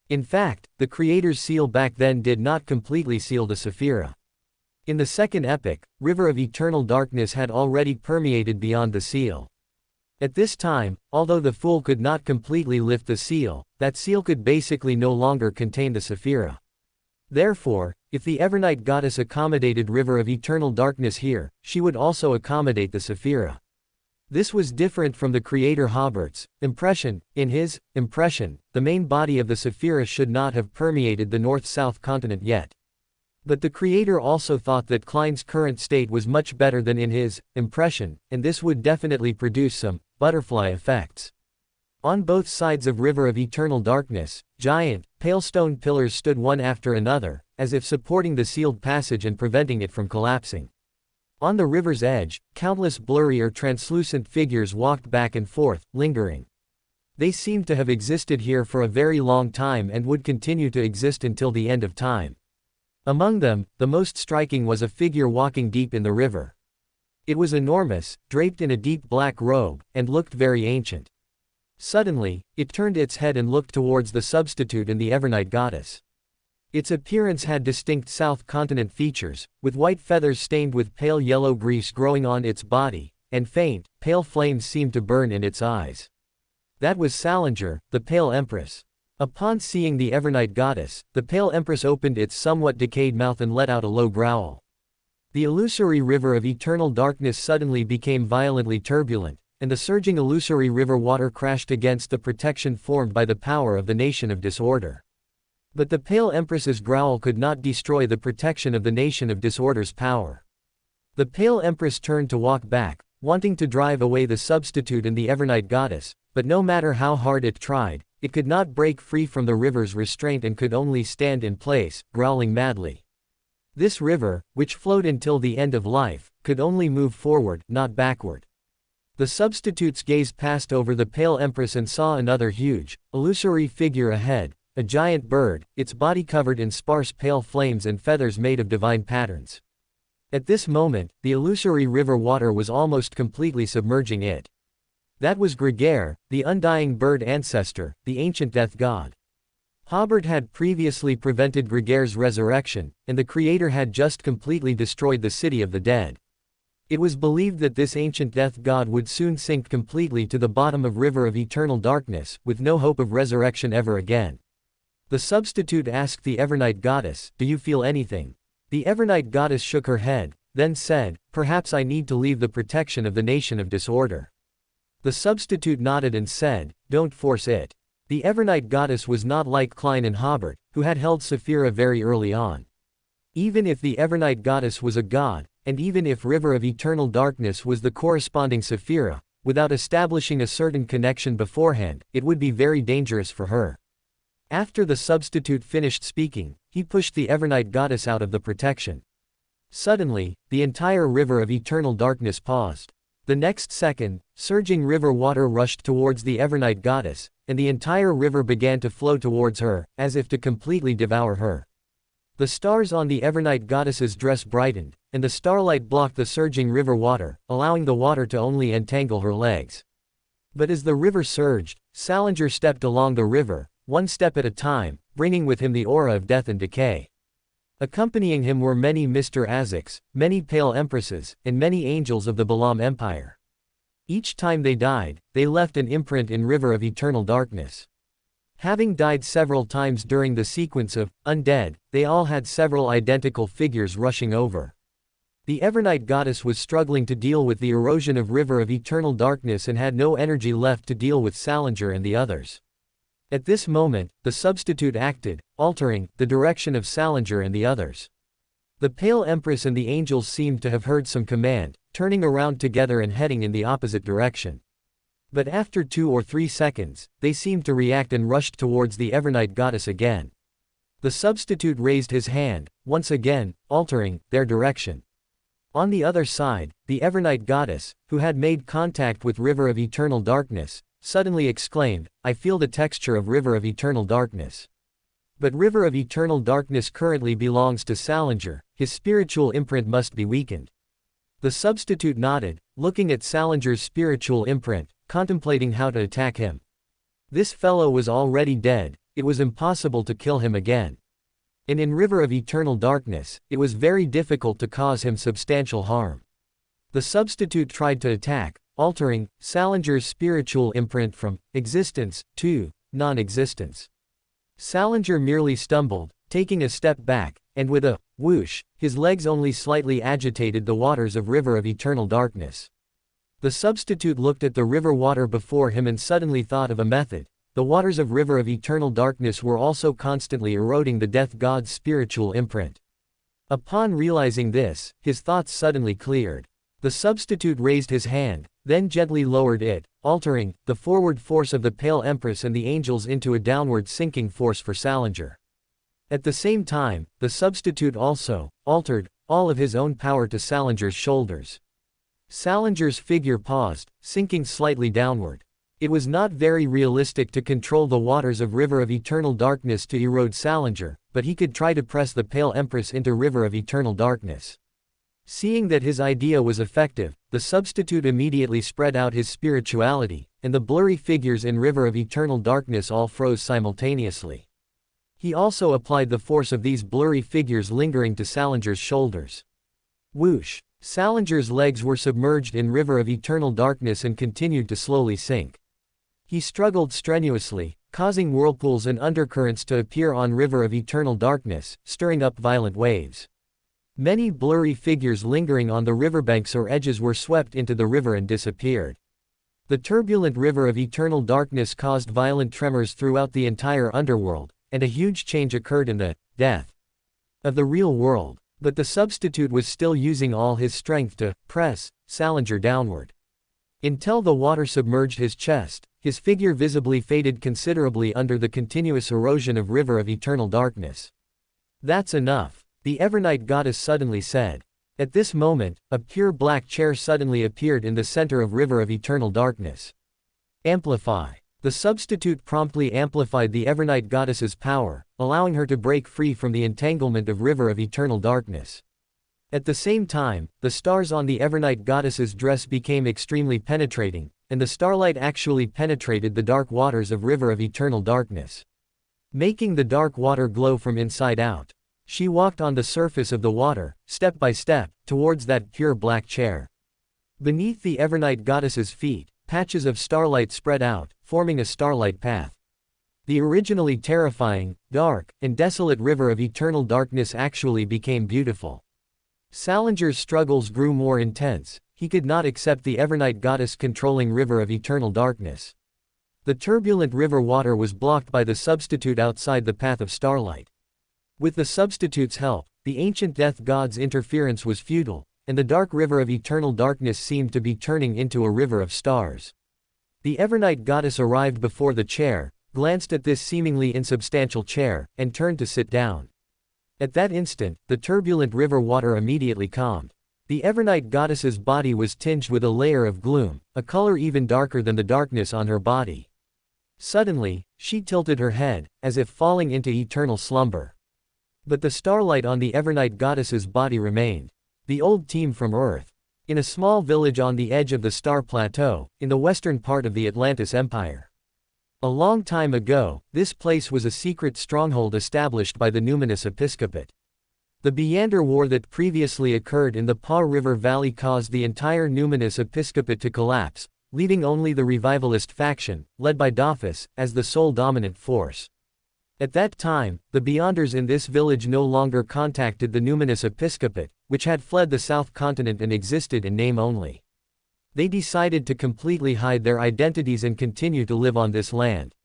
In fact, the creator's seal back then did not completely seal the Sephira. In the second epoch, River of Eternal Darkness had already permeated beyond the seal. At this time, although the fool could not completely lift the seal, that seal could basically no longer contain the Sephira. Therefore, if the Evernight goddess accommodated River of Eternal Darkness here, she would also accommodate the Sephira. This was different from the creator Hobert's impression. In his impression, the main body of the Sephira should not have permeated the north-south continent yet. But the creator also thought that Klein's current state was much better than in his impression, and this would definitely produce some butterfly effects. On both sides of River of Eternal Darkness, giant, pale stone pillars stood one after another, as if supporting the sealed passage and preventing it from collapsing. On the river's edge, countless blurry or translucent figures walked back and forth, lingering. They seemed to have existed here for a very long time and would continue to exist until the end of time. Among them, the most striking was a figure walking deep in the river. It was enormous, draped in a deep black robe, and looked very ancient. Suddenly, it turned its head and looked towards the substitute and the Evernight goddess. Its appearance had distinct South Continent features, with white feathers stained with pale yellow grease growing on its body, and faint, pale flames seemed to burn in its eyes. That was Salinger, the Pale Empress. Upon seeing the Evernight goddess, the Pale Empress opened its somewhat decayed mouth and let out a low growl. The illusory river of eternal darkness suddenly became violently turbulent, and the surging illusory river water crashed against the protection formed by the power of the nation of disorder. But the Pale Empress's growl could not destroy the protection of the nation of disorder's power. The Pale Empress turned to walk back, wanting to drive away the substitute and the Evernight Goddess, but no matter how hard it tried, it could not break free from the river's restraint and could only stand in place, growling madly. This river, which flowed until the end of life, could only move forward, not backward. The substitute's gaze passed over the Pale Empress and saw another huge, illusory figure ahead, a giant bird, its body covered in sparse pale flames and feathers made of divine patterns. At this moment, the illusory river water was almost completely submerging it. That was Gregare, the undying bird ancestor, the ancient death god. Hobert had previously prevented Gregare's resurrection, and the creator had just completely destroyed the city of the dead. It was believed that this ancient death god would soon sink completely to the bottom of river of eternal darkness, with no hope of resurrection ever again. The substitute asked the Evernight Goddess, "Do you feel anything?" The Evernight Goddess shook her head, then said, "Perhaps I need to leave the protection of the nation of disorder." The substitute nodded and said, "Don't force it." The Evernight Goddess was not like Klein and Hobert, who had held Saphira very early on. Even if the Evernight Goddess was a god, and even if River of Eternal Darkness was the corresponding Saphira, without establishing a certain connection beforehand, it would be very dangerous for her. After the substitute finished speaking, he pushed the Evernight Goddess out of the protection. Suddenly, the entire River of Eternal Darkness paused. The next second, surging river water rushed towards the Evernight Goddess, and the entire river began to flow towards her, as if to completely devour her. The stars on the Evernight Goddess's dress brightened, and the starlight blocked the surging river water, allowing the water to only entangle her legs. But as the river surged, Salinger stepped along the river, one step at a time, bringing with him the aura of death and decay. Accompanying him were many Mr. Aziks, many Pale Empresses, and many angels of the Balaam Empire. Each time they died, they left an imprint in River of Eternal Darkness. Having died several times during the sequence of undead, they all had several identical figures rushing over. The Evernight Goddess was struggling to deal with the erosion of River of Eternal Darkness and had no energy left to deal with Salinger and the others. At this moment, the substitute acted, altering the direction of Salinger and the others. The Pale Empress and the angels seemed to have heard some command, turning around together and heading in the opposite direction. But after 2 or 3 seconds, they seemed to react and rushed towards the Evernight Goddess again. The substitute raised his hand, once again, altering their direction. On the other side, the Evernight Goddess, who had made contact with River of Eternal Darkness, suddenly exclaimed, "I feel the texture of River of Eternal Darkness." But River of Eternal Darkness currently belongs to Salinger, his spiritual imprint must be weakened. The substitute nodded, looking at Salinger's spiritual imprint, contemplating how to attack him. This fellow was already dead, it was impossible to kill him again. And in River of Eternal Darkness, it was very difficult to cause him substantial harm. The substitute tried to attack, altering Salinger's spiritual imprint from existence to non-existence. Salinger merely stumbled, taking a step back, and with a whoosh, his legs only slightly agitated the waters of River of Eternal Darkness. The substitute looked at the river water before him and suddenly thought of a method. The waters of River of Eternal Darkness were also constantly eroding the death god's spiritual imprint. Upon realizing this, his thoughts suddenly cleared. The substitute raised his hand, then gently lowered it, altering the forward force of the Pale Empress and the angels into a downward sinking force for Salinger. At the same time, the substitute also altered all of his own power to Salinger's shoulders. Salinger's figure paused, sinking slightly downward. It was not very realistic to control the waters of River of Eternal Darkness to erode Salinger, but he could try to press the Pale Empress into River of Eternal Darkness. Seeing that his idea was effective, the substitute immediately spread out his spirituality, and the blurry figures in River of Eternal Darkness all froze simultaneously. He also applied the force of these blurry figures lingering to Salinger's shoulders. Whoosh! Salinger's legs were submerged in River of Eternal Darkness and continued to slowly sink. He struggled strenuously, causing whirlpools and undercurrents to appear on River of Eternal Darkness, stirring up violent waves. Many blurry figures lingering on the riverbanks or edges were swept into the river and disappeared. The turbulent river of eternal darkness caused violent tremors throughout the entire underworld, and a huge change occurred in the death of the real world. But the substitute was still using all his strength to press Salinger downward. Until the water submerged his chest, his figure visibly faded considerably under the continuous erosion of river of eternal darkness. "That's enough," the Evernight goddess suddenly said. At this moment, a pure black chair suddenly appeared in the center of river of eternal darkness. "Amplify." The substitute promptly amplified the Evernight goddess's power, allowing her to break free from the entanglement of river of eternal darkness. At the same time, the stars on the Evernight goddess's dress became extremely penetrating, and the starlight actually penetrated the dark waters of river of eternal darkness, making the dark water glow from inside out. She walked on the surface of the water, step by step, towards that pure black chair. Beneath the Evernight goddess's feet, patches of starlight spread out, forming a starlight path. The originally terrifying, dark, and desolate river of eternal darkness actually became beautiful. Salinger's struggles grew more intense. He could not accept the Evernight goddess controlling river of eternal darkness. The turbulent river water was blocked by the substitute outside the path of starlight. With the substitute's help, the ancient death god's interference was futile, and the dark river of eternal darkness seemed to be turning into a river of stars. The Evernight goddess arrived before the chair, glanced at this seemingly insubstantial chair, and turned to sit down. At that instant, the turbulent river water immediately calmed. The Evernight goddess's body was tinged with a layer of gloom, a color even darker than the darkness on her body. Suddenly, she tilted her head, as if falling into eternal slumber. But the starlight on the Evernight goddess's body remained. The old team from Earth. In a small village on the edge of the Star Plateau, in the western part of the Atlantis Empire. A long time ago, this place was a secret stronghold established by the Numinous Episcopate. The Beander War that previously occurred in the Paw River Valley caused the entire Numinous Episcopate to collapse, leaving only the revivalist faction, led by Dophus, as the sole dominant force. At that time, the Beyonders in this village no longer contacted the Numinous Episcopate, which had fled the South Continent and existed in name only. They decided to completely hide their identities and continue to live on this land.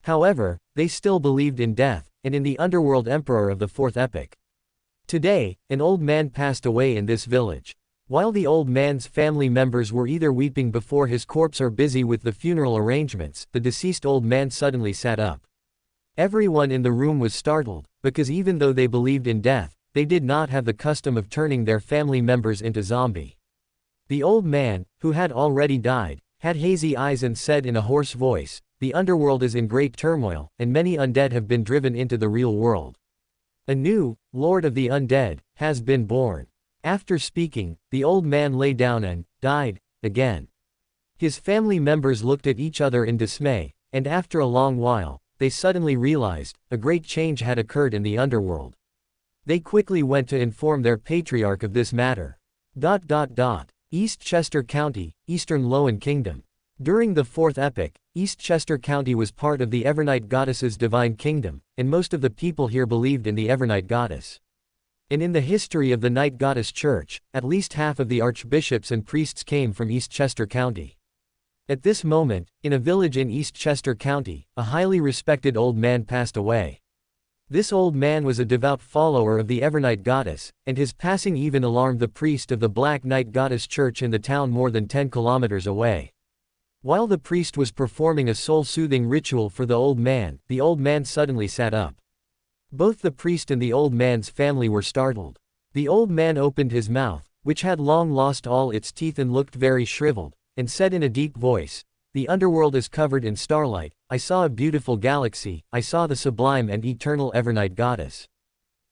However, they still believed in death, and in the underworld emperor of the fourth epoch. Today, an old man passed away in this village. While the old man's family members were either weeping before his corpse or busy with the funeral arrangements, the deceased old man suddenly sat up. Everyone in the room was startled, because even though they believed in death, they did not have the custom of turning their family members into zombie. The old man, who had already died, had hazy eyes and said in a hoarse voice, "The underworld is in great turmoil, and many undead have been driven into the real world. A new Lord of the Undead has been born." After speaking, the old man lay down and died again. His family members looked at each other in dismay, and after a long while, they suddenly realized a great change had occurred in the underworld. They quickly went to inform their patriarch of this matter. Eastchester County, Eastern Loan Kingdom. During the Fourth Epoch, Eastchester County was part of the Evernight Goddess's divine kingdom, and most of the people here believed in the Evernight Goddess. And in the history of the Night Goddess Church, at least half of the archbishops and priests came from Eastchester County. At this moment, in a village in Eastchester County, a highly respected old man passed away. This old man was a devout follower of the Evernight Goddess, and his passing even alarmed the priest of the Black Night Goddess Church in the town more than 10 kilometers away. While the priest was performing a soul-soothing ritual for the old man suddenly sat up. Both the priest and the old man's family were startled. The old man opened his mouth, which had long lost all its teeth and looked very shriveled, and said in a deep voice, "The underworld is covered in starlight. I saw a beautiful galaxy. I saw the sublime and eternal Evernight Goddess.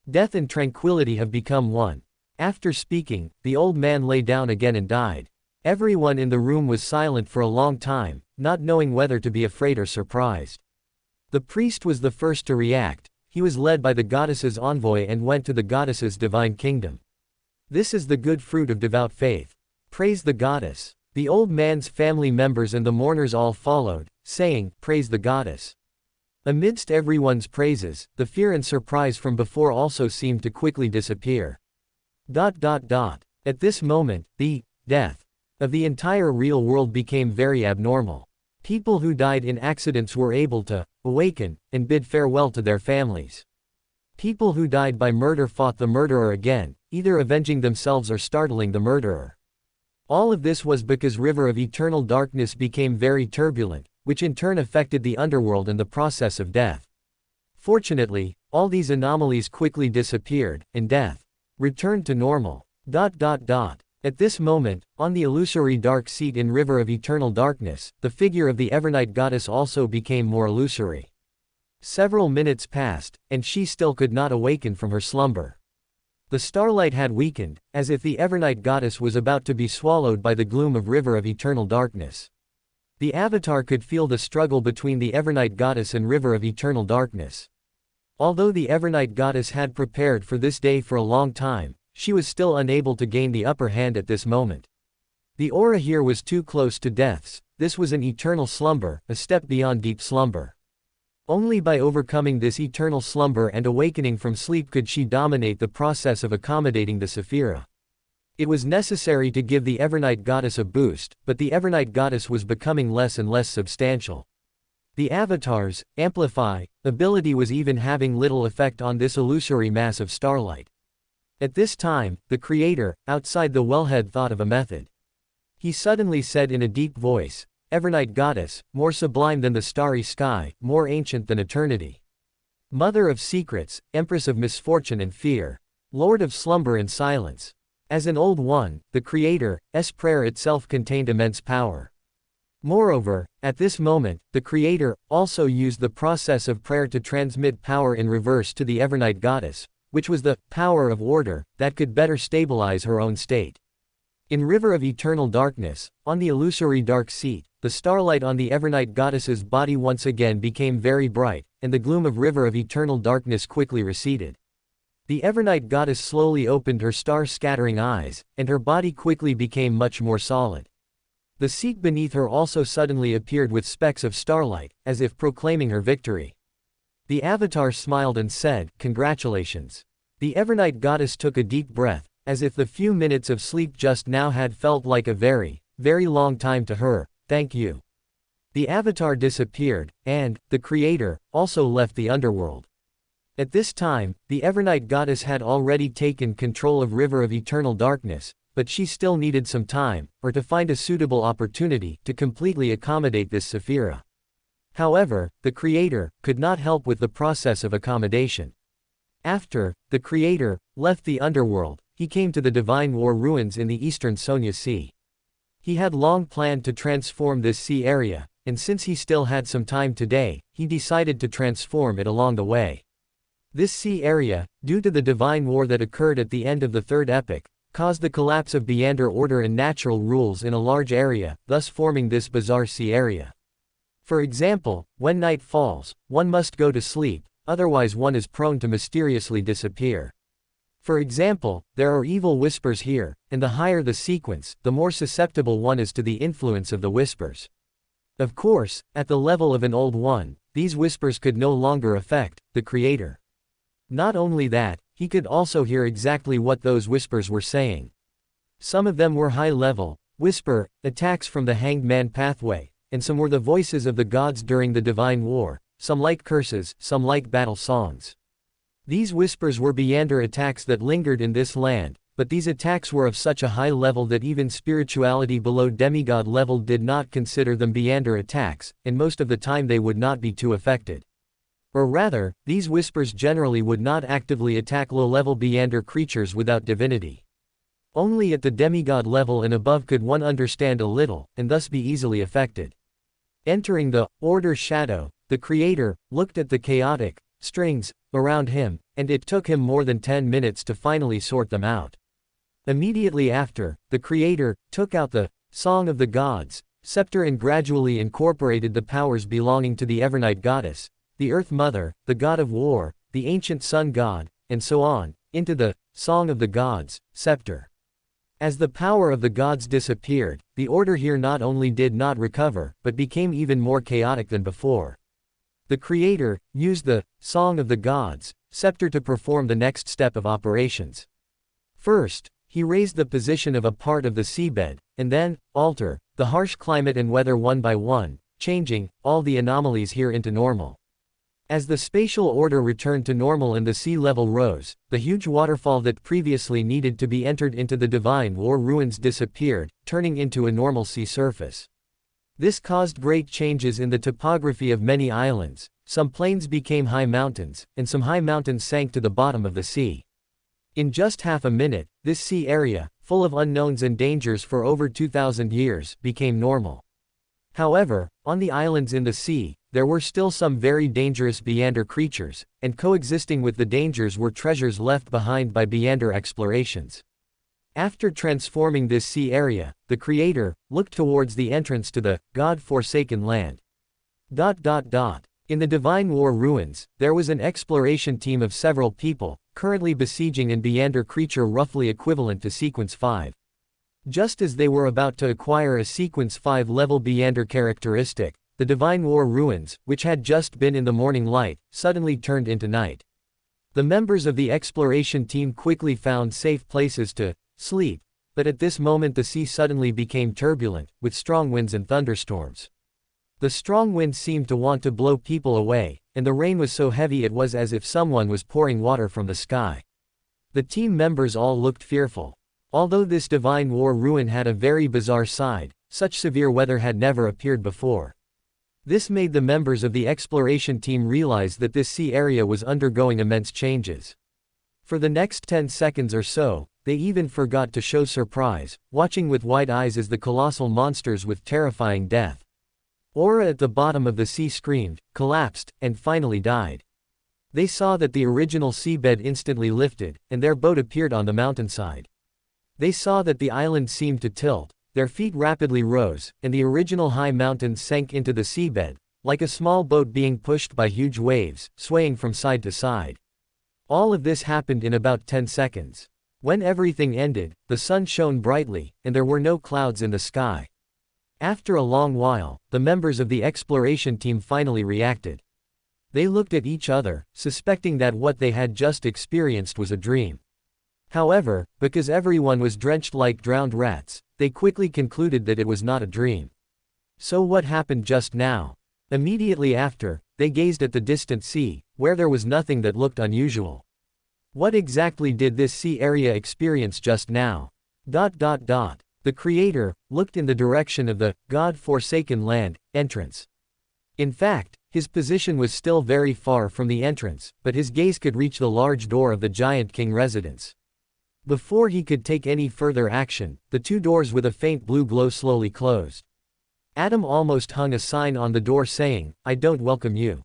Death and tranquility have become one." After speaking, the old man lay down again and died. Everyone in the room was silent for a long time, not knowing whether to be afraid or surprised. The priest was the first to react. He was led by the goddess's envoy and went to the goddess's divine kingdom. This is the good fruit of devout faith. Praise the goddess. The old man's family members and the mourners all followed, saying, "Praise the goddess." Amidst everyone's praises, the fear and surprise from before also seemed to quickly disappear. At this moment, the death of the entire real world became very abnormal. People who died in accidents were able to awaken and bid farewell to their families. People who died by murder fought the murderer again, either avenging themselves or startling the murderer. All of this was because River of Eternal Darkness became very turbulent, which in turn affected the underworld and the process of death. Fortunately, all these anomalies quickly disappeared, and death returned to normal. At this moment, on the illusory dark seat in River of Eternal Darkness, the figure of the Evernight goddess also became more illusory. Several minutes passed, and she still could not awaken from her slumber. The starlight had weakened, as if the Evernight goddess was about to be swallowed by the gloom of River of Eternal Darkness. The avatar could feel the struggle between the Evernight goddess and River of Eternal Darkness. Although the Evernight goddess had prepared for this day for a long time, she was still unable to gain the upper hand at this moment. The aura here was too close to death's. This was an eternal slumber, a step beyond deep slumber. Only by overcoming this eternal slumber and awakening from sleep could she dominate the process of accommodating the Sephira. It was necessary to give the Evernight goddess a boost, but the Evernight goddess was becoming less and less substantial. The avatar's amplify ability was even having little effect on this illusory mass of starlight. At this time, the creator, outside the wellhead, thought of a method. He suddenly said in a deep voice, "Evernight goddess, more sublime than the starry sky, more ancient than eternity. Mother of secrets, empress of misfortune and fear. Lord of slumber and silence." As an old one, the creator's prayer itself contained immense power. Moreover, at this moment, the creator also used the process of prayer to transmit power in reverse to the Evernight goddess, which was the power of order that could better stabilize her own state. In River of Eternal Darkness, on the illusory dark seat, the starlight on the Evernight goddess's body once again became very bright, and the gloom of River of Eternal Darkness quickly receded. The Evernight goddess slowly opened her star-scattering eyes, and her body quickly became much more solid. The seat beneath her also suddenly appeared with specks of starlight, as if proclaiming her victory. The avatar smiled and said, "Congratulations." The Evernight goddess took a deep breath, as if the few minutes of sleep just now had felt like a very, very long time to her. "Thank you." The avatar disappeared, and the creator also left the underworld. At this time, the Evernight goddess had already taken control of River of Eternal Darkness, but she still needed some time, or to find a suitable opportunity to completely accommodate this Sephira. However, the creator could not help with the process of accommodation. After the creator left the underworld, he came to the Divine War ruins in the eastern Sonia Sea. He had long planned to transform this sea area, and since he still had some time today, he decided to transform it along the way. This sea area, due to the Divine War that occurred at the end of the Third Epoch, caused the collapse of Beyonder order and natural rules in a large area, thus forming this bizarre sea area. For example, when night falls, one must go to sleep, otherwise one is prone to mysteriously disappear. For example, there are evil whispers here, and the higher the sequence, the more susceptible one is to the influence of the whispers. Of course, at the level of an old one, these whispers could no longer affect the creator. Not only that, he could also hear exactly what those whispers were saying. Some of them were high-level whisper attacks from the Hanged Man pathway, and some were the voices of the gods during the Divine War, some like curses, some like battle songs. These whispers were Beyonder attacks that lingered in this land, but these attacks were of such a high level that even spirituality below demigod level did not consider them Beyonder attacks, and most of the time they would not be too affected. Or rather, these whispers generally would not actively attack low-level Beyonder creatures without divinity. Only at the demigod level and above could one understand a little, and thus be easily affected. Entering the order shadow, the creator looked at the chaotic strings around him, and it took him more than 10 minutes to finally sort them out. Immediately after, the creator took out the Song of the Gods scepter and gradually incorporated the powers belonging to the Evernight goddess, the Earth Mother, the God of War, the ancient Sun God, and so on, into the Song of the Gods scepter. As the power of the gods disappeared, the order here not only did not recover, but became even more chaotic than before. The creator used the Song of the Gods scepter to perform the next step of operations. First, he raised the position of a part of the seabed, and then, alter the harsh climate and weather one by one, changing all the anomalies here into normal. As the spatial order returned to normal and the sea level rose, the huge waterfall that previously needed to be entered into the Divine War ruins disappeared, turning into a normal sea surface. This caused great changes in the topography of many islands. Some plains became high mountains, and some high mountains sank to the bottom of the sea. In just half a minute, this sea area, full of unknowns and dangers for over 2,000 years, became normal. However, on the islands in the sea, there were still some very dangerous Beyonder creatures, and coexisting with the dangers were treasures left behind by Beyonder explorations. After transforming this sea area, the Creator looked towards the entrance to the God-forsaken land. In the Divine War ruins, there was an exploration team of several people, currently besieging an Beyonder creature roughly equivalent to Sequence 5. Just as they were about to acquire a Sequence 5 level Beyonder characteristic, the Divine War ruins, which had just been in the morning light, suddenly turned into night. The members of the exploration team quickly found safe places to sleep, but at this moment the sea suddenly became turbulent, with strong winds and thunderstorms. The strong winds seemed to want to blow people away, and the rain was so heavy it was as if someone was pouring water from the sky. The team members all looked fearful. Although this Divine War ruin had a very bizarre side, such severe weather had never appeared before. This made the members of the exploration team realize that this sea area was undergoing immense changes. For the next 10 seconds or so, they even forgot to show surprise, watching with wide eyes as the colossal monsters with terrifying death aura at the bottom of the sea screamed, collapsed, and finally died. They saw that the original seabed instantly lifted, and their boat appeared on the mountainside. They saw that the island seemed to tilt, their feet rapidly rose, and the original high mountains sank into the seabed, like a small boat being pushed by huge waves, swaying from side to side. All of this happened in about 10 seconds. When everything ended, the sun shone brightly, and there were no clouds in the sky. After a long while, the members of the exploration team finally reacted. They looked at each other, suspecting that what they had just experienced was a dream. However, because everyone was drenched like drowned rats, they quickly concluded that it was not a dream. So what happened just now? Immediately after, they gazed at the distant sea, where there was nothing that looked unusual. What exactly did this sea area experience just now? The Creator looked in the direction of the God-forsaken land entrance. In fact, his position was still very far from the entrance, but his gaze could reach the large door of the Giant King residence. Before he could take any further action, the two doors with a faint blue glow slowly closed. Adam almost hung a sign on the door saying, "I don't welcome you."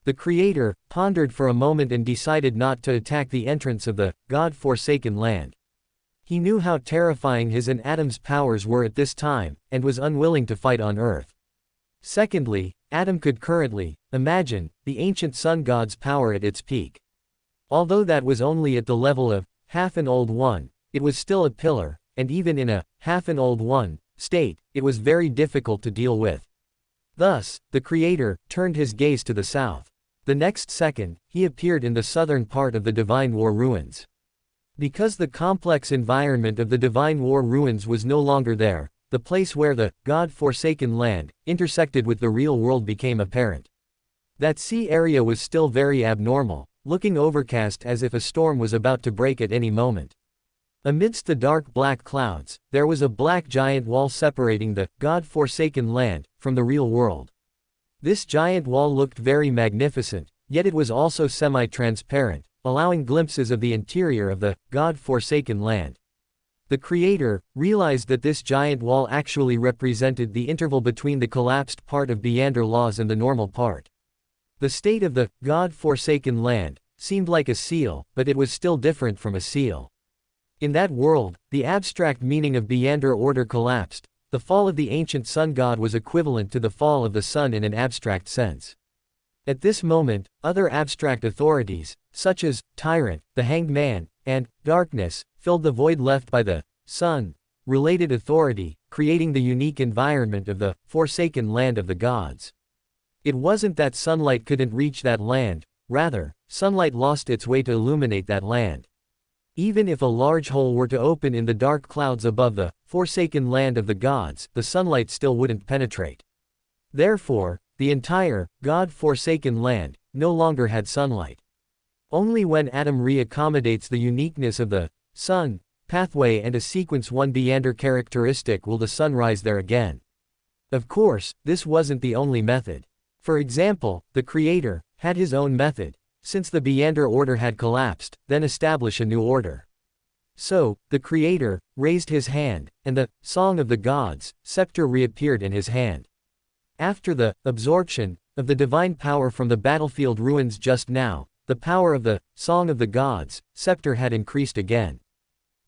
The Creator pondered for a moment and decided not to attack the entrance of the God-forsaken land. He knew how terrifying his and Adam's powers were at this time, and was unwilling to fight on Earth. Secondly, Adam could currently imagine the ancient sun god's power at its peak. Although that was only at the level of half an old one, it was still a pillar, and even in a half an old one state, it was very difficult to deal with. Thus, the Creator turned his gaze to the south. The next second, he appeared in the southern part of the Divine War ruins. Because the complex environment of the Divine War ruins was no longer there, the place where the God-forsaken land intersected with the real world became apparent. That sea area was still very abnormal, looking overcast as if a storm was about to break at any moment. Amidst the dark black clouds, there was a black giant wall separating the God-forsaken land from the real world. This giant wall looked very magnificent, yet it was also semi-transparent, allowing glimpses of the interior of the God-forsaken land. The Creator realized that this giant wall actually represented the interval between the collapsed part of Beyonder laws and the normal part. The state of the God-forsaken land seemed like a seal, but it was still different from a seal. In that world, the abstract meaning of Beyonder order collapsed. The fall of the ancient sun god was equivalent to the fall of the sun in an abstract sense. At this moment, other abstract authorities, such as Tyrant, the Hanged Man, and Darkness, filled the void left by the sun-related authority, creating the unique environment of the forsaken land of the gods. It wasn't that sunlight couldn't reach that land, rather, sunlight lost its way to illuminate that land. Even if a large hole were to open in the dark clouds above the forsaken land of the gods, the sunlight still wouldn't penetrate. Therefore, the entire God-forsaken land no longer had sunlight. Only when Adam reaccommodates the uniqueness of the sun pathway and a sequence 1 Beander characteristic will the sun rise there again. Of course, this wasn't the only method. For example, the Creator had his own method, since the Beander order had collapsed, then establish a new order. So, the Creator raised his hand, and the Song of the Gods scepter reappeared in his hand. After the absorption of the divine power from the battlefield ruins just now, the power of the Song of the Gods scepter had increased again.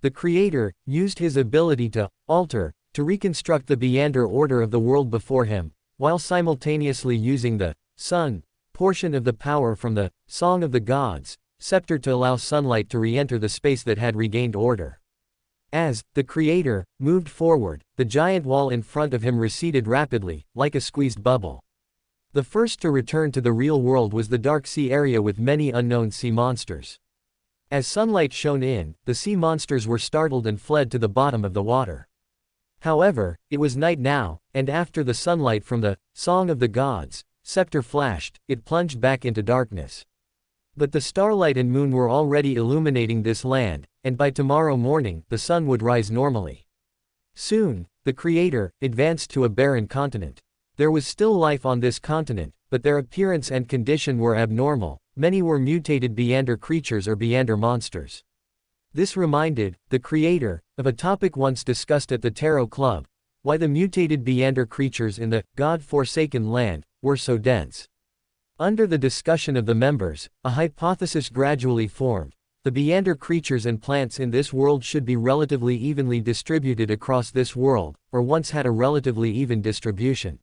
The Creator used his ability to alter, to reconstruct the Beander order of the world before him, while simultaneously using the sun portion of the power from the Song of the Gods scepter to allow sunlight to re-enter the space that had regained order. As the Creator moved forward, the giant wall in front of him receded rapidly, like a squeezed bubble. The first to return to the real world was the dark sea area with many unknown sea monsters. As sunlight shone in, the sea monsters were startled and fled to the bottom of the water. However, it was night now, and after the sunlight from the Song of the Gods scepter flashed, it plunged back into darkness. But the starlight and moon were already illuminating this land, and by tomorrow morning, the sun would rise normally. Soon, the Creator advanced to a barren continent. There was still life on this continent, but their appearance and condition were abnormal. Many were mutated Beander creatures or Beander monsters. This reminded the Creator of a topic once discussed at the Tarot Club: why the mutated Beander creatures in the God-forsaken land were so dense. Under the discussion of the members, a hypothesis gradually formed. The Beander creatures and plants in this world should be relatively evenly distributed across this world, or once had a relatively even distribution.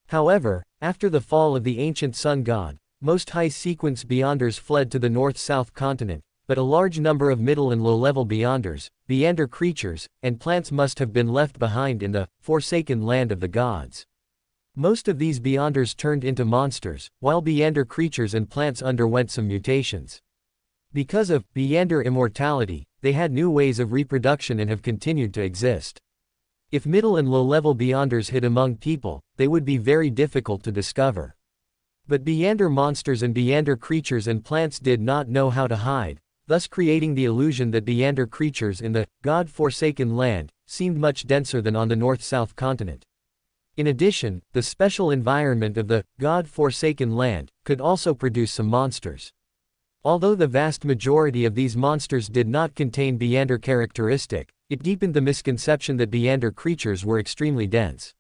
However, after the fall of the ancient sun god, most high-sequence Beanders fled to the north-south continent, but a large number of middle and low-level Beanders, Beander creatures, and plants must have been left behind in the forsaken land of the gods. Most of these Beanders turned into monsters, while Beander creatures and plants underwent some mutations. Because of Beander immortality, they had new ways of reproduction and have continued to exist. If middle and low-level Beanders hid among people, they would be very difficult to discover. But Beander monsters and Beander creatures and plants did not know how to hide, thus creating the illusion that Beander creatures in the God-forsaken land seemed much denser than on the north-south continent. In addition, the special environment of the God-forsaken land could also produce some monsters. Although the vast majority of these monsters did not contain Beander characteristic, it deepened the misconception that Beander creatures were extremely dense.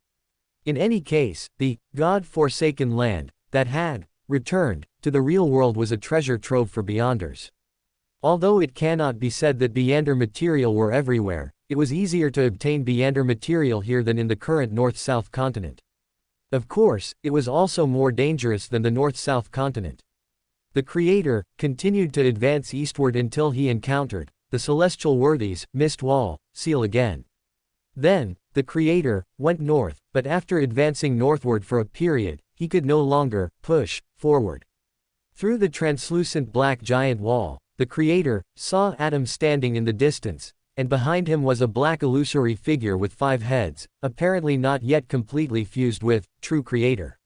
In any case, the God-forsaken land that had returned to the real world was a treasure trove for Beanders. Although it cannot be said that Beander material were everywhere, it was easier to obtain Beander material here than in the current north-south continent. Of course, it was also more dangerous than the north-south continent. The Creator continued to advance eastward until he encountered the celestial worthies, Mist Wall, Seal again. Then, the Creator went north, but after advancing northward for a period, he could no longer push forward. Through the translucent black giant wall, the Creator saw Adam standing in the distance, and behind him was a black illusory figure with 5 heads, apparently not yet completely fused with true Creator.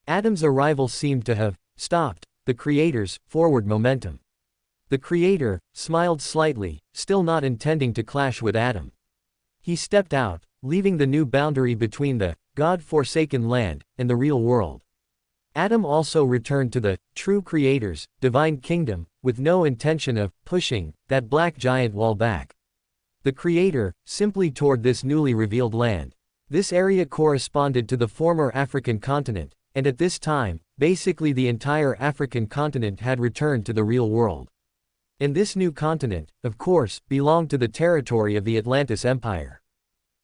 Adam's arrival seemed to have stopped the Creator's forward momentum. The Creator smiled slightly, still not intending to clash with Adam. He stepped out, leaving the new boundary between the God-forsaken land and the real world. Adam also returned to the true Creator's divine kingdom, with no intention of pushing that black giant wall back. The Creator simply toured this newly revealed land. This area corresponded to the former African continent, and at this time, basically the entire African continent had returned to the real world. And this new continent, of course, belonged to the territory of the Atlantis Empire.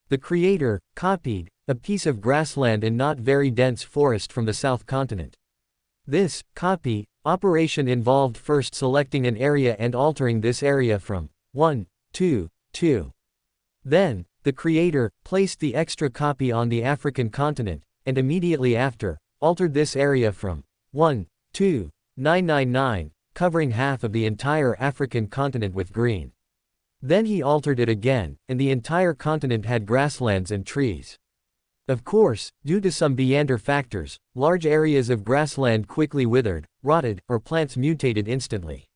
The Creator copied a piece of grassland and not very dense forest from the south continent. This copy operation involved first selecting an area and altering this area from 1 to 2. Then, the Creator placed the extra copy on the African continent, and immediately after, altered this area from 1 to 999, covering half of the entire African continent with green. Then he altered it again, and the entire continent had grasslands and trees. Of course, due to some meander factors, large areas of grassland quickly withered, rotted, or plants mutated instantly.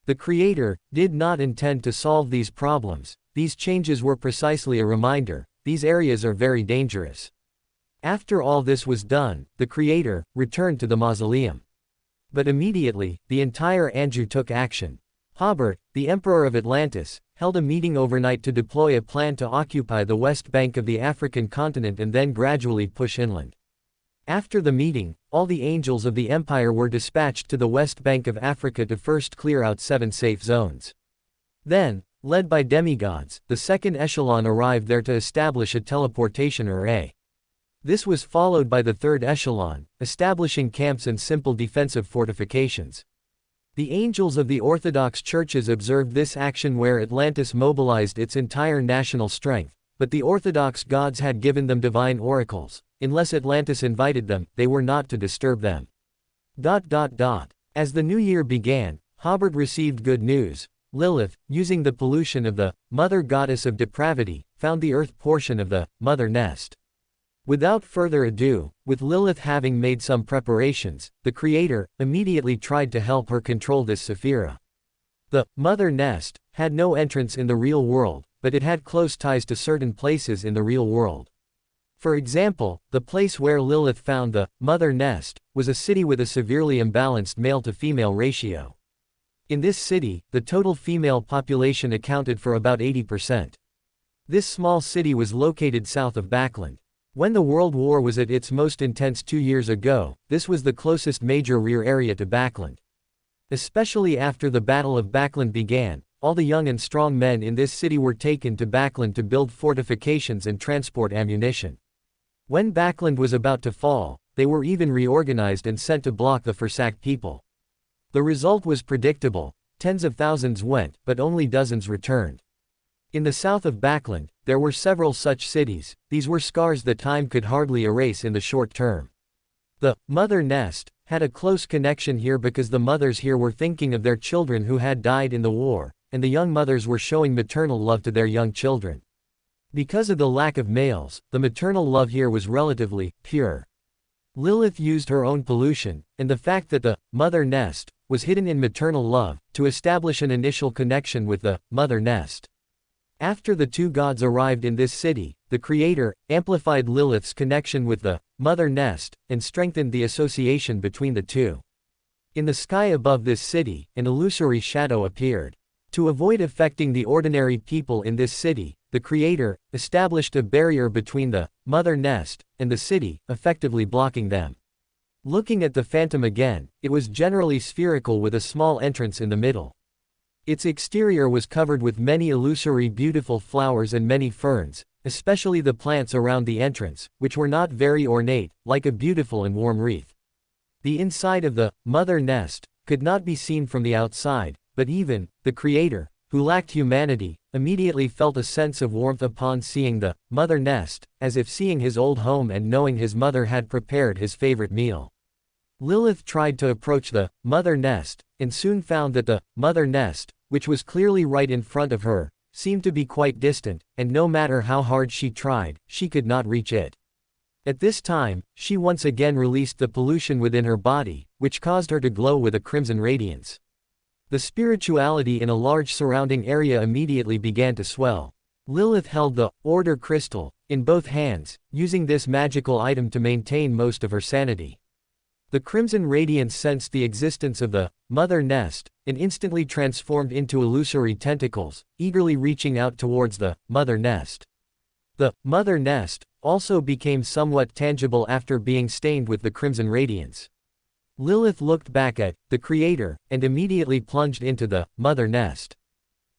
The Creator did not intend to solve these problems. These changes were precisely a reminder: these areas are very dangerous. After all this was done, the Creator returned to the mausoleum. But immediately, the entire Anjou took action. Hobert, the Emperor of Atlantis, held a meeting overnight to deploy a plan to occupy the west bank of the African continent and then gradually push inland. After the meeting, all the angels of the empire were dispatched to the west bank of Africa to first clear out 7 safe zones. Then, led by demigods, the second echelon arrived there to establish a teleportation array. This was followed by the third echelon, establishing camps and simple defensive fortifications. The angels of the Orthodox churches observed this action where Atlantis mobilized its entire national strength, but the Orthodox gods had given them divine oracles. Unless Atlantis invited them, they were not to disturb them. As the new year began, Hobert received good news. Lilith, using the pollution of the mother goddess of depravity, found the earth portion of the mother nest. Without further ado, with Lilith having made some preparations, the Creator immediately tried to help her control this Sephira. The mother nest had no entrance in the real world, but it had close ties to certain places in the real world. For example, the place where Lilith found the mother nest was a city with a severely imbalanced male-to-female ratio. In this city, the total female population accounted for about 80%. This small city was located south of Backland. When the World War was at its most intense 2 years ago, this was the closest major rear area to Backland. Especially after the Battle of Backland began, all the young and strong men in this city were taken to Backland to build fortifications and transport ammunition. When Backland was about to fall, they were even reorganized and sent to block the Fursak people. The result was predictable: tens of thousands went, but only dozens returned. In the south of Backland, there were several such cities. These were scars that time could hardly erase in the short term. The mother nest had a close connection here because the mothers here were thinking of their children who had died in the war, and the young mothers were showing maternal love to their young children. Because of the lack of males, the maternal love here was relatively pure. Lilith used her own pollution, and the fact that the mother nest was hidden in maternal love, to establish an initial connection with the mother nest. After the two gods arrived in this city, the Creator amplified Lilith's connection with the mother nest, and strengthened the association between the two. In the sky above this city, an illusory shadow appeared. To avoid affecting the ordinary people in this city, the Creator established a barrier between the mother nest and the city, effectively blocking them. Looking at the phantom again, it was generally spherical with a small entrance in the middle. Its exterior was covered with many illusory beautiful flowers and many ferns, especially the plants around the entrance, which were not very ornate, like a beautiful and warm wreath. The inside of the mother nest could not be seen from the outside, but even the Creator, who lacked humanity, immediately felt a sense of warmth upon seeing the mother nest, as if seeing his old home and knowing his mother had prepared his favorite meal. Lilith tried to approach the mother nest, and soon found that the mother nest, which was clearly right in front of her, seemed to be quite distant, and no matter how hard she tried, she could not reach it. At this time, she once again released the pollution within her body, which caused her to glow with a crimson radiance. The spirituality in a large surrounding area immediately began to swell. Lilith held the order crystal in both hands, using this magical item to maintain most of her sanity. The crimson radiance sensed the existence of the mother nest, and instantly transformed into illusory tentacles, eagerly reaching out towards the mother nest. The mother nest also became somewhat tangible after being stained with the crimson radiance. Lilith looked back at the Creator, and immediately plunged into the mother nest.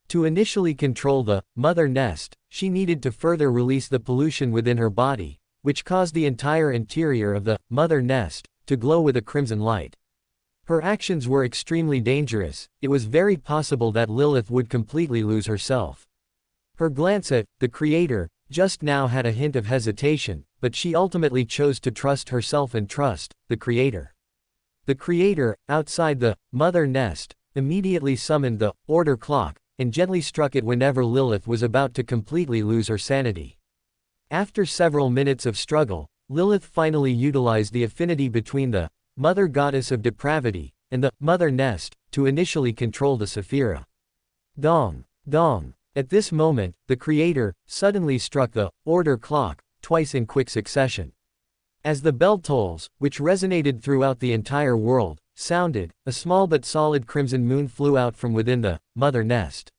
To initially control the mother nest, she needed to further release the pollution within her body, which caused the entire interior of the mother nest to glow with a crimson light. Her actions were extremely dangerous. It was very possible that Lilith would completely lose herself. Her glance at the Creator just now had a hint of hesitation, but she ultimately chose to trust herself and trust the Creator. The Creator, outside the mother nest, immediately summoned the order clock, and gently struck it whenever Lilith was about to completely lose her sanity. After several minutes of struggle, Lilith finally utilized the affinity between the Mother Goddess of Depravity and the Mother Nest to initially control the Sephira. Dong, dong. At this moment, the Creator suddenly struck the order clock twice in quick succession. As the bell tolls, which resonated throughout the entire world, sounded, a small but solid crimson moon flew out from within the Mother Nest.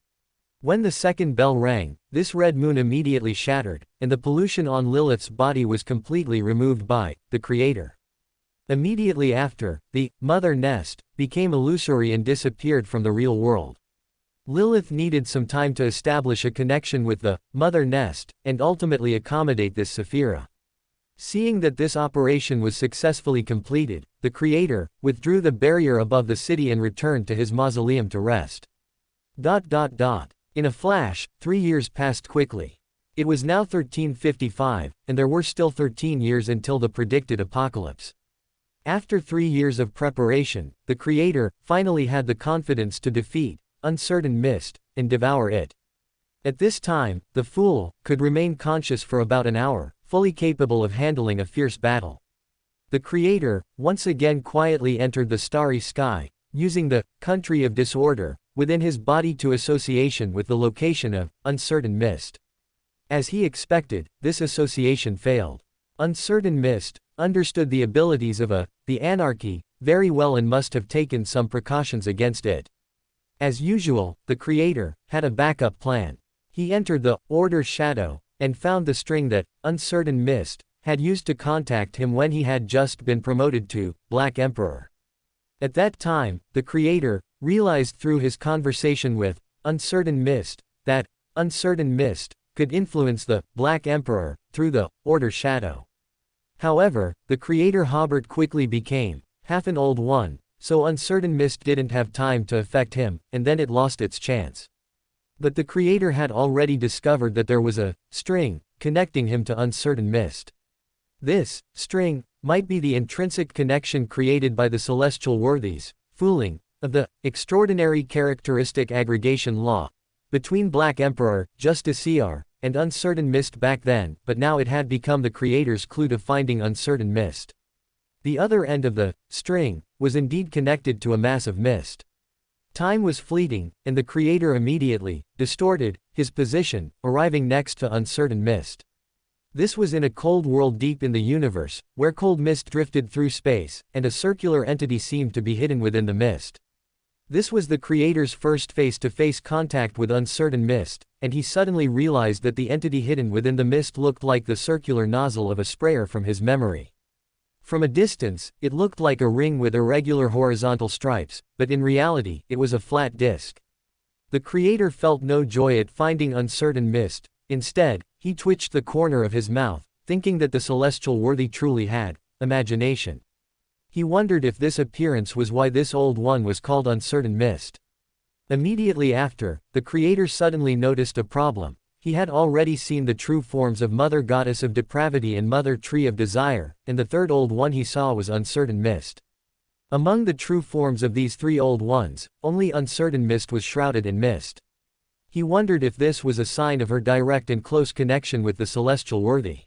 When the second bell rang, this red moon immediately shattered, and the pollution on Lilith's body was completely removed by the Creator. Immediately after, the Mother Nest became illusory and disappeared from the real world. Lilith needed some time to establish a connection with the Mother Nest, and ultimately accommodate this Sephira. Seeing that this operation was successfully completed, the Creator withdrew the barrier above the city and returned to his mausoleum to rest. In a flash, 3 years passed quickly. It was now 1355, and there were still 13 years until the predicted apocalypse. After 3 years of preparation, the Creator finally had the confidence to defeat Uncertain Mist and devour it. At this time, the Fool could remain conscious for about an hour, fully capable of handling a fierce battle. The Creator once again quietly entered the starry sky, using the country of disorder within his body to association with the location of Uncertain Mist. As he expected, this association failed. Uncertain Mist understood the abilities of the Anarchy very well and must have taken some precautions against it. As usual, the Creator had a backup plan. He entered the Order's shadow and found the string that Uncertain Mist had used to contact him when he had just been promoted to Black Emperor. At that time, the Creator realized through his conversation with Uncertain Mist that Uncertain Mist could influence the Black Emperor through the Order's shadow. However, the Creator Hobert quickly became half an old one, so Uncertain Mist didn't have time to affect him, and then it lost its chance. But the Creator had already discovered that there was a string connecting him to Uncertain Mist. This string might be the intrinsic connection created by the celestial worthies, fooling, of the extraordinary characteristic aggregation law between Black Emperor, Justiciar, and Uncertain Mist back then, but now it had become the Creator's clue to finding Uncertain Mist. The other end of the string was indeed connected to a mass of mist. Time was fleeting, and the Creator immediately distorted his position, arriving next to Uncertain Mist. This was in a cold world deep in the universe, where cold mist drifted through space, and a circular entity seemed to be hidden within the mist. This was the Creator's first face-to-face contact with Uncertain Mist, and he suddenly realized that the entity hidden within the mist looked like the circular nozzle of a sprayer from his memory. From a distance, it looked like a ring with irregular horizontal stripes, but in reality, it was a flat disc. The Creator felt no joy at finding Uncertain Mist. Instead, he twitched the corner of his mouth, thinking that the celestial worthy truly had imagination. He wondered if this appearance was why this old one was called Uncertain Mist. Immediately after, the Creator suddenly noticed a problem. He had already seen the true forms of Mother Goddess of Depravity and Mother Tree of Desire, and the third old one he saw was Uncertain Mist. Among the true forms of these three old ones, only Uncertain Mist was shrouded in mist. He wondered if this was a sign of her direct and close connection with the celestial worthy.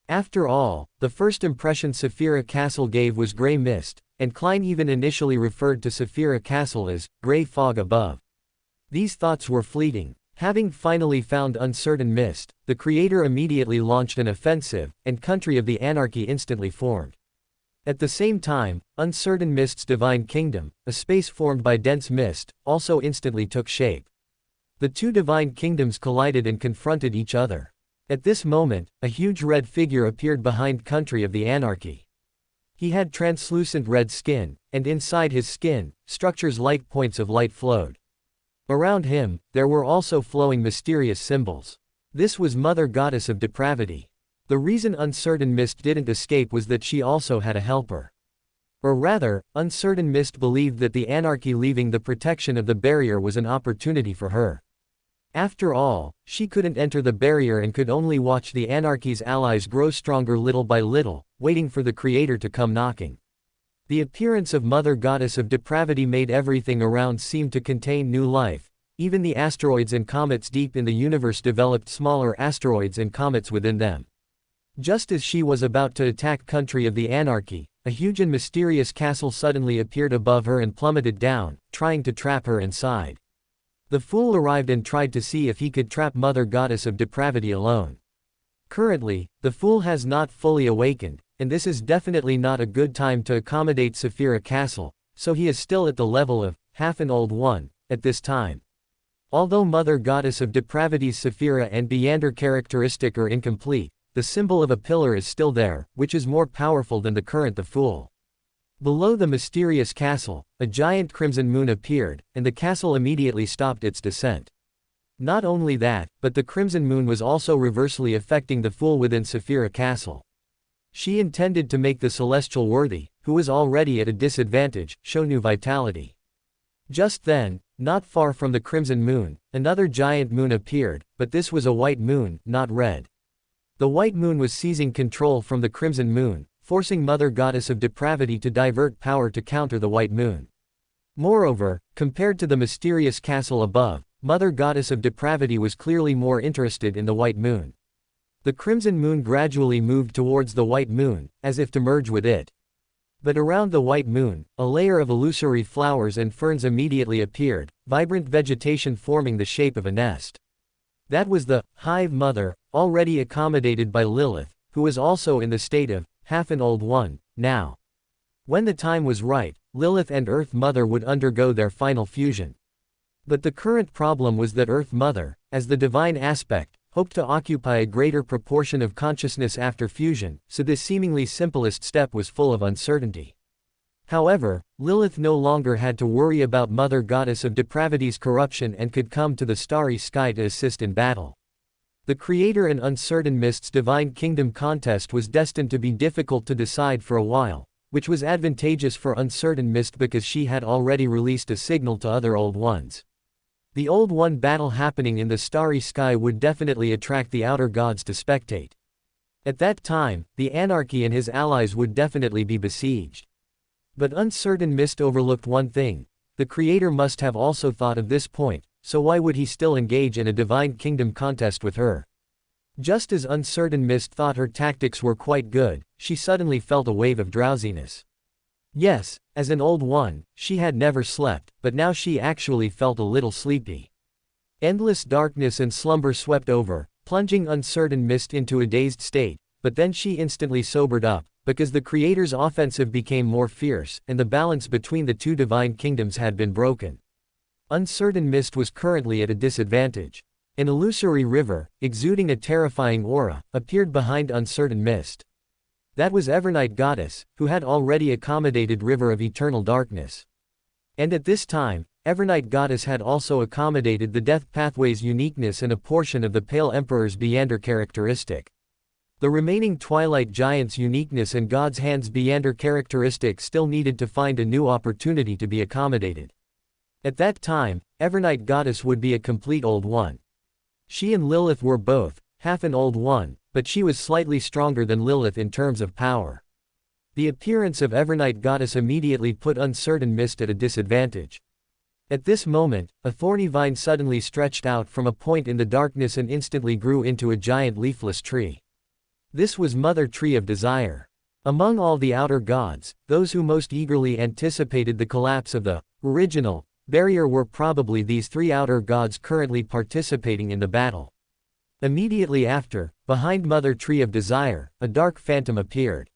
After all, the first impression Sephira Castle gave was gray mist, and Klein even initially referred to Sephira Castle as gray fog above. These thoughts were fleeting. Having finally found Uncertain Mist, the Creator immediately launched an offensive, and Country of the Anarchy instantly formed. At the same time, Uncertain Mist's divine kingdom, a space formed by dense mist, also instantly took shape. The two divine kingdoms collided and confronted each other. At this moment, a huge red figure appeared behind Country of the Anarchy. He had translucent red skin, and inside his skin, structures like points of light flowed. Around him, there were also flowing mysterious symbols. This was Mother Goddess of Depravity. The reason Uncertain Mist didn't escape was that she also had a helper. Or rather, Uncertain Mist believed that the Anarchy leaving the protection of the barrier was an opportunity for her. After all, she couldn't enter the barrier and could only watch the Anarchy's allies grow stronger little by little, waiting for the Creator to come knocking. The appearance of Mother Goddess of Depravity made everything around seem to contain new life. even the asteroids and comets deep in the universe developed smaller asteroids and comets within them. Just as she was about to attack country of the anarchy, a huge and mysterious castle suddenly appeared above her and plummeted down, trying to trap her inside. The fool arrived and tried to see if he could trap Mother Goddess of Depravity alone. Currently, the fool has not fully awakened, and this is definitely not a good time to accommodate Saphira Castle, so he is still at the level of half an old one at this time. Although Mother Goddess of Depravity's Saphira and Beander characteristic are incomplete, the symbol of a pillar is still there, which is more powerful than the current the fool. Below the mysterious castle, a giant crimson moon appeared, and the castle immediately stopped its descent. Not only that, but the crimson moon was also reversely affecting the fool within Saphira Castle. She intended to make the celestial worthy, who was already at a disadvantage, show new vitality. Just then, not far from the crimson moon, another giant moon appeared, but this was a white moon, not red. The white moon was seizing control from the crimson moon, forcing Mother Goddess of Depravity to divert power to counter the white moon. Moreover, compared to the mysterious castle above, Mother Goddess of Depravity was clearly more interested in the white moon. The crimson moon gradually moved towards the white moon, as if to merge with it. But around the white moon, a layer of illusory flowers and ferns immediately appeared, vibrant vegetation forming the shape of a nest. That was the Hive Mother, already accommodated by Lilith, who was also in the state of half an old one now. When the time was right, Lilith and Earth Mother would undergo their final fusion. But the current problem was that Earth Mother, as the divine aspect, hoped to occupy a greater proportion of consciousness after fusion, so this seemingly simplest step was full of uncertainty. However, Lilith no longer had to worry about Mother Goddess of Depravity's corruption and could come to the starry sky to assist in battle. The Creator and Uncertain Mist's Divine Kingdom contest was destined to be difficult to decide for a while, which was advantageous for Uncertain Mist because she had already released a signal to other Old Ones. The Old One battle happening in the starry sky would definitely attract the outer gods to spectate. At that time, the Anarchy and his allies would definitely be besieged. But Uncertain Mist overlooked one thing: the Creator must have also thought of this point, so why would he still engage in a Divine Kingdom contest with her? Just as Uncertain Mist thought her tactics were quite good, she suddenly felt a wave of drowsiness. Yes, as an old one, she had never slept, but now she actually felt a little sleepy. Endless darkness and slumber swept over, plunging Uncertain Mist into a dazed state, but then she instantly sobered up, because the Creator's offensive became more fierce, and the balance between the two divine kingdoms had been broken. Uncertain Mist was currently at a disadvantage. An illusory river, exuding a terrifying aura, appeared behind Uncertain Mist. That was Evernight Goddess, who had already accommodated River of Eternal Darkness. And at this time, Evernight Goddess had also accommodated the Death Pathway's uniqueness and a portion of the Pale Emperor's Beander characteristic. The remaining Twilight Giant's uniqueness and God's Hand's Beander characteristic still needed to find a new opportunity to be accommodated. At that time, Evernight Goddess would be a complete Old One. She and Lilith were both half an Old One, but she was slightly stronger than Lilith in terms of power. The appearance of Evernight Goddess immediately put Uncertain Mist at a disadvantage. At this moment, a thorny vine suddenly stretched out from a point in the darkness and instantly grew into a giant leafless tree. This was Mother Tree of Desire. Among all the outer gods, those who most eagerly anticipated the collapse of the original barrier were probably these three outer gods currently participating in the battle. Immediately after, behind Mother Tree of Desire, a dark phantom appeared.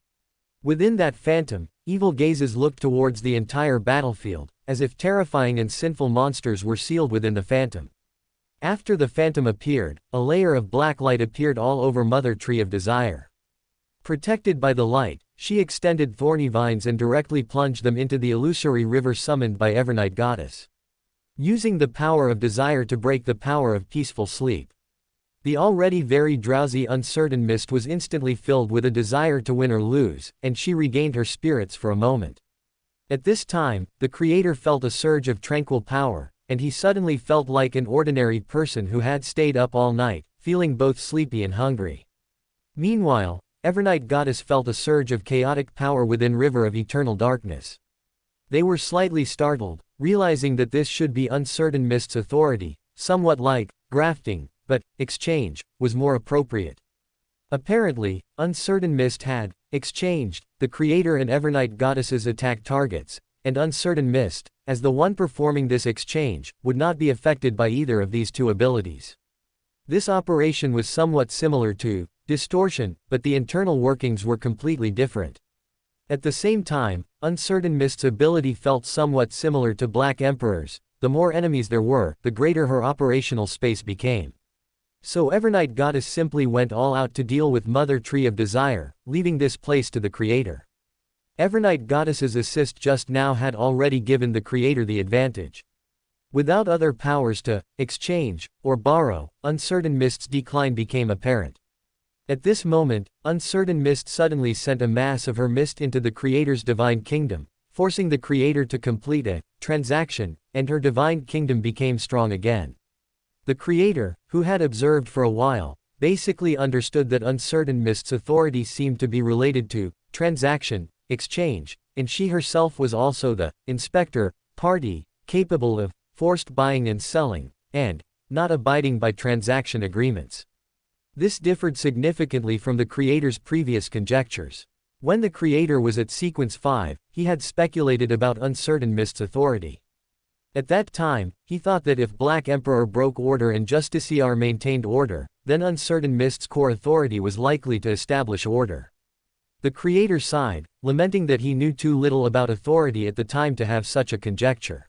Within that phantom, evil gazes looked towards the entire battlefield, as if terrifying and sinful monsters were sealed within the phantom. After the phantom appeared, a layer of black light appeared all over Mother Tree of Desire. Protected by the light, she extended thorny vines and directly plunged them into the illusory river summoned by Evernight Goddess. Using the power of desire to break the power of peaceful sleep. The already very drowsy Uncertain Mist was instantly filled with a desire to win or lose, and she regained her spirits for a moment. At this time, the Creator felt a surge of tranquil power, and he suddenly felt like an ordinary person who had stayed up all night, feeling both sleepy and hungry. Meanwhile, Evernight Goddess felt a surge of chaotic power within River of Eternal Darkness. They were slightly startled, realizing that this should be Uncertain Mist's authority, somewhat like grafting, but exchange was more appropriate. Apparently, Uncertain Mist had exchanged the Creator and Evernight Goddess's attack targets, and Uncertain Mist, as the one performing this exchange, would not be affected by either of these two abilities. This operation was somewhat similar to distortion, but the internal workings were completely different. At the same time, Uncertain Mist's ability felt somewhat similar to Black Emperor's. The more enemies there were, the greater her operational space became. So Evernight Goddess simply went all out to deal with Mother Tree of Desire, leaving this place to the Creator. Evernight Goddess's assist just now had already given the Creator the advantage. Without other powers to exchange or borrow, Uncertain Mist's decline became apparent. At this moment, Uncertain Mist suddenly sent a mass of her mist into the Creator's divine kingdom, forcing the Creator to complete a transaction, and her divine kingdom became strong again. The Creator, who had observed for a while, basically understood that Uncertain Mist's authority seemed to be related to transaction, exchange, and she herself was also the inspector party, capable of forced buying and selling, and not abiding by transaction agreements. This differed significantly from the Creator's previous conjectures. When the Creator was at Sequence 5, he had speculated about Uncertain Mist's authority. At that time, he thought that if Black Emperor broke order and Justiciar maintained order, then Uncertain Mist's core authority was likely to establish order. The Creator sighed, lamenting that he knew too little about authority at the time to have such a conjecture.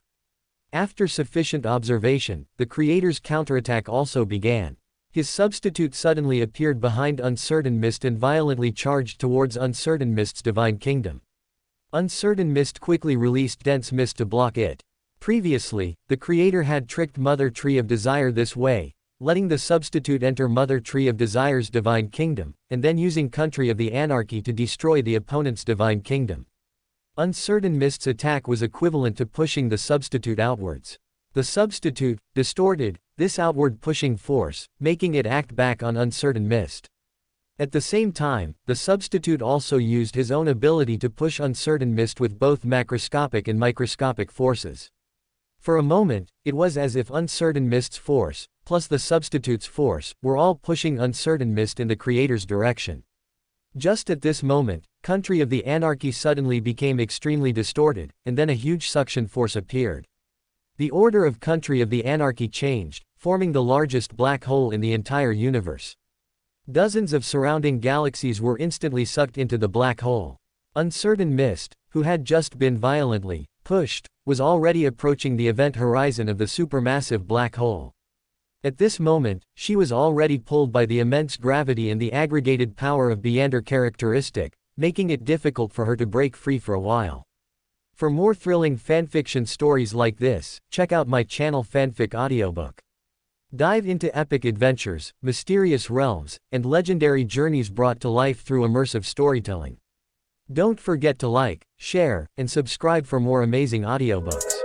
After sufficient observation, the Creator's counterattack also began. His substitute suddenly appeared behind Uncertain Mist and violently charged towards Uncertain Mist's divine kingdom. Uncertain Mist quickly released dense mist to block it. Previously, the Creator had tricked Mother Tree of Desire this way, letting the substitute enter Mother Tree of Desire's divine kingdom, and then using Country of the Anarchy to destroy the opponent's divine kingdom. Uncertain Mist's attack was equivalent to pushing the substitute outwards. The substitute distorted this outward pushing force, making it act back on Uncertain Mist. At the same time, the substitute also used his own ability to push Uncertain Mist with both macroscopic and microscopic forces. For a moment, it was as if Uncertain Mist's force, plus the substitute's force, were all pushing Uncertain Mist in the Creator's direction. Just at this moment, Country of the Anarchy suddenly became extremely distorted, and then a huge suction force appeared. The order of Country of the Anarchy changed, forming the largest black hole in the entire universe. Dozens of surrounding galaxies were instantly sucked into the black hole. Uncertain Mist, who had just been violently pushed, was already approaching the event horizon of the supermassive black hole. At this moment, she was already pulled by the immense gravity and the aggregated power of Beander characteristic, making it difficult for her to break free for a while. For more thrilling fanfiction stories like this, check out my channel Fanfic Audiobook. Dive into epic adventures, mysterious realms, and legendary journeys brought to life through immersive storytelling. Don't forget to like, share, and subscribe for more amazing audiobooks.